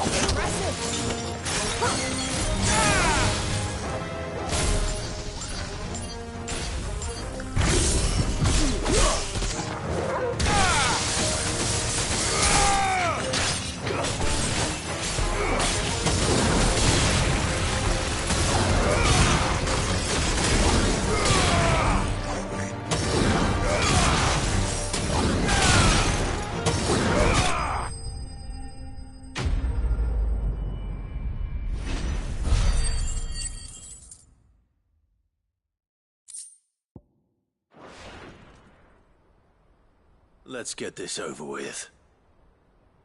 Let's get this over with.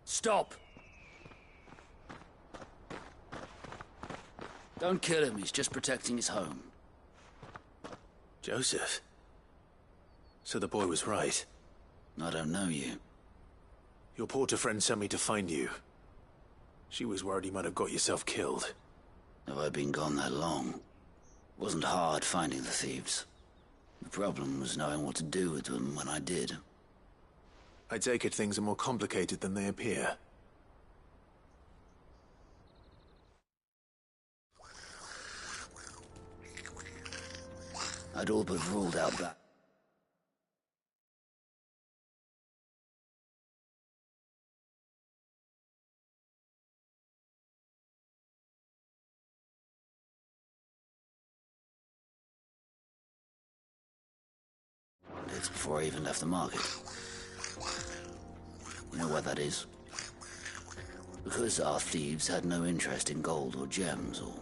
Stop! Don't kill him, he's just protecting his home. Joseph? So the boy was right. I don't know you. Your porter friend sent me to find you. She was worried you might have got yourself killed. Have I been gone that long? It wasn't hard finding the thieves. The problem was knowing what to do with them when I did. I take it things are more complicated than they appear. I'd all but ruled out that. It's before I even left the market. You know why that is? Because our thieves had no interest in gold or gems, or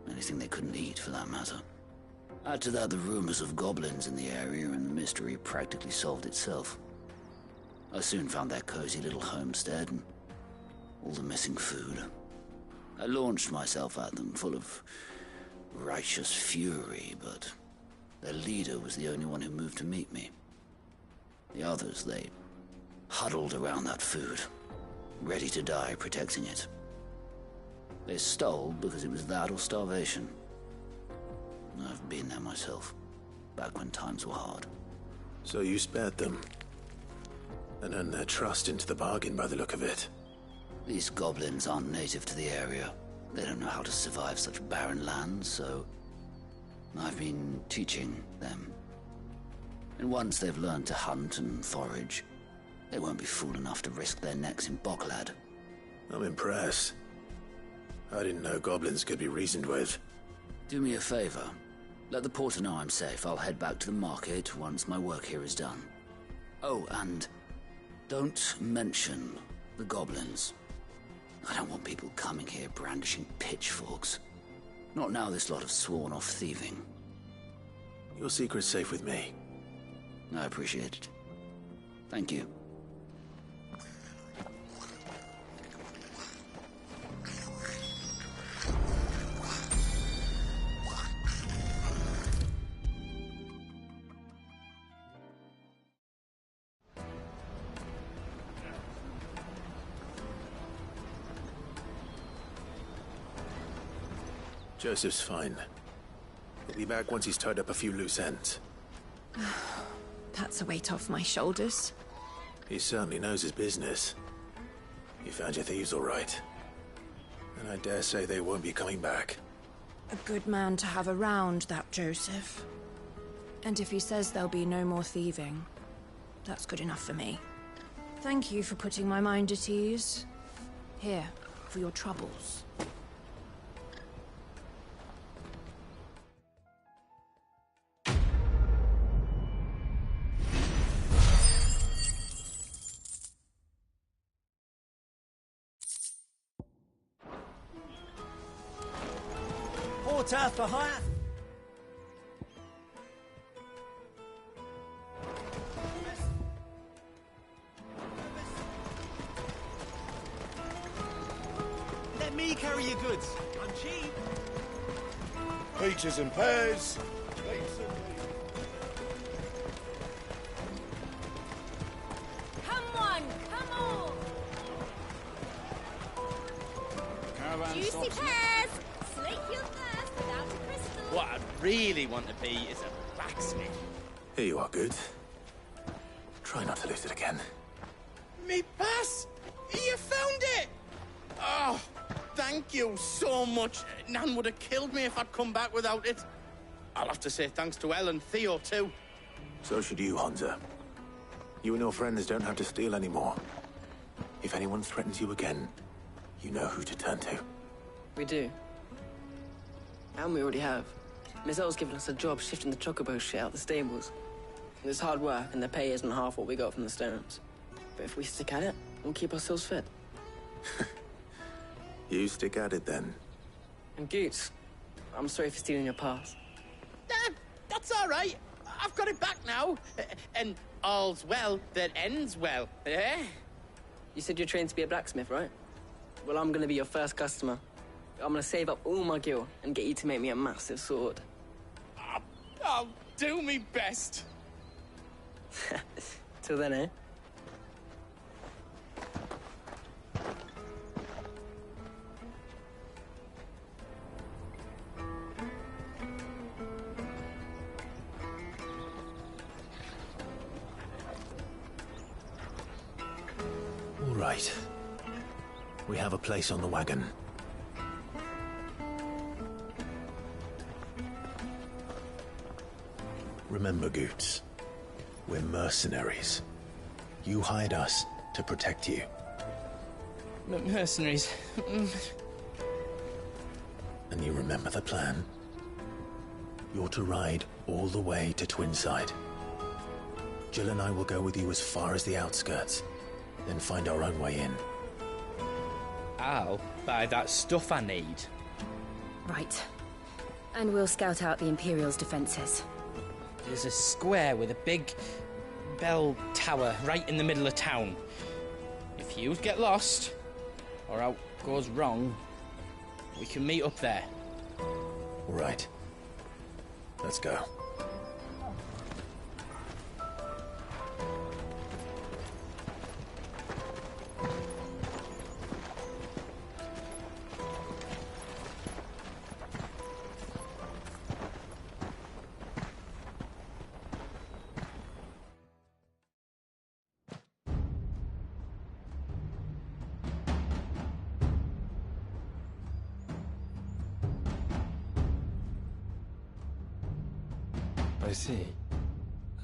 anything they couldn't eat, for that matter. Add to that the rumors of goblins in the area, and the mystery practically solved itself. I soon found their cozy little homestead, and all the missing food. I launched myself at them, full of righteous fury, but their leader was the only one who moved to meet me. The others, they huddled around that food, ready to die protecting it. They stole because it was that or starvation. I've been there myself, back when times were hard. So you spared them, and earned their trust into the bargain by the look of it. These goblins aren't native to the area. They don't know how to survive such barren lands, so I've been teaching them. And once they've learned to hunt and forage, they won't be fool enough to risk their necks in Bocklad. I'm impressed. I didn't know goblins could be reasoned with. Do me a favor. Let the porter know I'm safe. I'll head back to the market once my work here is done. Oh, and don't mention the goblins. I don't want people coming here brandishing pitchforks. Not now this lot have sworn off thieving. Your secret's safe with me. I appreciate it. Thank you. Joseph's fine. He'll be back once he's tied up a few loose ends. That's a weight off my shoulders. He certainly knows his business. You found your thieves all right. And I dare say they won't be coming back. A good man to have around, that Joseph. And if he says there'll be no more thieving, that's good enough for me. Thank you for putting my mind at ease. Here, for your troubles. Porter for hire. Let me carry your goods. I'm cheap. Peaches and pears. Come on, come on! Caravan Juicy stops. pears! Slake your thirst without a crystal. What I'd really want to be is a blacksmith. Here you are, good. Try not to lose it again. Me pass! You found it! Oh, thank you so much. Nan would have killed me if I'd come back without it. I'll have to say thanks to Elle and Theo, too. So should you, Hansa. You and your friends don't have to steal anymore. If anyone threatens you again, you know who to turn to. We do. And we already have. Miss Elle's given us a job shifting the chocobo shit out the stables. It's hard work, and the pay isn't half what we got from the Stones. But if we stick at it, we'll keep ourselves fit. You stick at it, then. And Goots, I'm sorry for stealing your pass. That's all right. I've got it back now. And all's well that ends well, eh? You said you're trained to be a blacksmith, right? Well, I'm gonna be your first customer. I'm gonna save up all my gil and get you to make me a massive sword. I'll do me best. Till then, eh? All right. We have a place on the wagon. Remember, Goots, we're mercenaries. You hired us to protect you. Mercenaries. And you remember the plan? You're to ride all the way to Twinside. Jill and I will go with you as far as the outskirts, then find our own way in. I'll buy that stuff I need. Right. And we'll scout out the Imperial's defenses. There's a square with a big bell tower right in the middle of town. If you get lost, or out goes wrong, we can meet up there. All right. Let's go. I see.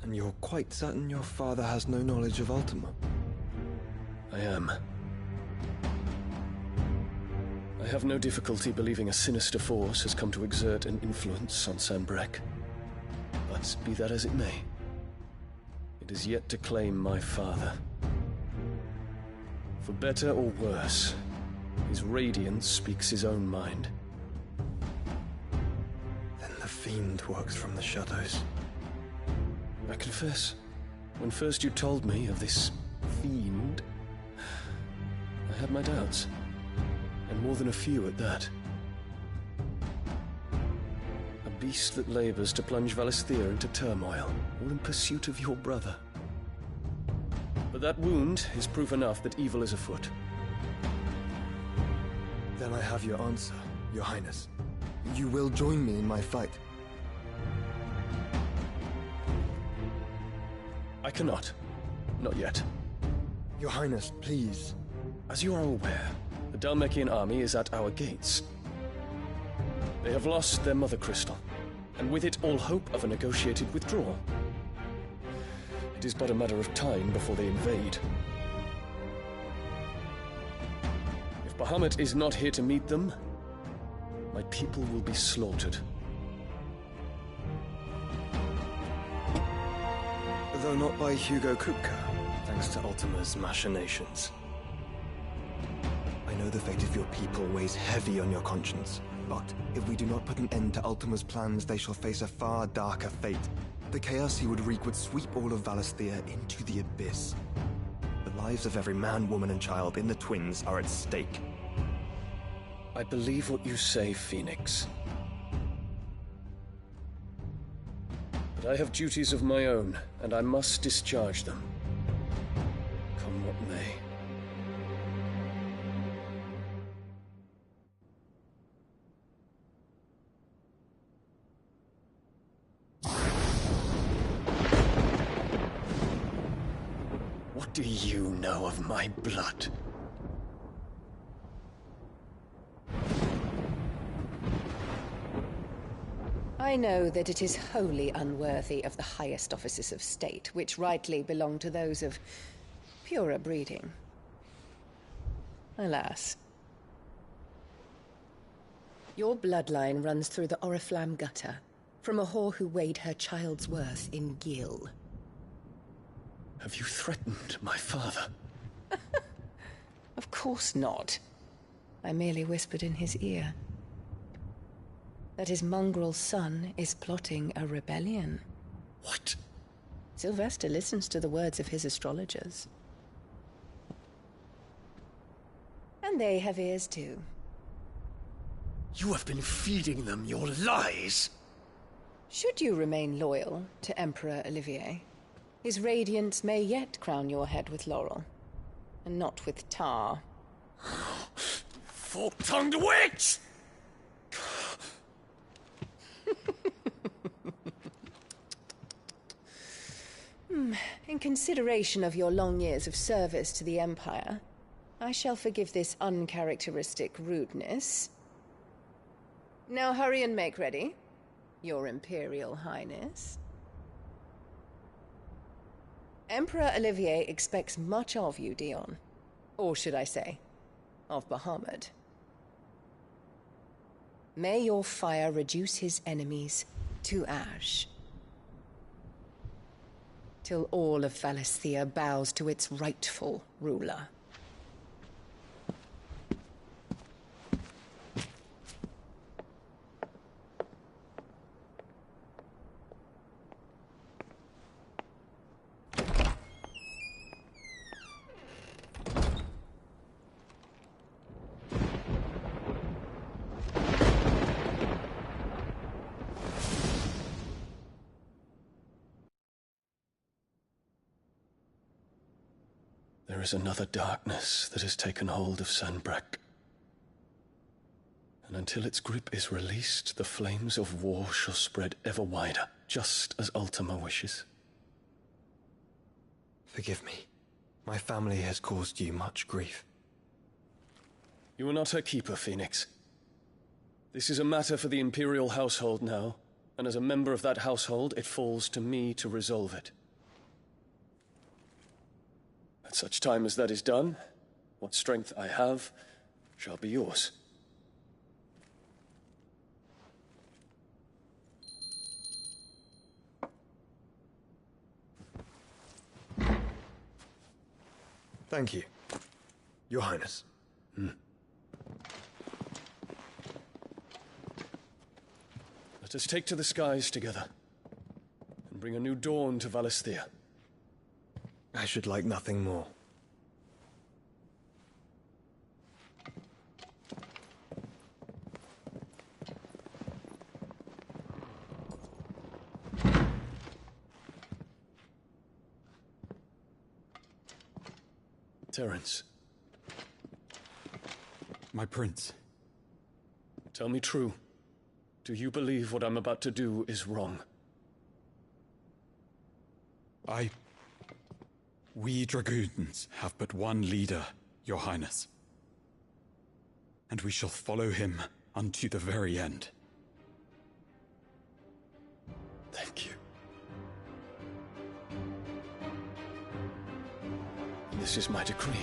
And you're quite certain your father has no knowledge of Ultima? I am. I have no difficulty believing a sinister force has come to exert an influence on Sanbreque. But be that as it may, it is yet to claim my father. For better or worse, his radiance speaks his own mind. Then the fiend works from the shadows. I confess, when first you told me of this fiend, I had my doubts, and more than a few at that. A beast that labors to plunge Valisthea into turmoil, all in pursuit of your brother. But that wound is proof enough that evil is afoot. Then I have your answer, Your Highness. You will join me in my fight. I cannot. Not yet. Your Highness, please. As you are aware, the Dhalmekian army is at our gates. They have lost their mother crystal, and with it all hope of a negotiated withdrawal. It is but a matter of time before they invade. If Bahamut is not here to meet them, my people will be slaughtered. Though not by Hugo Kupka, thanks to Ultima's machinations. I know the fate of your people weighs heavy on your conscience, but if we do not put an end to Ultima's plans, they shall face a far darker fate. The chaos he would wreak would sweep all of Valisthea into the abyss. The lives of every man, woman, and child in the Twins are at stake. I believe what you say, Phoenix. But I have duties of my own, and I must discharge them. Come what may. What do you know of my blood? I know that it is wholly unworthy of the highest offices of state, which rightly belong to those of purer breeding. Alas. Your bloodline runs through the Oriflamme gutter, from a whore who weighed her child's worth in gil. Have you threatened my father? Of course not. I merely whispered in his ear that his mongrel son is plotting a rebellion. What? Sylvester listens to the words of his astrologers. And they have ears too. You have been feeding them your lies! Should you remain loyal to Emperor Olivier, his radiance may yet crown your head with laurel, and not with tar. Fork-tongued witch! In consideration of your long years of service to the Empire, I shall forgive this uncharacteristic rudeness. Now hurry and make ready, Your Imperial Highness. Emperor Olivier expects much of you, Dion. Or should I say, of Bahamut. May your fire reduce his enemies to ash, till all of Valisthea bows to its rightful ruler. There is another darkness that has taken hold of Sanbreque. And until its grip is released, the flames of war shall spread ever wider, just as Ultima wishes. Forgive me. My family has caused you much grief. You are not her keeper, Phoenix. This is a matter for the Imperial household now, and as a member of that household, it falls to me to resolve it. At such time as that is done, what strength I have shall be yours. Thank you, Your Highness. Let us take to the skies together, and bring a new dawn to Valisthea. I should like nothing more. Terence. My prince. Tell me true. Do you believe what I'm about to do is wrong? We dragoons have but one leader, Your Highness. And we shall follow him unto the very end. Thank you. This is my decree.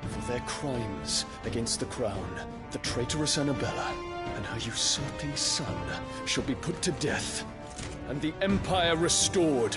For their crimes against the crown, the traitorous Annabella and her usurping son shall be put to death, and the Empire restored.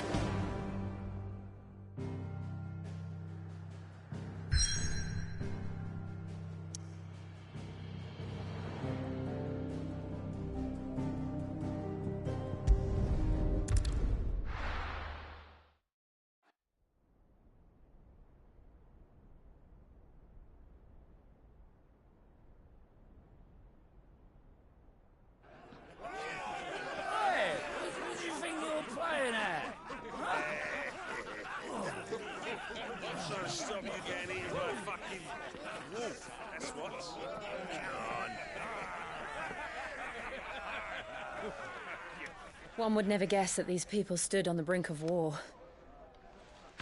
One would never guess that these people stood on the brink of war.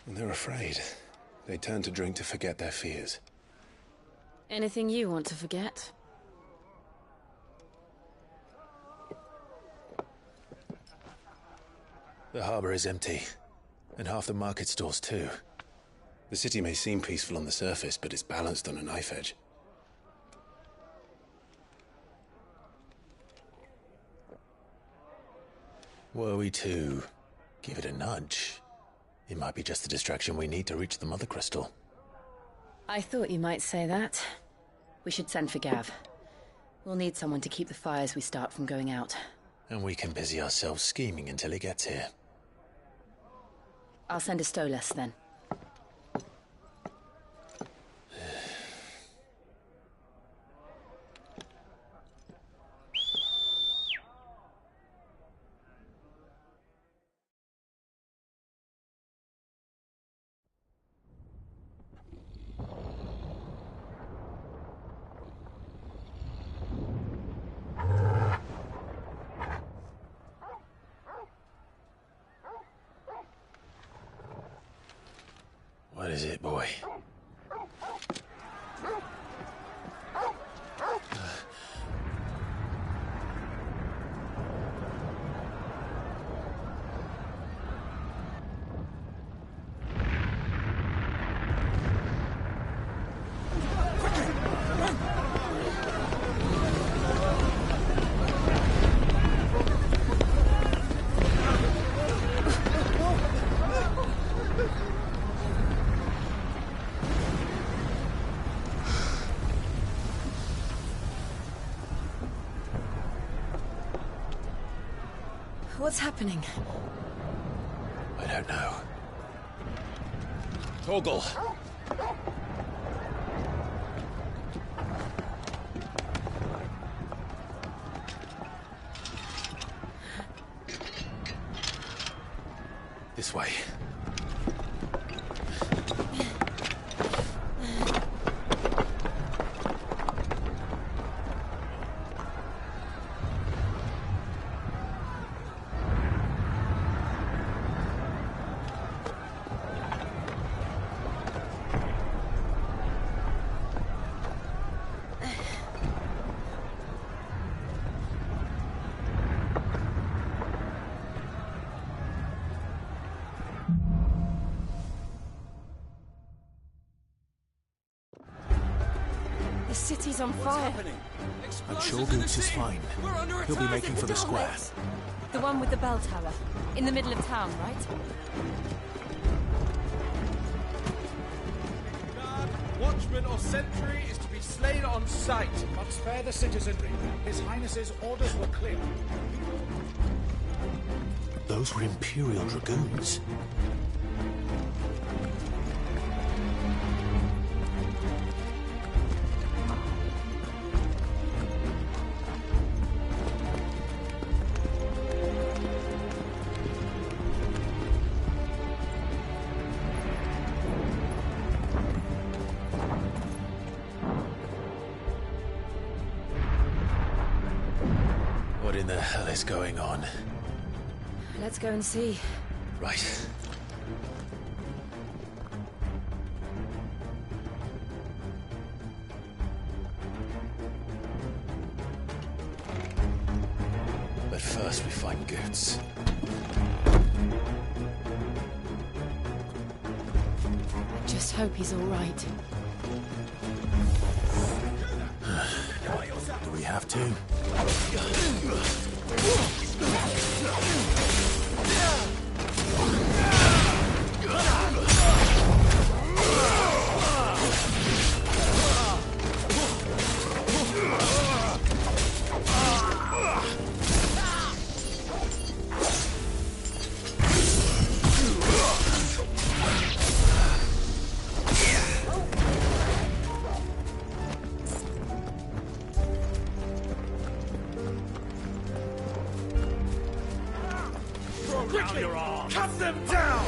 They're afraid. They turn to drink to forget their fears. Anything you want to forget? The harbor is empty, and half the market stalls too. The city may seem peaceful on the surface, but it's balanced on a knife edge. Were we to give it a nudge, it might be just the distraction we need to reach the Mother Crystal. I thought you might say that. We should send for Gav. We'll need someone to keep the fires we start from going out. And we can busy ourselves scheming until he gets here. I'll send a Stolas then. What is it, boy? What's happening? I don't know. Torgal! This way. city's on fire. I'm sure Goots is fine. He'll be making for the square. The one with the bell tower. In the middle of town, right? Watchman or sentry is to be slain on sight. But spare the citizenry. His Highness's orders were clear. Those were Imperial Dragoons. What in the hell is going on? Let's go and see. Right. But first we find Goots. Just hope he's all right. Do we have to? Quickly! Cut them down!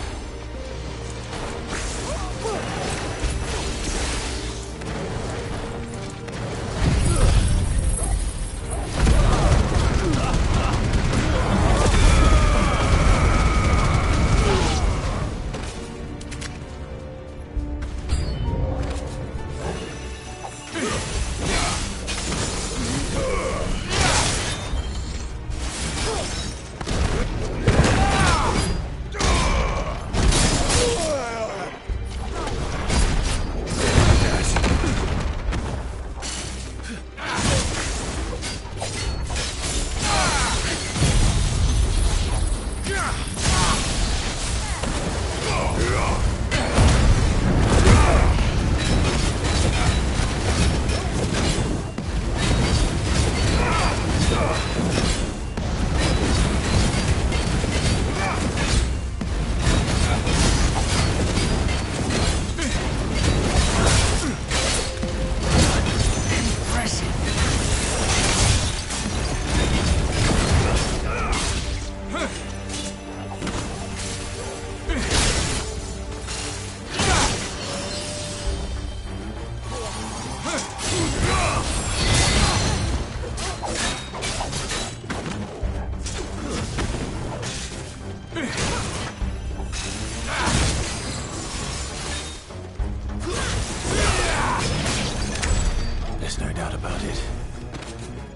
There's no doubt about it.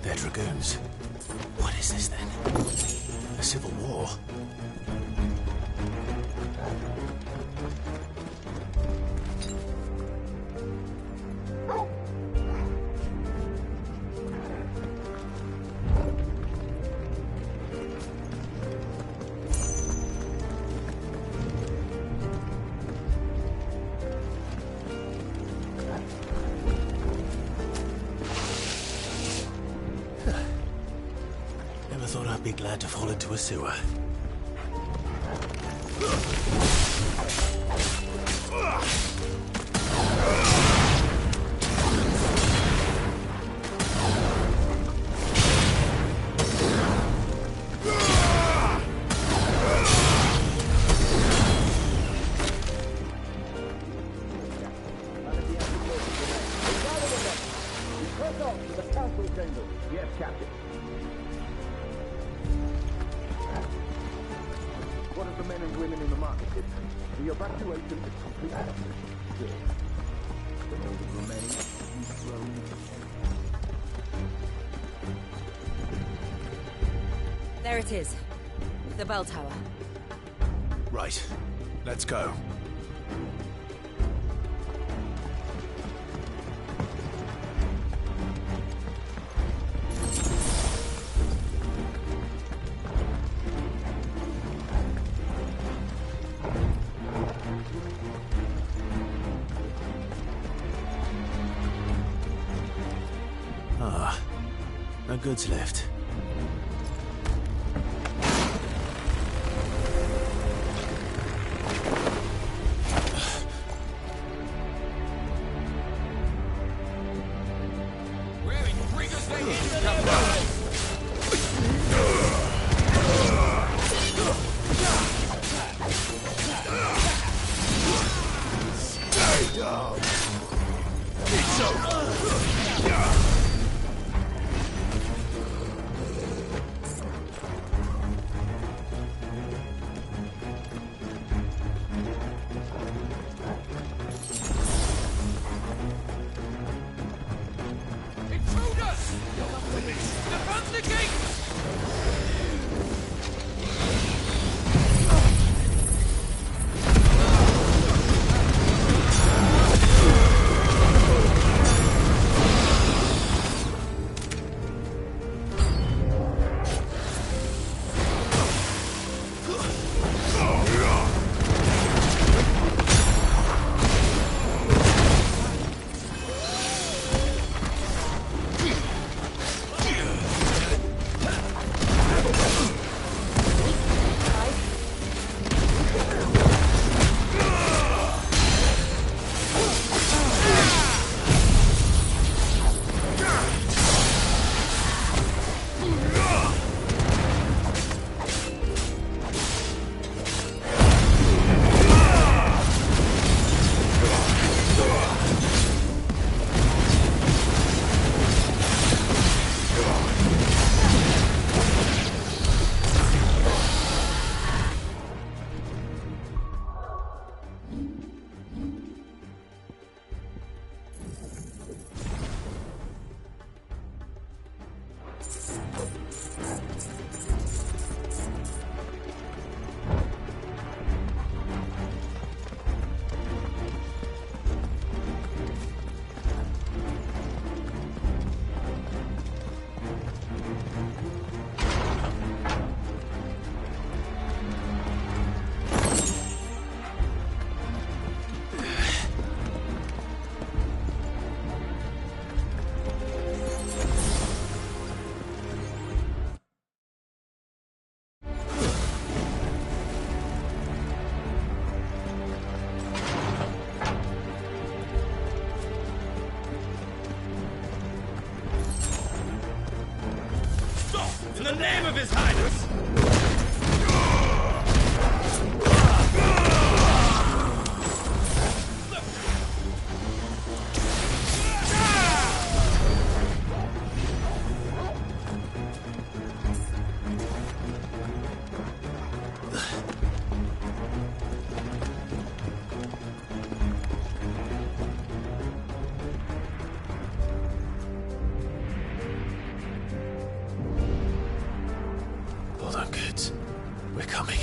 They're Dragoons. What is this then? A civil war? Never thought I'd be glad to fall into a sewer. Yes, Captain. What of the men and women in the market district? The evacuation is complete. Good. The those that remain, you thrown. There it is. The bell tower. Right. Let's go. A goods lift. In the name of His Highness! Hold on, kids. We're coming.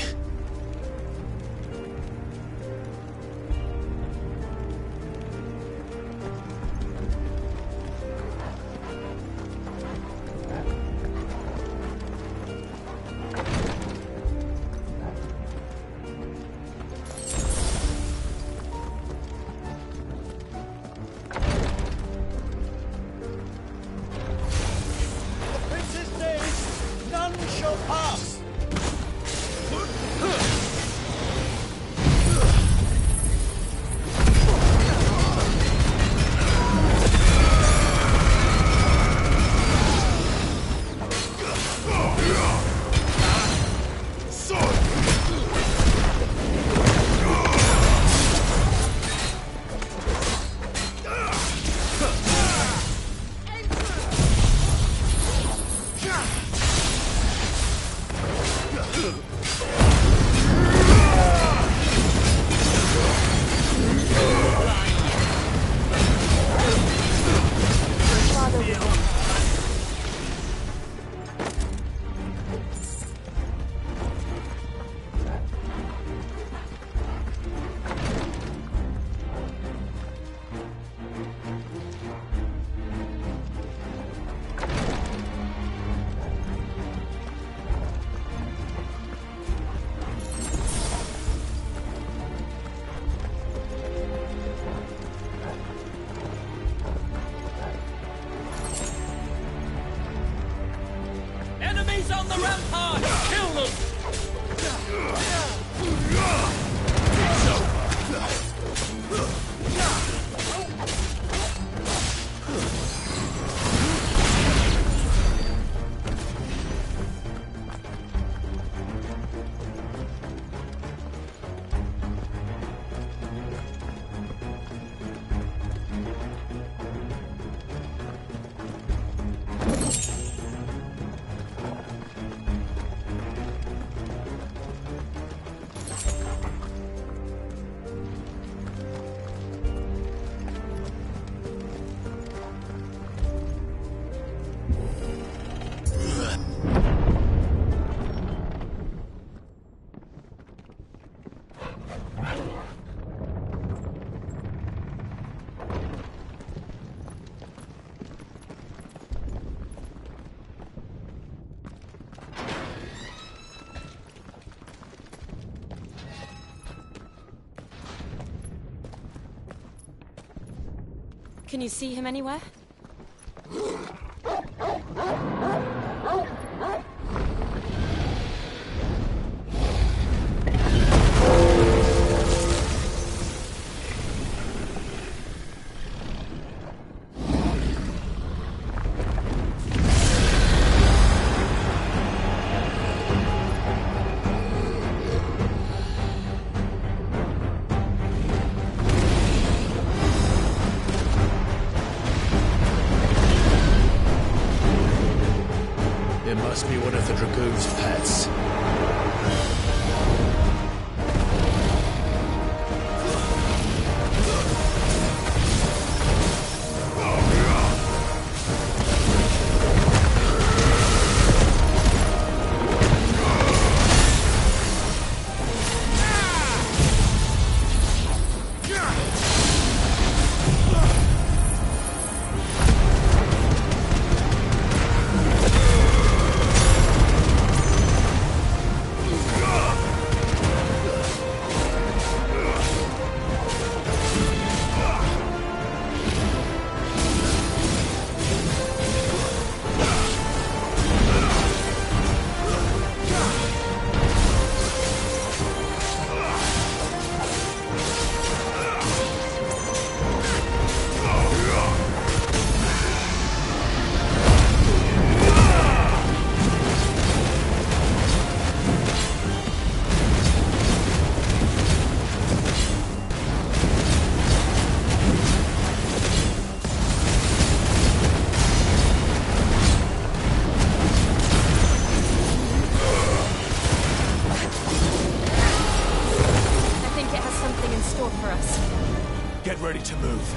Prince's days, none shall pass! Enemies on the rampart! Kill them! Can you see him anywhere? It must be one of the Dragoon's pets. Get ready to move.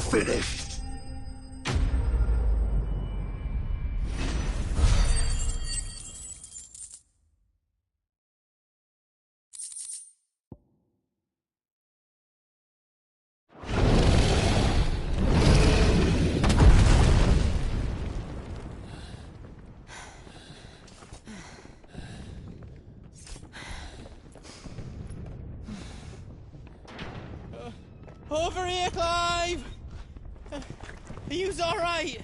finished. Over here, Clive! Are yous alright?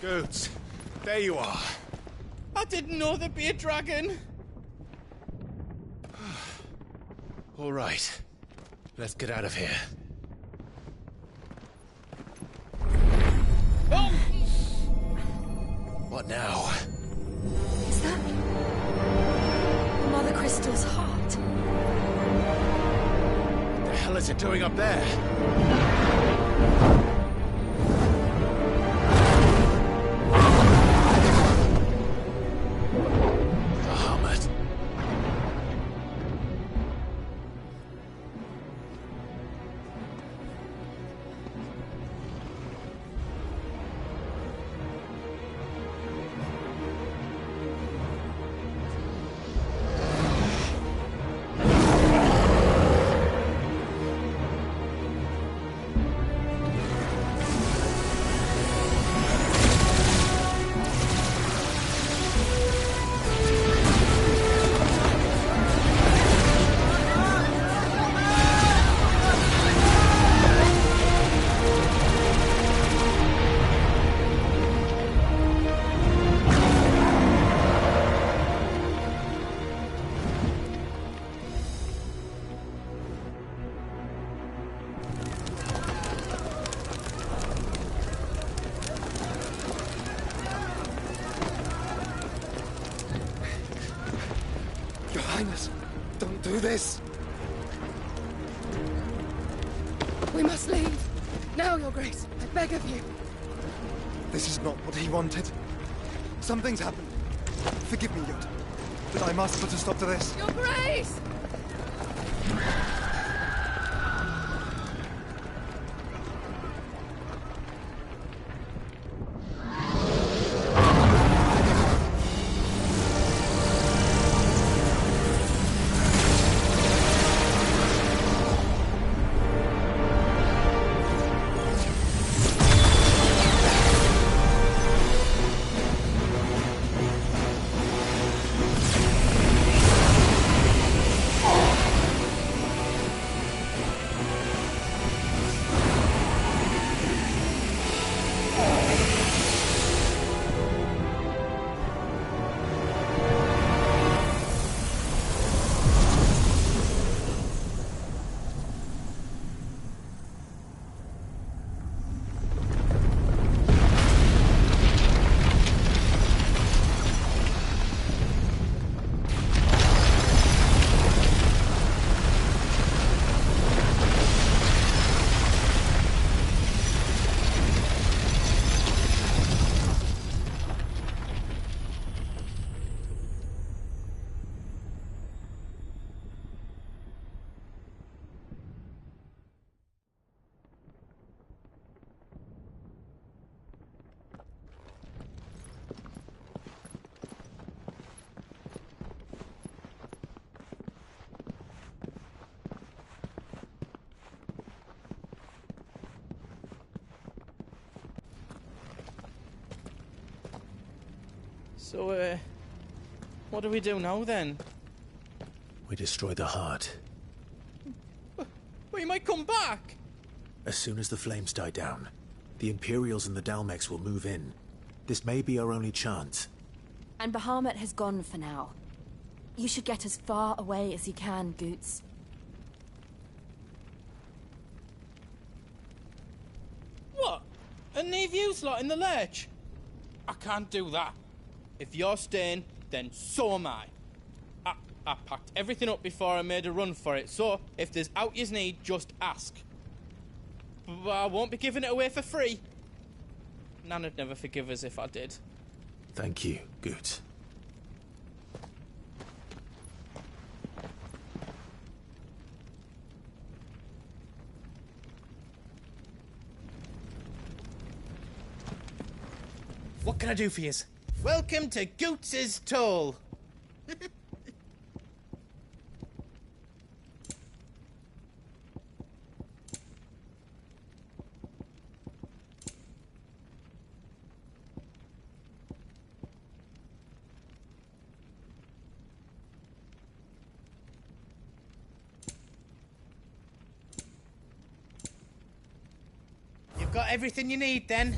Goods, there you are. I didn't know there'd be a dragon. All right. Let's get out of here. Oh! What now? Is that Mother Crystal's heart? What the hell is it doing up there? Bahamut. Your Highness, don't do this. We must leave. Now, Your Grace. I beg of you. This is not what he wanted. Something's happened. Forgive me, Yoda, but I must put a stop to this. Your Grace! So, what do we do now, then? We destroy the heart. We might come back! As soon as the flames die down, the Imperials and the Dalmex will move in. This may be our only chance. And Bahamut has gone for now. You should get as far away as you can, Goots. What? And leave you lot in the lurch? I can't do that. If you're staying, then so am I. I packed everything up before I made a run for it, so if there's out yous need, just ask. But I won't be giving it away for free. Nana'd never forgive us if I did. Thank you, Goots. What can I do for you? Welcome to Goots's Toll. You've got everything you need, then?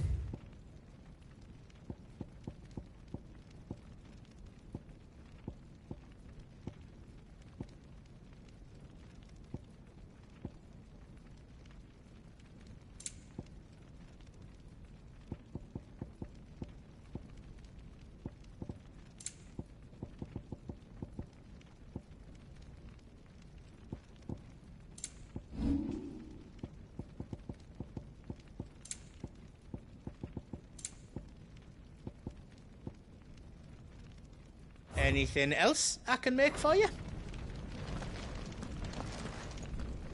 Anything else I can make for you?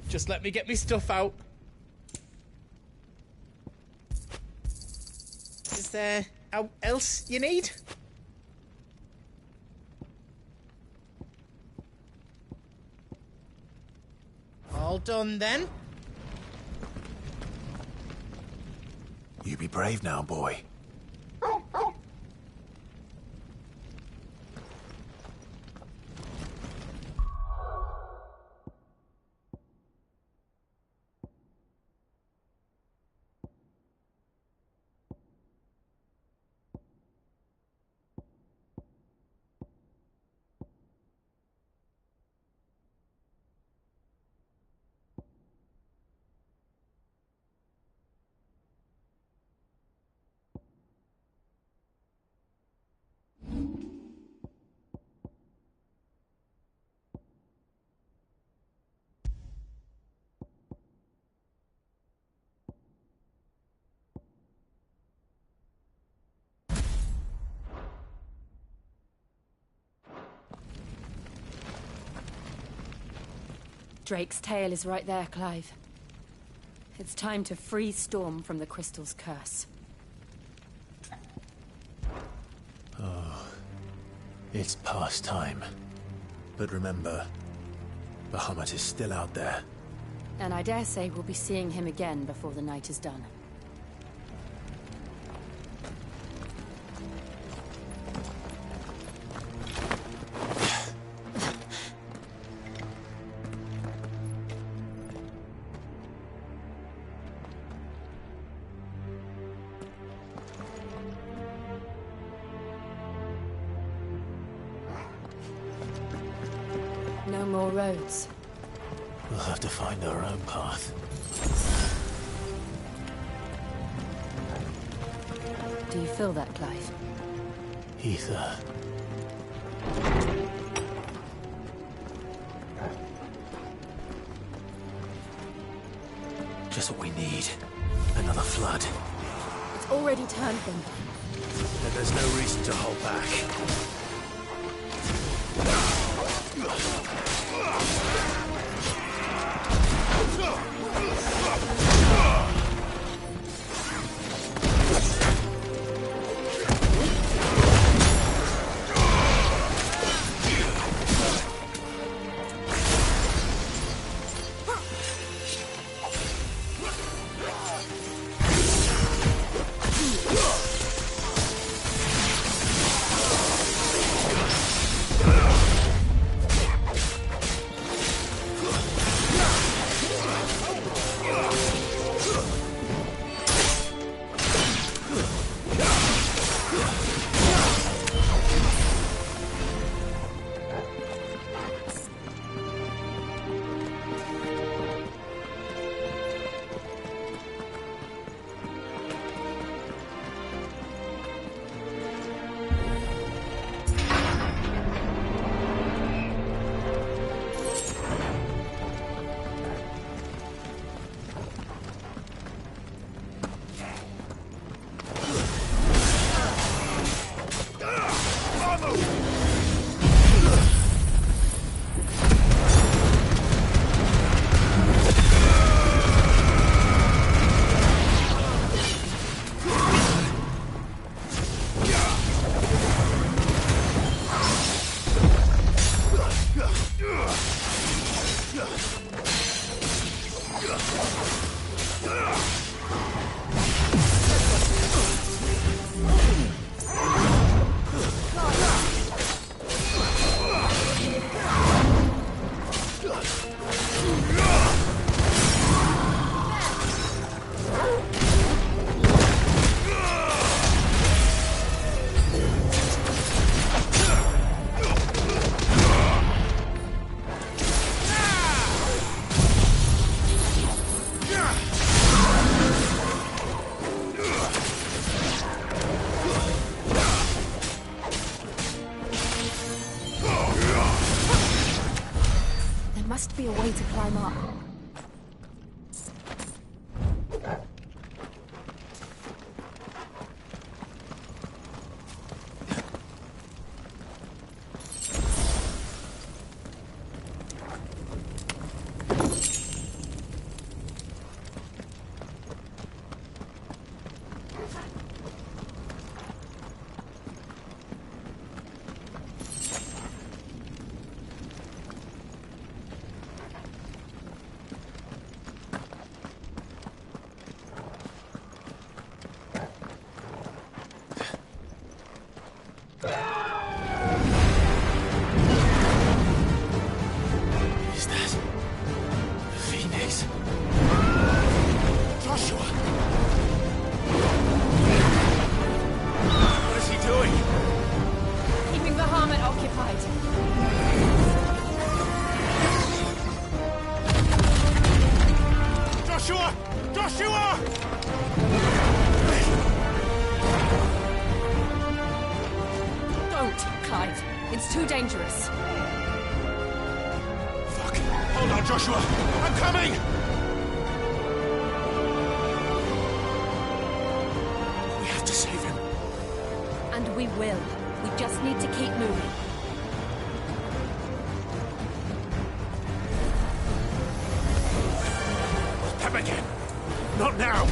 Just let me get me stuff out. Is there else you need? All done then? You be brave now, boy. Drake's tail is right there, Clive. It's time to free Storm from the Crystal's curse. Oh, it's past time. But remember, Bahamut is still out there. And I dare say we'll be seeing him again before the night is done. No more roads. We'll have to find our own path. Do you feel that, Clive? Ether. Just what we need. Another flood. It's already turned them. Then there's no reason to hold back. Joshua! Joshua! Don't, Clive. It's too dangerous. Fuck. Hold on, Joshua. I'm coming! We have to save him. And we will. We just need to keep moving. Them again. Not now.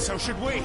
So should we.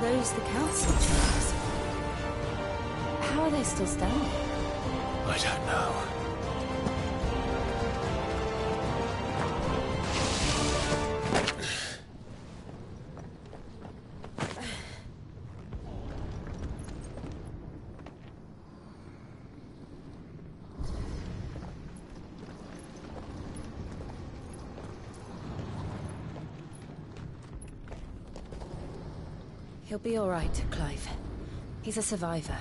Those the council chambers. How are they still standing? I don't know. He'll be all right, Clive. He's a survivor.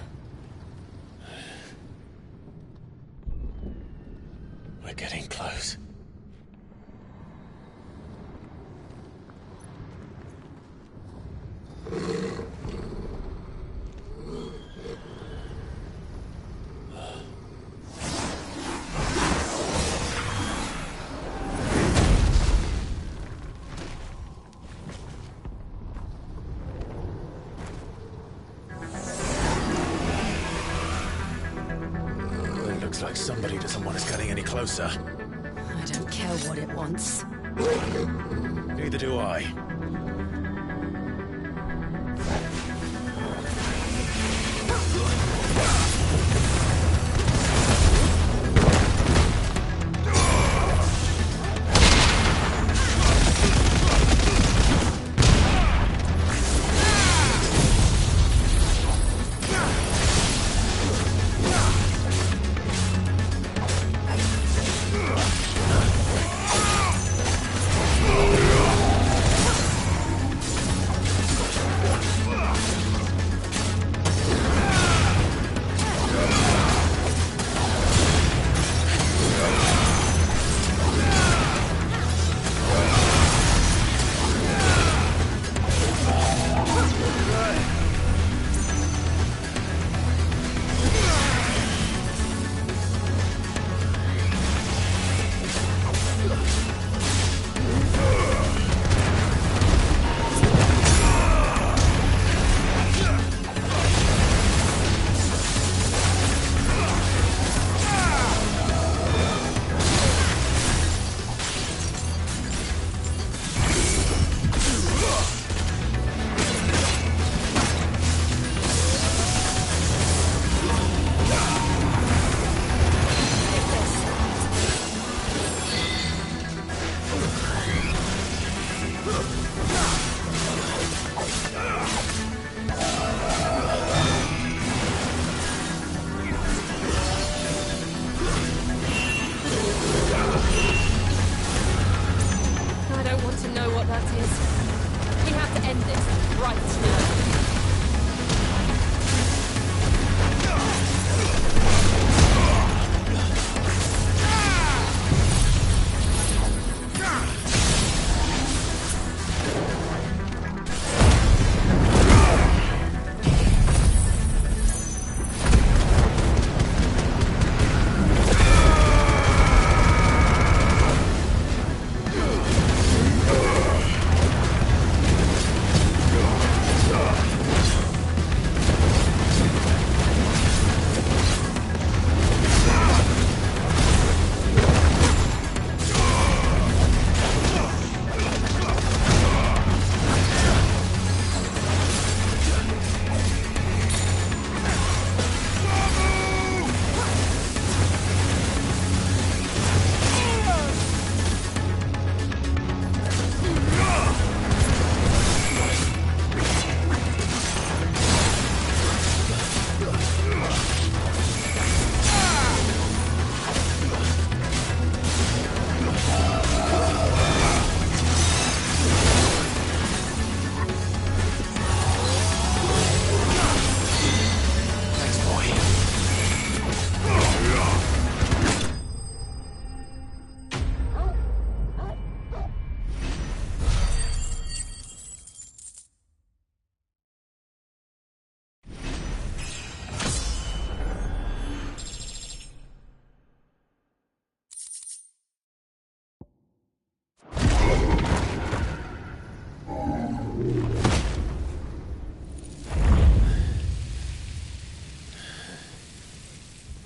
We're getting close. Looks like somebody doesn't want us getting any closer. I don't care what it wants. Neither do I.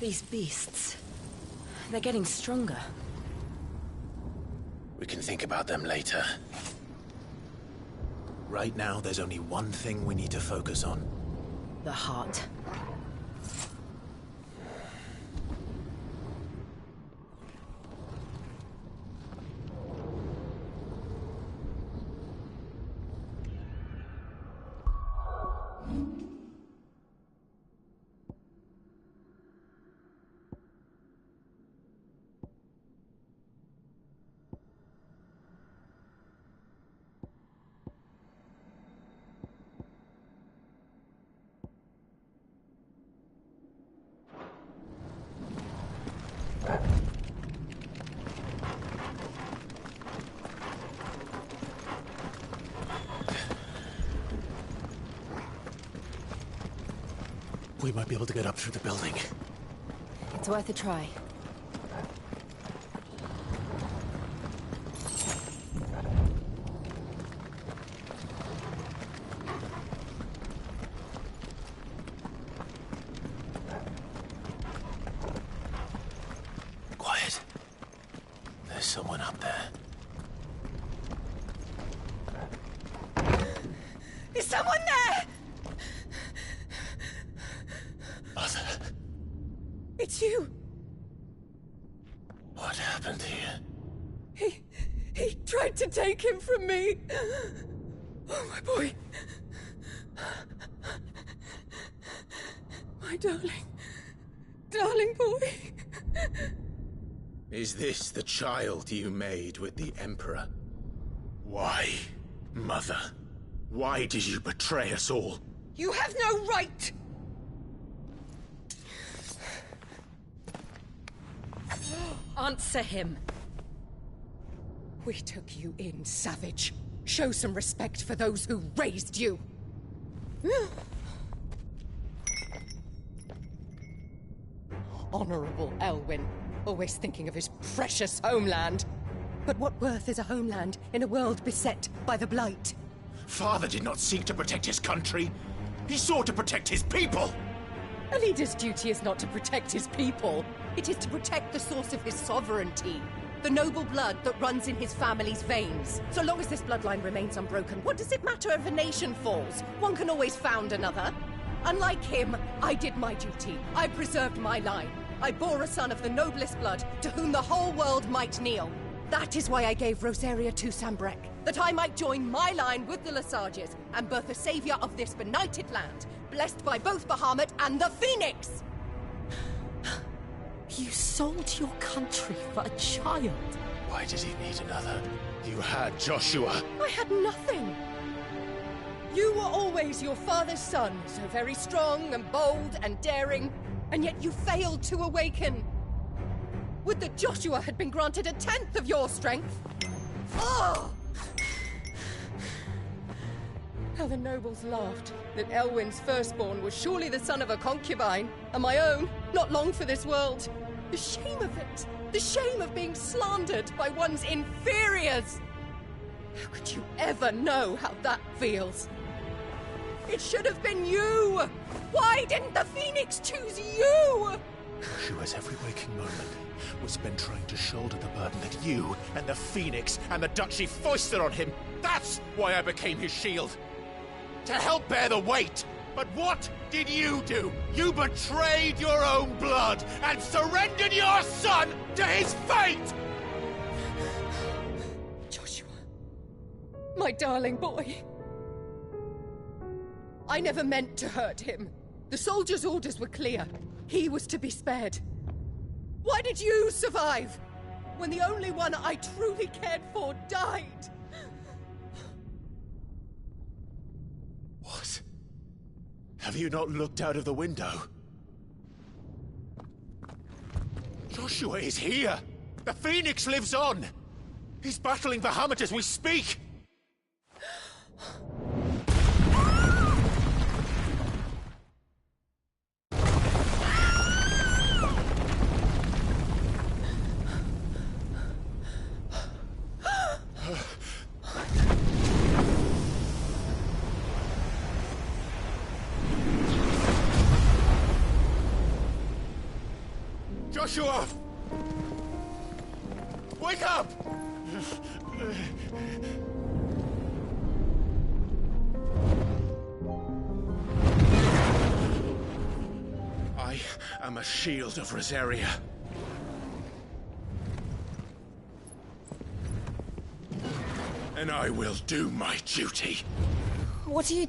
These beasts... they're getting stronger. We can think about them later. Right now, there's only one thing we need to focus on. The heart. We might be able to get up through the building. It's worth a try. Quiet. There's someone up there. Is someone there? Mother. It's you. What happened here? He tried to take him from me. Oh, my boy. My darling boy. Is this the child you made with the Emperor? Why, Mother? Why did you betray us all? You have no right! Answer him. We took you in, savage. Show some respect for those who raised you. Honorable Elwyn, always thinking of his precious homeland. But what worth is a homeland in a world beset by the Blight? Father did not seek to protect his country. He sought to protect his people. A leader's duty is not to protect his people. It is to protect the source of his sovereignty. The noble blood that runs in his family's veins. So long as this bloodline remains unbroken, what does it matter if a nation falls? One can always found another. Unlike him, I did my duty. I preserved my line. I bore a son of the noblest blood, to whom the whole world might kneel. That is why I gave Rosaria to Sambrek, that I might join my line with the Lesages and birth a savior of this benighted land, blessed by both Bahamut and the Phoenix! You sold your country for a child. Why did he need another? You had Joshua. I had nothing. You were always your father's son, so very strong and bold and daring, and yet you failed to awaken. Would that Joshua had been granted 1/10 of your strength? Oh! How the nobles laughed that Elwyn's firstborn was surely the son of a concubine, and my own, not long for this world. The shame of it! The shame of being slandered by one's inferiors! How could you ever know how that feels? It should have been you! Why didn't the Phoenix choose you? Joshua's every waking moment was spent trying to shoulder the burden that you and the Phoenix and the Duchy foisted on him. That's why I became his shield. To help bear the weight. But what did you do? You betrayed your own blood and surrendered your son to his fate! Joshua, my darling boy. I never meant to hurt him. The soldiers' orders were clear. He was to be spared. Why did you survive when the only one I truly cared for died? What? Have you not looked out of the window? Joshua is here! The Phoenix lives on! He's battling Bahamut as we speak! Joshua! Wake up! I am a shield of Rosaria. And I will do my duty. What are you...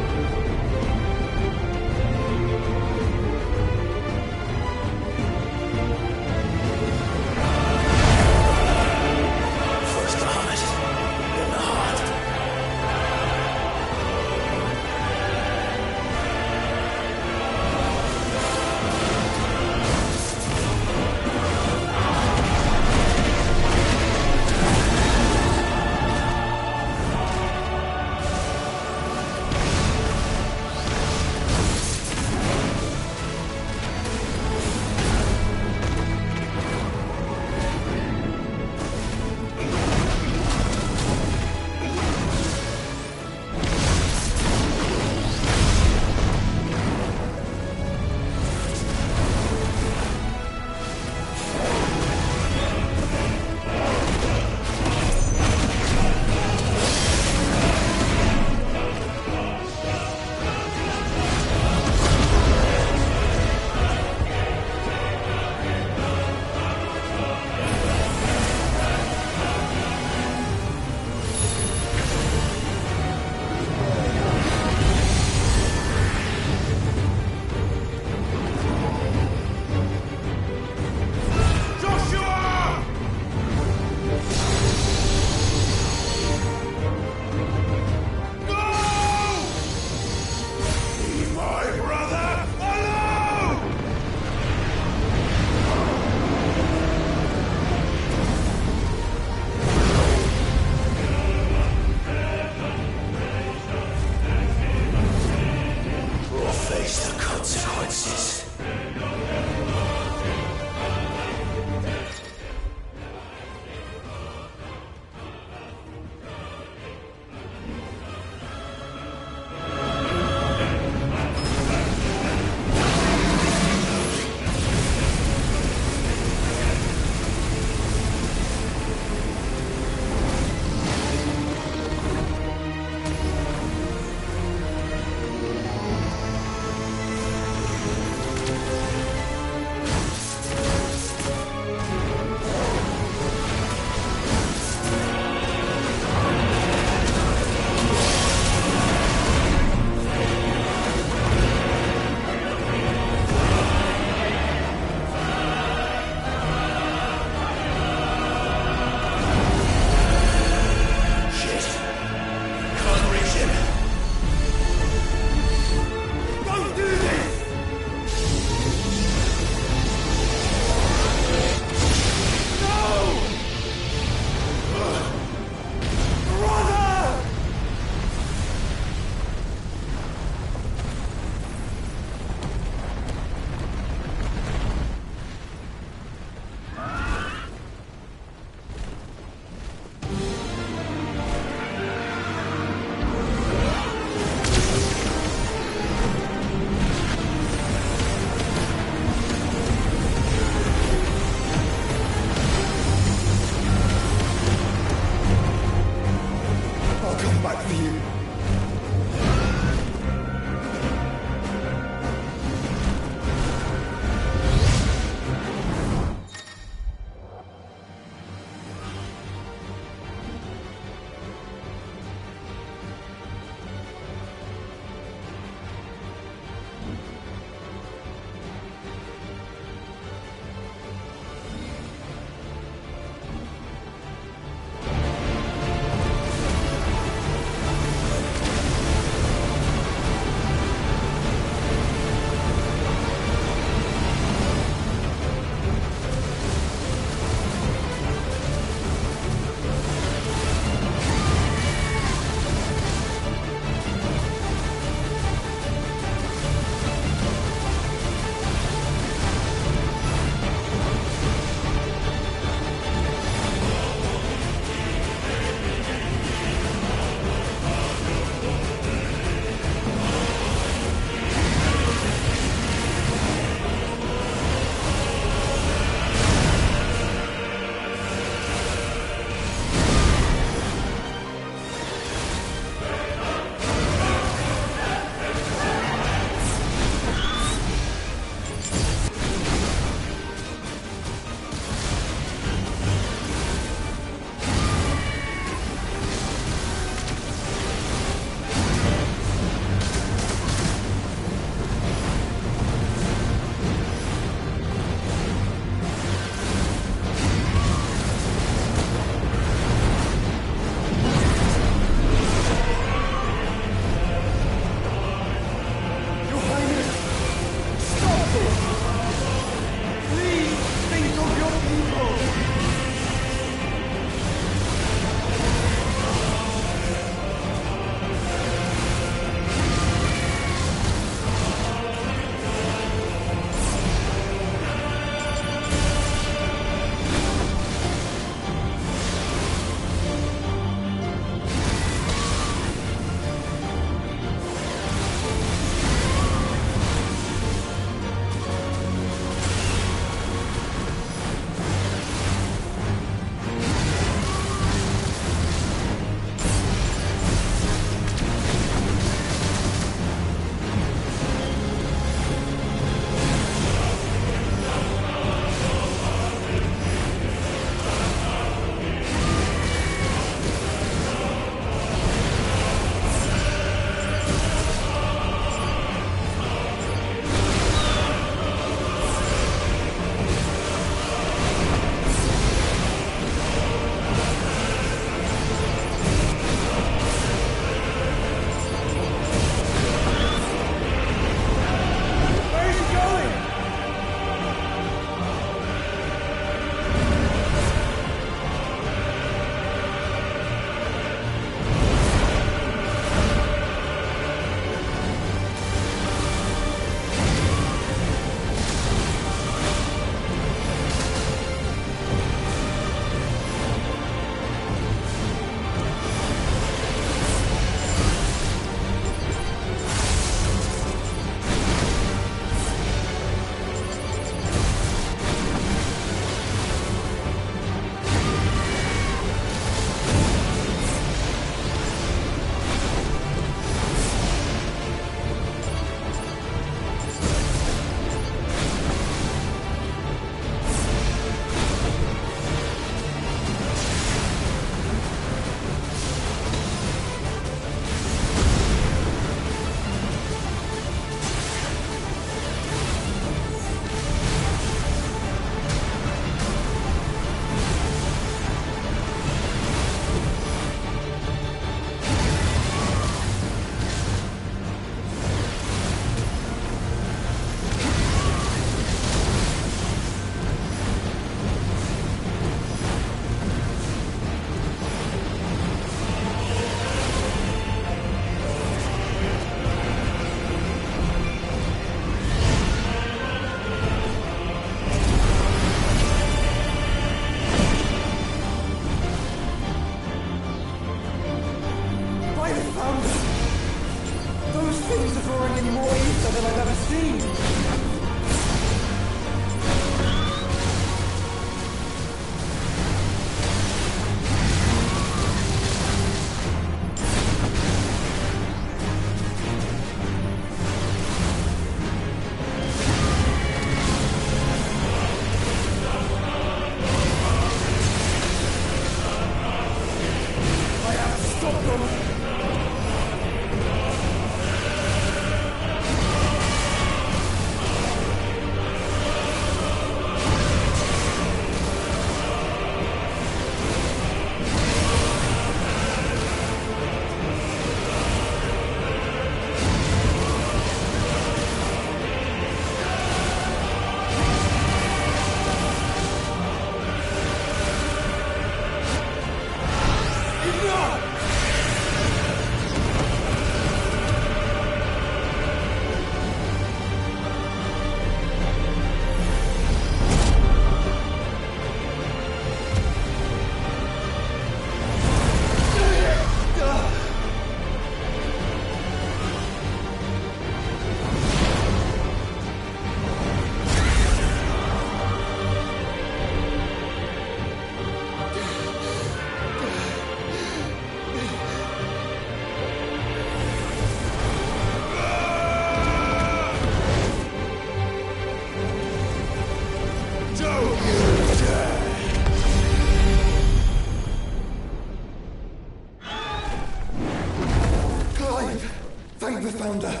founder.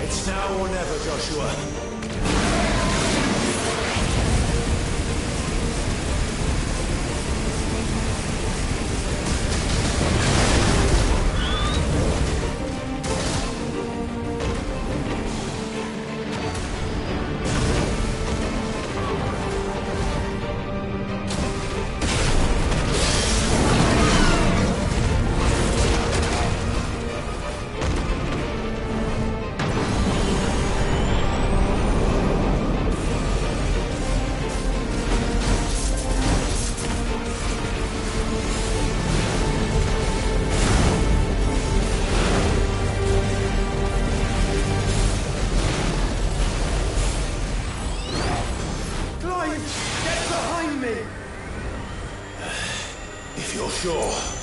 It's now or never, Joshua. Get behind me! If you're sure.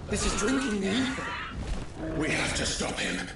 This is drinking the ether. We have to stop him.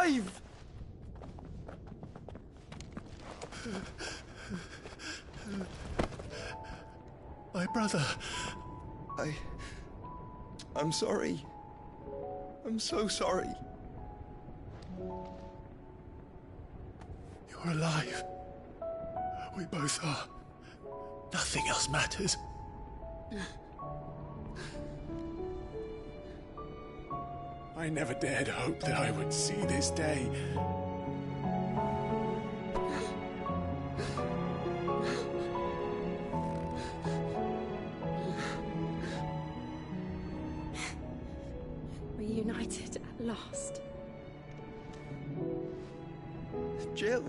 alive! My brother. I'm sorry. I'm so sorry. You're alive. We both are. Nothing else matters. I never dared hope that I would see this day. Reunited at last. Jill.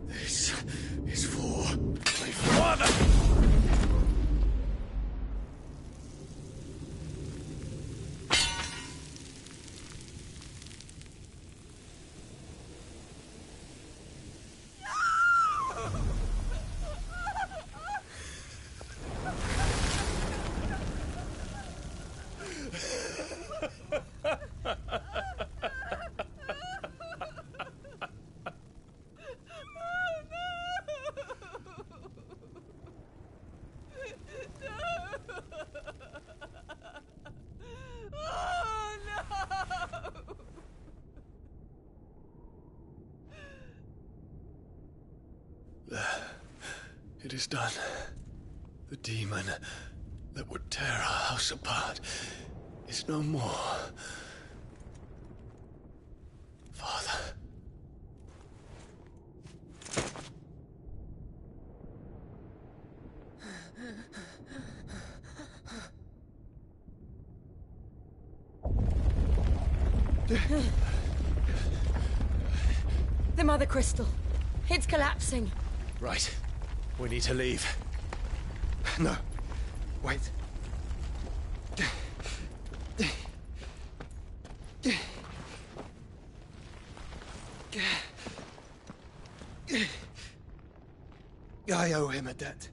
This is for my father! It is done. The demon that would tear our house apart is no more. Father. The Mother Crystal. It's collapsing. Right. We need to leave. No. Wait. I owe him a debt.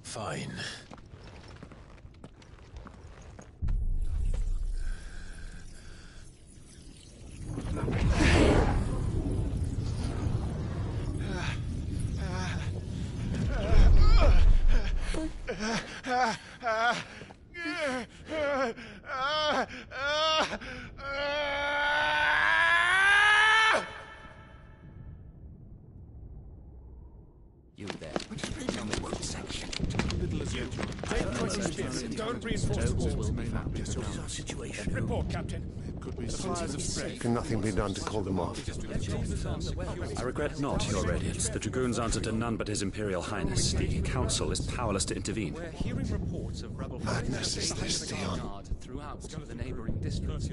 Fine. You there. Don't reinforce the walls. Situation. Report, Captain. Supplies of spread. Can nothing be done to call them off? I regret not, Your Radiance. The Dragoons answer to none but His Imperial Highness. The Council is powerless to intervene. We're hearing reports of rebel Madness is this, Dion. throughout the neighboring districts.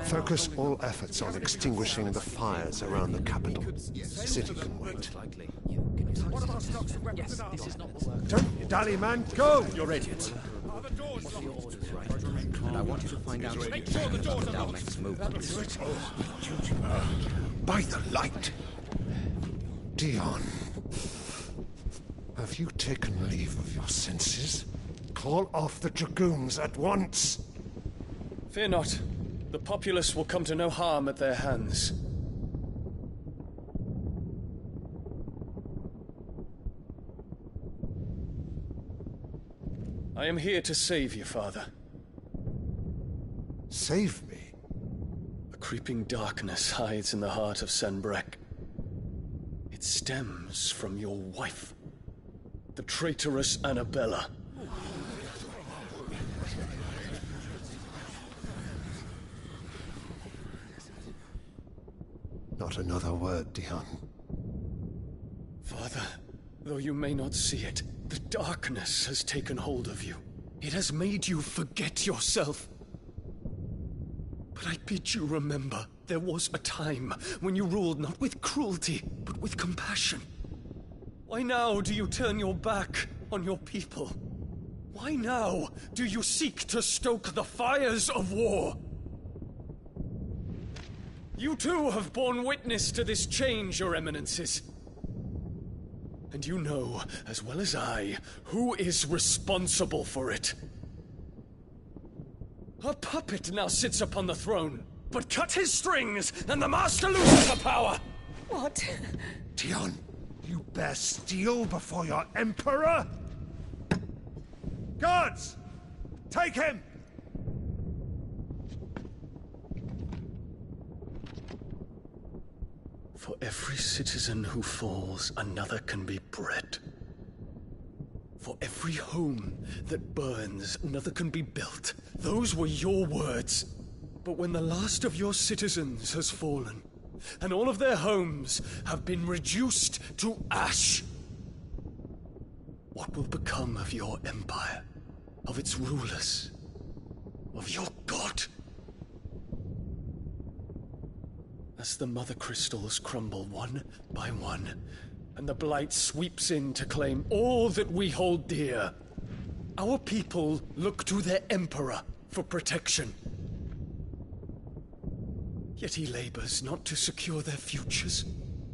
Focus all efforts on extinguishing the fires around the capital. The city can wait. What about stocks of weapons and armor? Don't you dally, man! Go! Your Radiance. Are the doors locked? And I want you to find out Make sure the doors are locked. next movement. By the light! Dion, have you taken leave of your senses? Call off the Dragoons at once! Fear not. The populace will come to no harm at their hands. I am here to save you, Father. Save me? A creeping darkness hides in the heart of Senbrek. It stems from your wife, the traitorous Annabella. Not another word, Dion. Father, though you may not see it, the darkness has taken hold of you. It has made you forget yourself. But I bid you remember, there was a time when you ruled not with cruelty, but with compassion. Why now do you turn your back on your people? Why now do you seek to stoke the fires of war? You too have borne witness to this change, your eminences. And you know, as well as I, who is responsible for it. A puppet now sits upon the throne, but cut his strings, and the master loses the power! What? Dion, you bear steel before your emperor? Guards! Take him! For every citizen who falls, another can be bred. For every home that burns, another can be built. Those were your words. But when the last of your citizens has fallen, and all of their homes have been reduced to ash, what will become of your empire, of its rulers, of your god? As the mother crystals crumble one by one, and the blight sweeps in to claim all that we hold dear, our people look to their emperor for protection. Yet he labors not to secure their futures,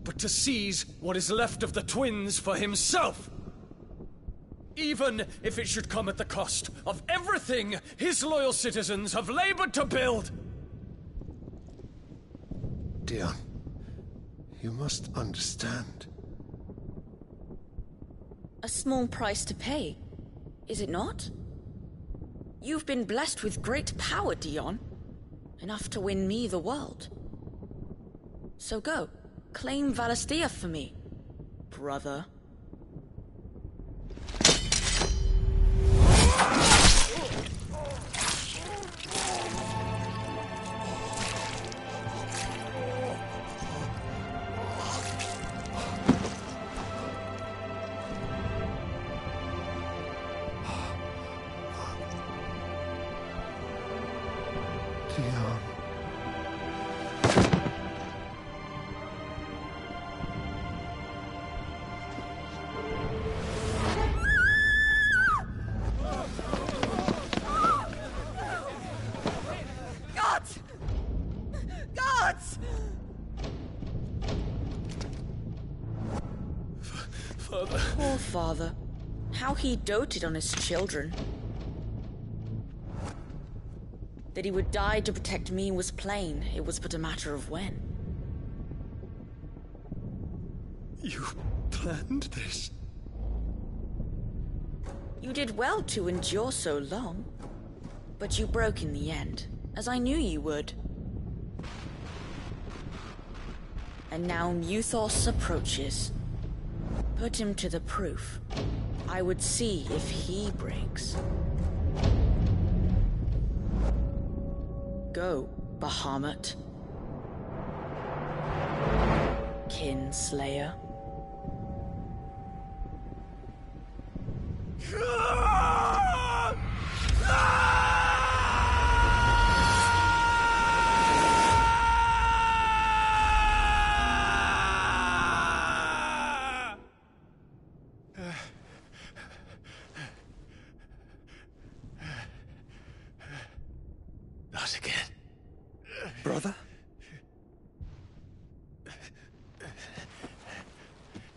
but to seize what is left of the twins for himself. Even if it should come at the cost of everything his loyal citizens have labored to build. Dion, you must understand. A small price to pay, is it not? You've been blessed with great power, Dion. Enough to win me the world. So go, claim Valisthea for me, brother. Poor father. How he doted on his children. That he would die to protect me was plain. It was but a matter of when. You planned this? You did well to endure so long. But you broke in the end, as I knew you would. And now Muthos approaches. Put him to the proof. I would see if he breaks. Go, Bahamut. Kinslayer. Not again. Brother?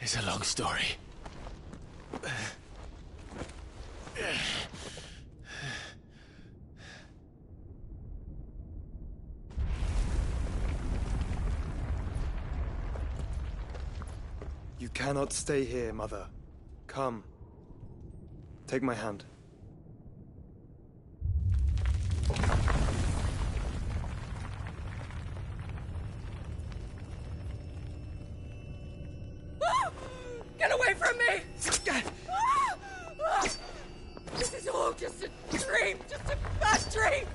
It's a long story. You cannot stay here, Mother. Come. Take my hand. Get away from me! This is all just a dream, just a bad dream!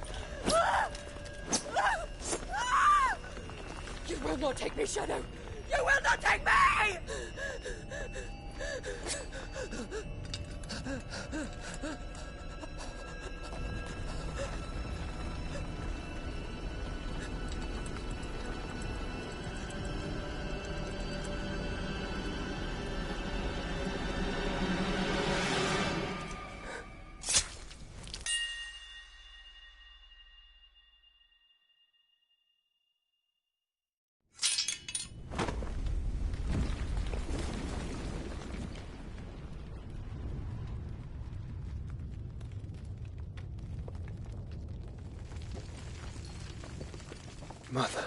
You will not take me, Shadow! You will not take me! Mother.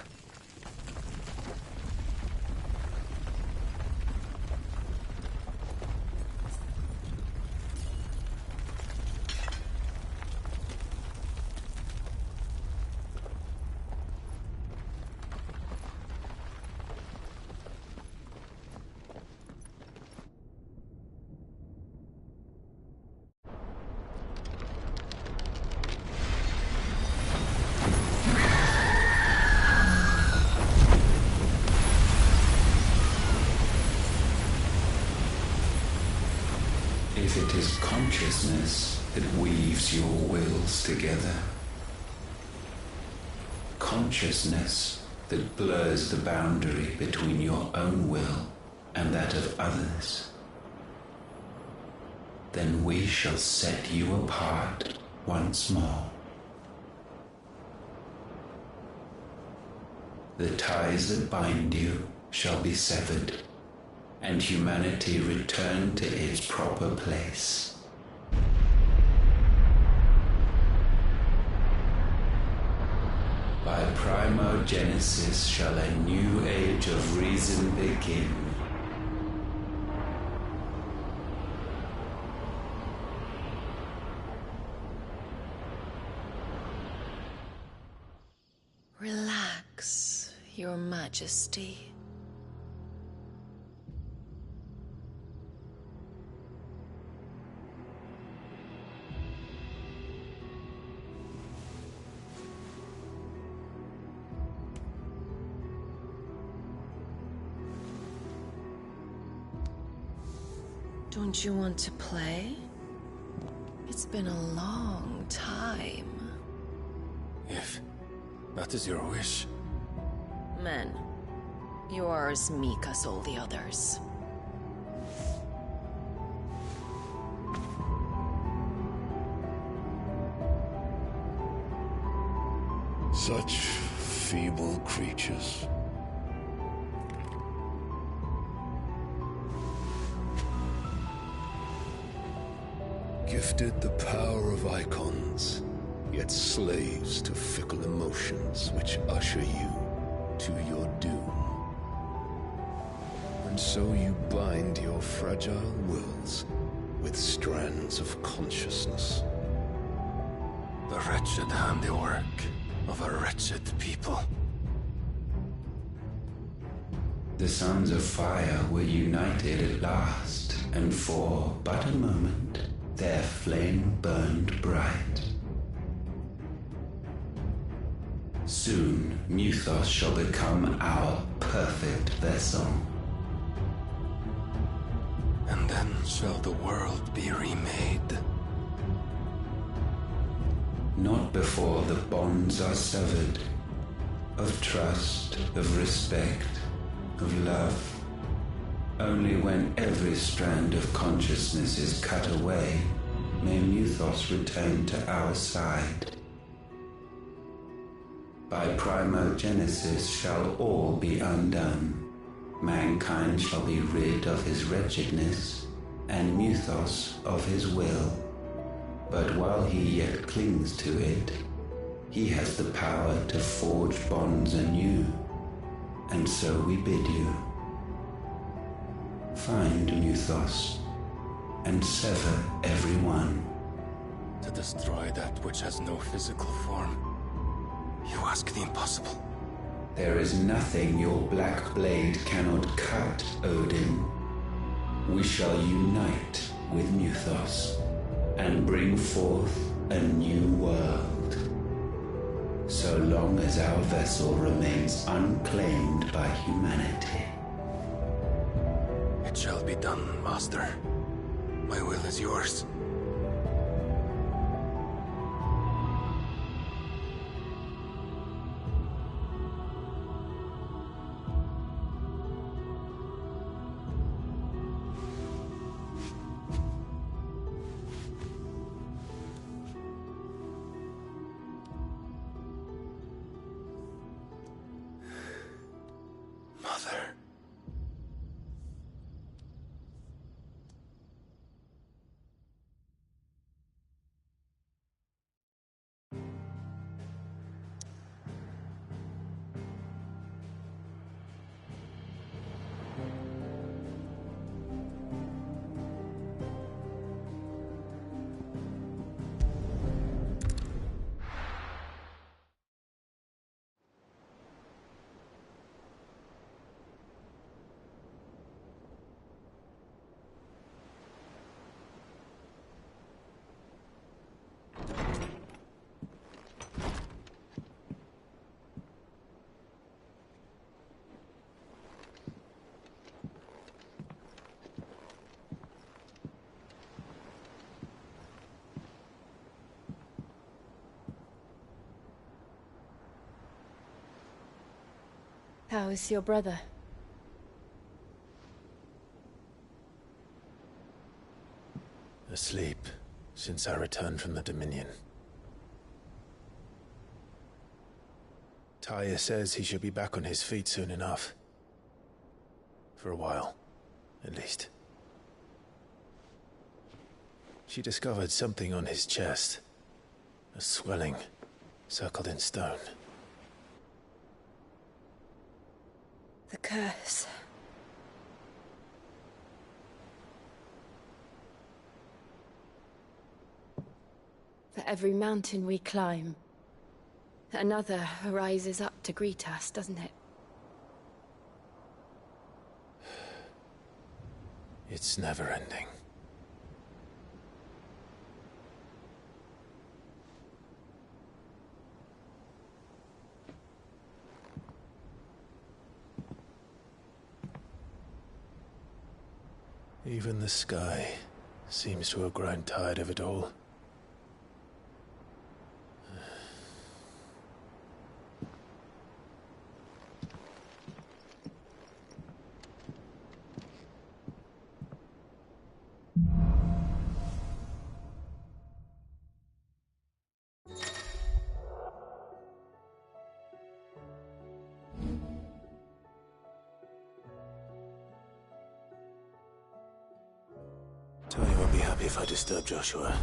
If it is consciousness that weaves your wills together, consciousness that blurs the boundary between your own will and that of others, then we shall set you apart once more. The ties that bind you shall be severed, and humanity return to its proper place. By primogenesis shall a new age of reason begin. Relax, Your Majesty. Don't you want to play? It's been a long time. If that is your wish. Men, you are as meek as all the others. Such feeble creatures. Gifted the power of icons, yet slaves to fickle emotions which usher you to your doom. And so you bind your fragile wills with strands of consciousness. The wretched handiwork of a wretched people. The sons of fire were united at last, and for but a moment their flame burned bright. Soon Muthos shall become our perfect vessel. And then shall the world be remade. Not before the bonds are severed, of trust, of respect, of love. Only when every strand of consciousness is cut away may Muthos return to our side. By primogenesis shall all be undone. Mankind shall be rid of his wretchedness, and Muthos of his will. But while he yet clings to it, he has the power to forge bonds anew, and so we bid you. Find Muthos, and sever every one. To destroy that which has no physical form. You ask the impossible. There is nothing your black blade cannot cut, Odin. We shall unite with Muthos, and bring forth a new world. So long as our vessel remains unclaimed by humanity. It shall be done, Master. My will is yours. How is your brother? Asleep since I returned from the Dominion. Taya says he should be back on his feet soon enough. For a while, at least. She discovered something on his chest. A swelling, circled in stone. The curse. For every mountain we climb, another rises up to greet us, doesn't it? It's never ending. Even the sky seems to have grown tired of it all. Tony won't be happy if I disturb Joshua.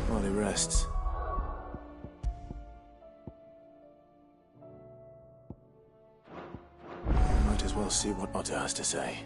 While he rests. Might as well see what Otter has to say.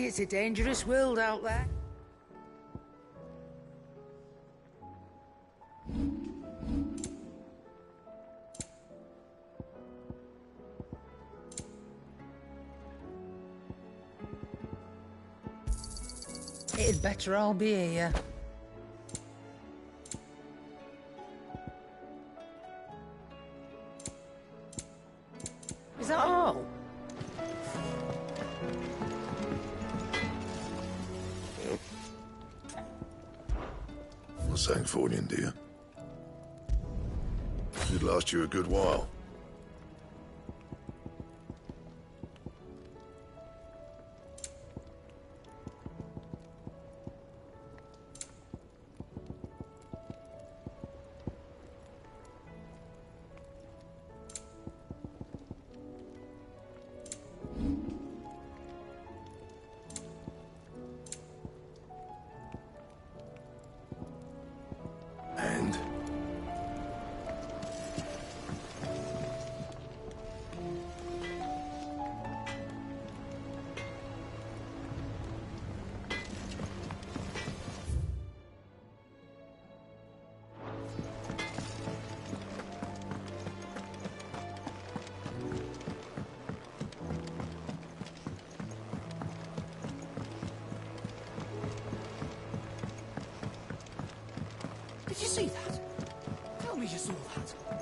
Aye, it's a dangerous world out there. It'd better all be here. Is that all? What's Sancfordian, dear? Should last you a good while. And? Did you see that? Tell me you saw that.